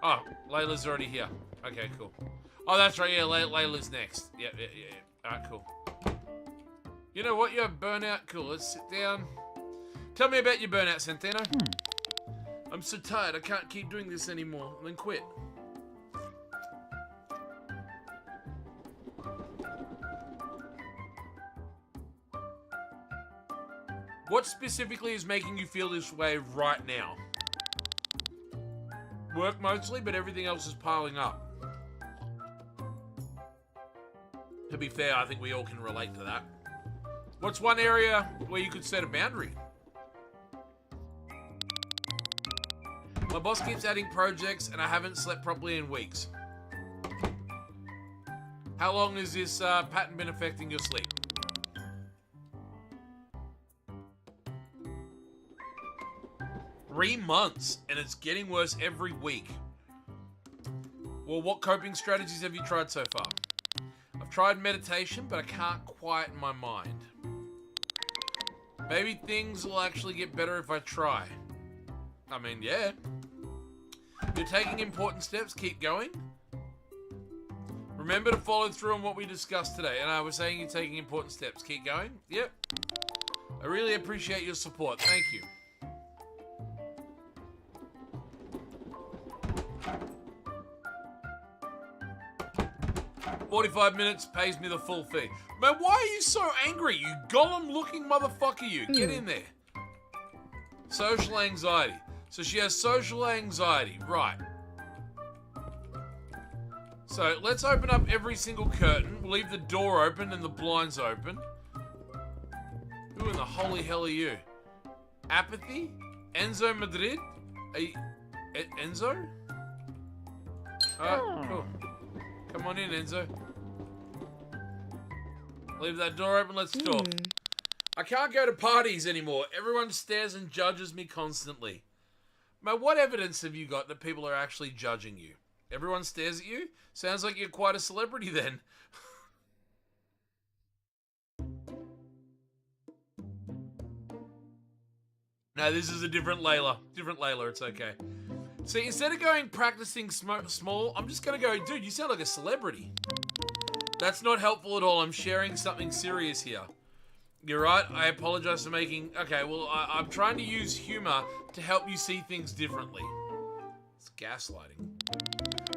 Oh, Layla's already here. Okay, cool. Oh, that's right. Yeah, Layla's next. Yeah. Alright, cool. You know what? You have burnout. Cool. Let's sit down. Tell me about your burnout, Santino. I'm so tired. I can't keep doing this anymore. Then quit. What specifically is making you feel this way right now? work mostly, but everything else is piling up. To be fair, I think we all can relate to that. What's one area where you could set a boundary? My boss keeps adding projects and I haven't slept properly in weeks. How long has this pattern been affecting your sleep? Three months, and it's getting worse every week. Well, what coping strategies have you tried so far? I've tried meditation, but I can't quiet my mind. Maybe things will actually get better if I try. I mean, yeah. You're taking important steps, keep going. Remember to follow through on what we discussed today. And I was saying you're taking important steps, keep going. Yep. I really appreciate your support, thank you. 45 minutes pays me the full fee. Man, why are you so angry? You golem-looking motherfucker, you. Get in there. Social anxiety. So she has social anxiety. Right. So let's open up every single curtain. We'll leave the door open and the blinds open. Who in the holy hell are you? Apathy? Enzo Madrid? Enzo? Alright, cool. Come on in, Enzo. Leave that door open, let's talk. I can't go to parties anymore. Everyone stares and judges me constantly. Man, what evidence have you got that people are actually judging you? Everyone stares at you? Sounds like you're quite a celebrity then. No, this is a different Layla. Different Layla, it's okay. See, instead of going practicing small, I'm just going to go, dude, you sound like a celebrity. That's not helpful at all. I'm sharing something serious here. You're right. I apologize for making... Okay, well, I'm trying to use humor to help you see things differently. It's gaslighting.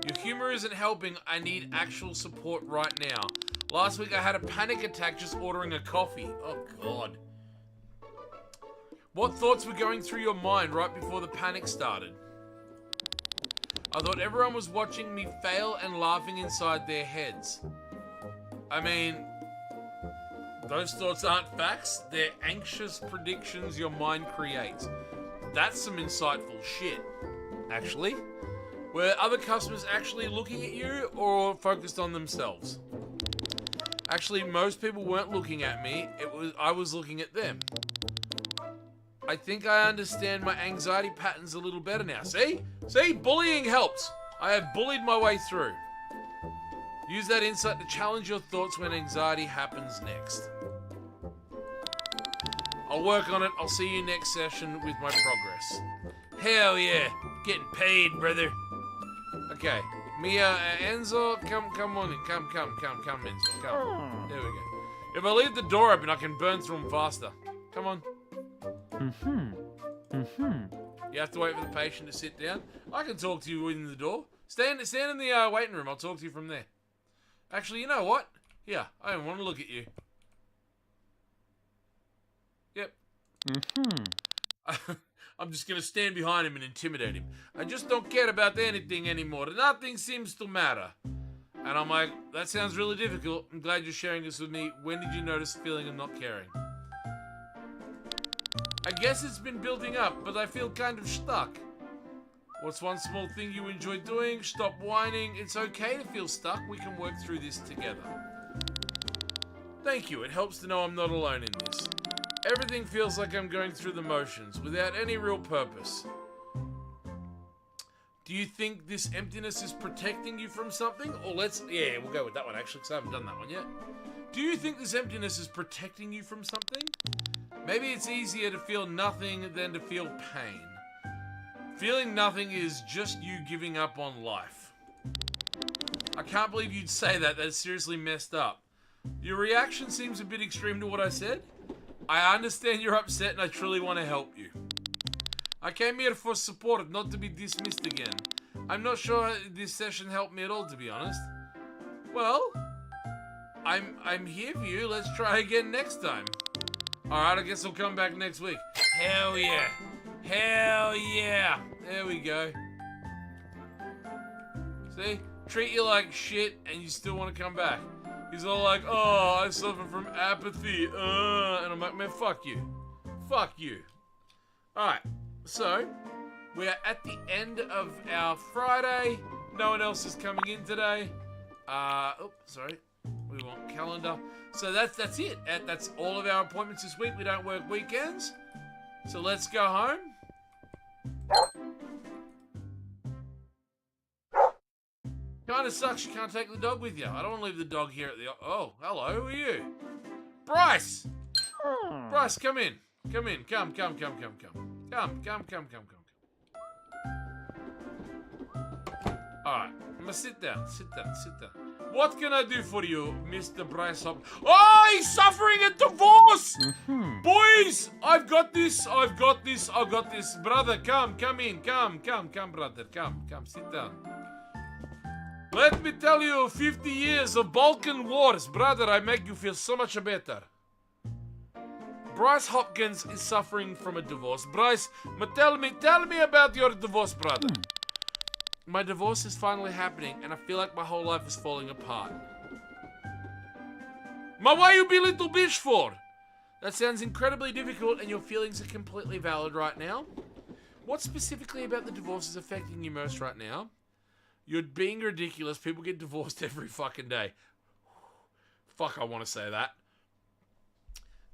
Your humor isn't helping. I need actual support right now. Last week I had a panic attack just ordering a coffee. Oh, God. What thoughts were going through your mind right before the panic started? I thought everyone was watching me fail and laughing inside their heads. I mean, those thoughts aren't facts. They're anxious predictions your mind creates. That's some insightful shit, actually. Were other customers actually looking at you or focused on themselves? Actually, most people weren't looking at me. I was looking at them. I think I understand my anxiety patterns a little better now. See? See? Bullying helps. I have bullied my way through. Use that insight to challenge your thoughts when anxiety happens next. I'll work on it. I'll see you next session with my progress. Hell yeah. Getting paid, brother. Okay. Mia, Enzo, come on in. Come, Enzo. Come. There we go. If I leave the door open, I can burn through them faster. Come on. You have to wait for the patient to sit down. I can talk to you in the door. Stand in the waiting room. I'll talk to you from there. Actually, you know what? Yeah, I don't want to look at you. Yep. I'm just going to stand behind him and intimidate him. I just don't care about anything anymore. Nothing seems to matter. And I'm like, that sounds really difficult. I'm glad you're sharing this with me. When did you notice the feeling of not caring? I guess it's been building up, but I feel kind of stuck. What's one small thing you enjoy doing? Stop whining. It's okay to feel stuck. We can work through this together. Thank you. It helps to know I'm not alone in this. Everything feels like I'm going through the motions without any real purpose. Do you think this emptiness is protecting you from something? Or yeah, we'll go with that one actually, because I haven't done that one yet. Do you think this emptiness is protecting you from something? Maybe it's easier to feel nothing than to feel pain. Feeling nothing is just you giving up on life. I can't believe you'd say that. That's seriously messed up. Your reaction seems a bit extreme to what I said. I understand you're upset and I truly want to help you. I came here for support, not to be dismissed again. I'm not sure this session helped me at all, to be honest. Well, I'm here for you. Let's try again next time. Alright, I guess I'll come back next week. Hell yeah. Hell yeah. There we go. See? Treat you like shit and you still want to come back. He's all like, oh, I suffer from apathy. And I'm like, man, fuck you. Fuck you. Alright, so we are at the end of our Friday. No one else is coming in today. Sorry. We want calendar. So that's it. That's all of our appointments this week. We don't work weekends. So let's go home. Kinda sucks you can't take the dog with you. I don't want to leave the dog here at the... Oh, hello, who are you? Bryce! Bryce, come in. Come in. Come. Alright, I'm gonna sit down. What can I do for you, Mr. Bryce Hop? Oh, he's suffering a divorce! Boys, I've got this. Brother, come in. Come, brother. Come, sit down. Let me tell you, 50 years of Balkan Wars. Brother, I make you feel so much better. Bryce Hopkins is suffering from a divorce. Bryce, tell me about your divorce, brother. My divorce is finally happening, and I feel like my whole life is falling apart. Why you be little bitch for? That sounds incredibly difficult, and your feelings are completely valid right now. What specifically about the divorce is affecting you most right now? You're being ridiculous. People get divorced every fucking day. Fuck, I want to say that.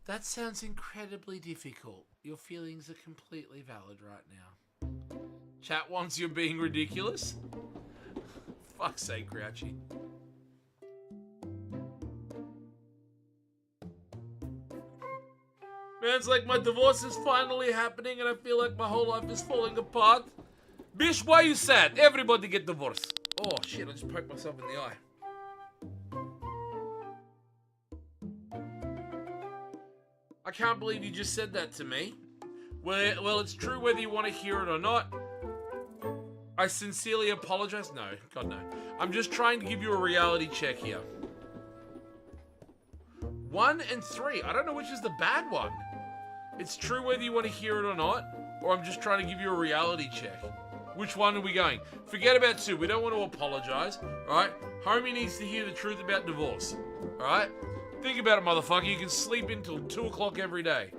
That sounds incredibly difficult. Your feelings are completely valid right now. Chat wants you being ridiculous? Fuck's sake, Grouchy. Man, it's like my divorce is finally happening and I feel like my whole life is falling apart. Bish, why you sad? Everybody get divorced. Oh shit, I just poked myself in the eye. I can't believe you just said that to me. Well, it's true whether you want to hear it or not. I sincerely apologize. No, God no. I'm just trying to give you a reality check here. 1 and 3. I don't know which is the bad one. It's true whether you want to hear it or not, or I'm just trying to give you a reality check. Which one are we going? Forget about 2. We don't want to apologize. Alright? Homie needs to hear the truth about divorce. Alright? Think about it, motherfucker. You can sleep until 2 o'clock every day.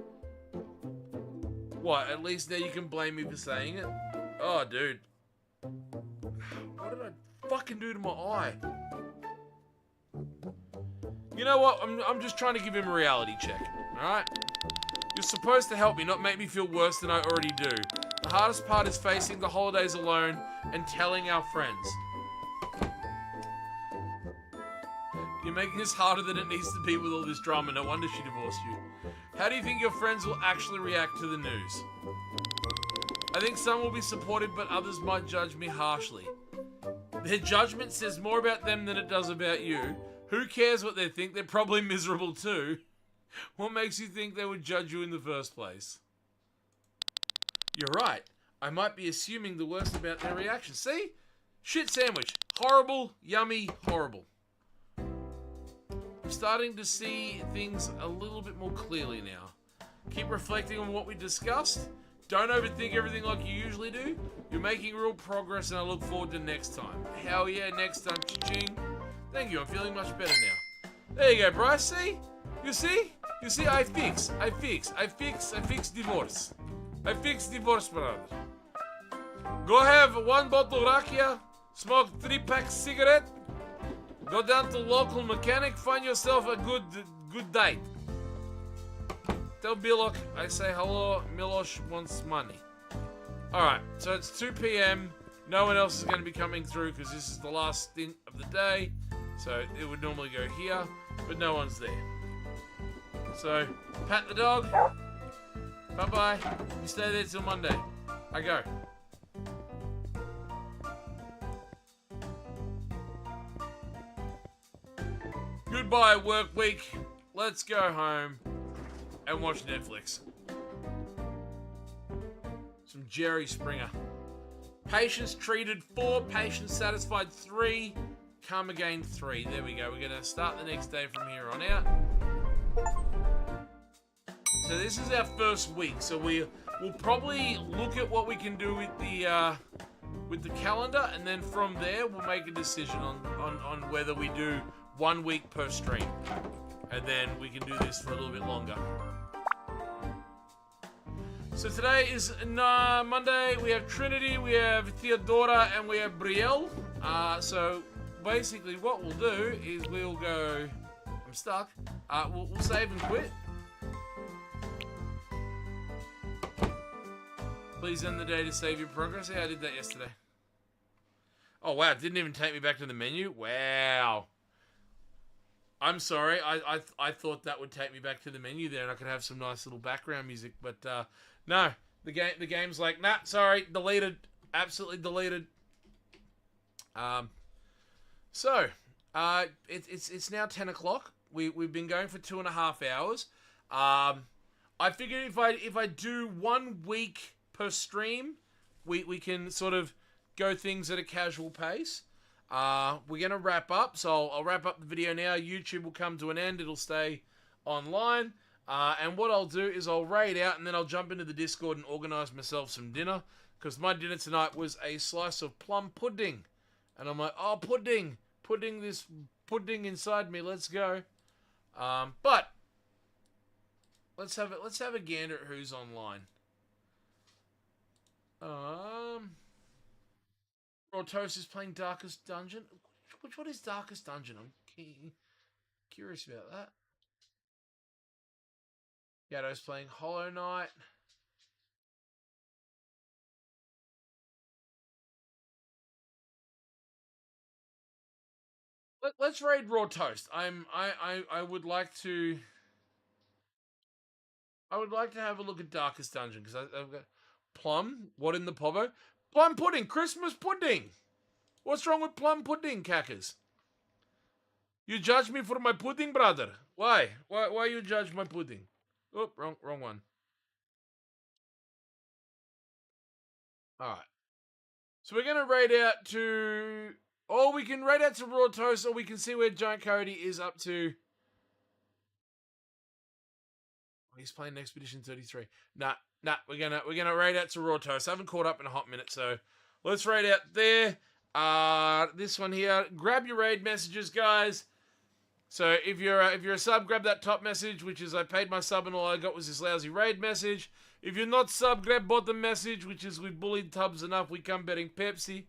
What? At least now you can blame me for saying it? Oh, dude. What did I fucking do to my eye? You know what? I'm just trying to give him a reality check. Alright? You're supposed to help me, not make me feel worse than I already do. The hardest part is facing the holidays alone and telling our friends. You're making this harder than it needs to be with all this drama. No wonder she divorced you. How do you think your friends will actually react to the news? I think some will be supportive, but others might judge me harshly. Their judgment says more about them than it does about you. Who cares what they think? They're probably miserable too. What makes you think they would judge you in the first place? You're right. I might be assuming the worst about their reaction. See? Shit sandwich. Horrible, yummy, horrible. I'm starting to see things a little bit more clearly now. Keep reflecting on what we discussed. Don't overthink everything like you usually do. You're making real progress and I look forward to next time. Hell yeah, next time. Cha-ching. Thank you, I'm feeling much better now. There you go, Bryce. See? You see? You see, I fix divorce. I fix divorce, brother. Go have 1 bottle Rakija, smoke 3 packs cigarette, go down to local mechanic, find yourself a good date. Tell Bilok I say hello, Milosh wants money. Alright, so it's 2 p.m. No one else is going to be coming through because this is the last stint of the day. So it would normally go here, but no one's there. So, pat the dog. Bye-bye. You stay there till Monday. I go. Goodbye, work week. Let's go home and watch Netflix. Some Jerry Springer. Patients treated 4, patients satisfied 3, come again 3. There we go. We're going to start the next day from here on out. So this is our first week. So we'll probably look at what we can do with the with the calendar, and then from there we'll make a decision on whether we do 1 week per stream, and then we can do this for a little bit longer. So today is Monday. We have Trinity, we have Theodora, and we have Brielle. So basically what we'll do is we'll go... I'm stuck. We'll save and quit. Please end the day to save your progress. Yeah, I did that yesterday. Oh, wow. It didn't even take me back to the menu. Wow. I'm sorry. I thought that would take me back to the menu there and I could have some nice little background music. But no. The game's like, nah, sorry. Deleted. Absolutely deleted. So, it's now 10 o'clock. We've been going for 2.5 hours. I figured if I do 1 week per stream, we can sort of go things at a casual pace. We're going to wrap up, so I'll wrap up the video now. YouTube will come to an end. It'll stay online. And what I'll do is I'll raid out, and then I'll jump into the Discord and organise myself some dinner, because my dinner tonight was a slice of plum pudding. And I'm like, oh, pudding. Putting this pudding inside me. Let's go. But let's have a gander at who's online. Raw Toast is playing Darkest Dungeon. Which one is Darkest Dungeon? I'm curious about that. Gatto's playing Hollow Knight. Let's raid Raw Toast. I would like to. I would like to have a look at Darkest Dungeon because I've got plum. What in the povo? Plum pudding, Christmas pudding. What's wrong with plum pudding, cackers? You judge me for my pudding, brother? Why? Why you judge my pudding? Oh, wrong one. All right. So we're gonna raid out to. Or we can raid out to Raw Toast, or we can see where Giant Cody is up to. Oh, he's playing Expedition 33. Nah, we're gonna raid out to Raw Toast. I haven't caught up in a hot minute, so let's raid out there. This one here. Grab your raid messages, guys. So if you're a sub, grab that top message, which is I paid my sub and all I got was this lousy raid message. If you're not sub, grab bottom message, which is we bullied Tubbs enough, we come betting Pepsi.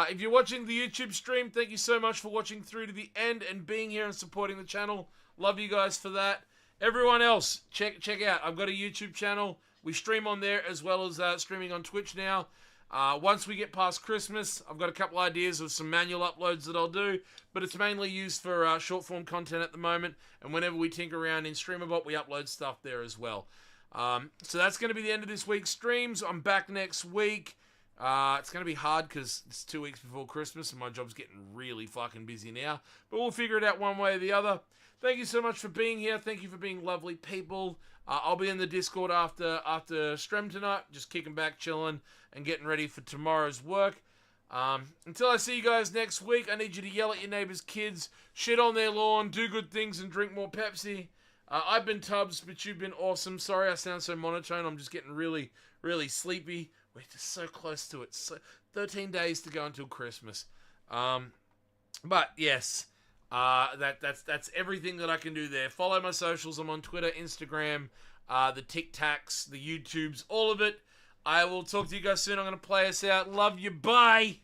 If you're watching the YouTube stream, thank you so much for watching through to the end and being here and supporting the channel. Love you guys for that. Everyone else, check out. I've got a YouTube channel. We stream on there as well as streaming on Twitch now. Once we get past Christmas, I've got a couple ideas of some manual uploads that I'll do, but it's mainly used for short-form content at the moment, and whenever we tinker around in StreamerBot, we upload stuff there as well. So that's going to be the end of this week's streams. I'm back next week. It's going to be hard because it's 2 weeks before Christmas and my job's getting really fucking busy now. But we'll figure it out one way or the other. Thank you so much for being here. Thank you for being lovely people. I'll be in the Discord after stream tonight. Just kicking back, chilling, and getting ready for tomorrow's work. Until I see you guys next week, I need you to yell at your neighbors' kids, shit on their lawn, do good things, and drink more Pepsi. I've been Tubbs, but you've been awesome. Sorry I sound so monotone. I'm just getting really, really sleepy. We're just so close to it. So 13 days to go until Christmas. But yes, that's everything that I can do there. Follow my socials. I'm on Twitter, Instagram, the TikToks, the YouTubes, all of it. I will talk to you guys soon. I'm going to play us out. Love you. Bye.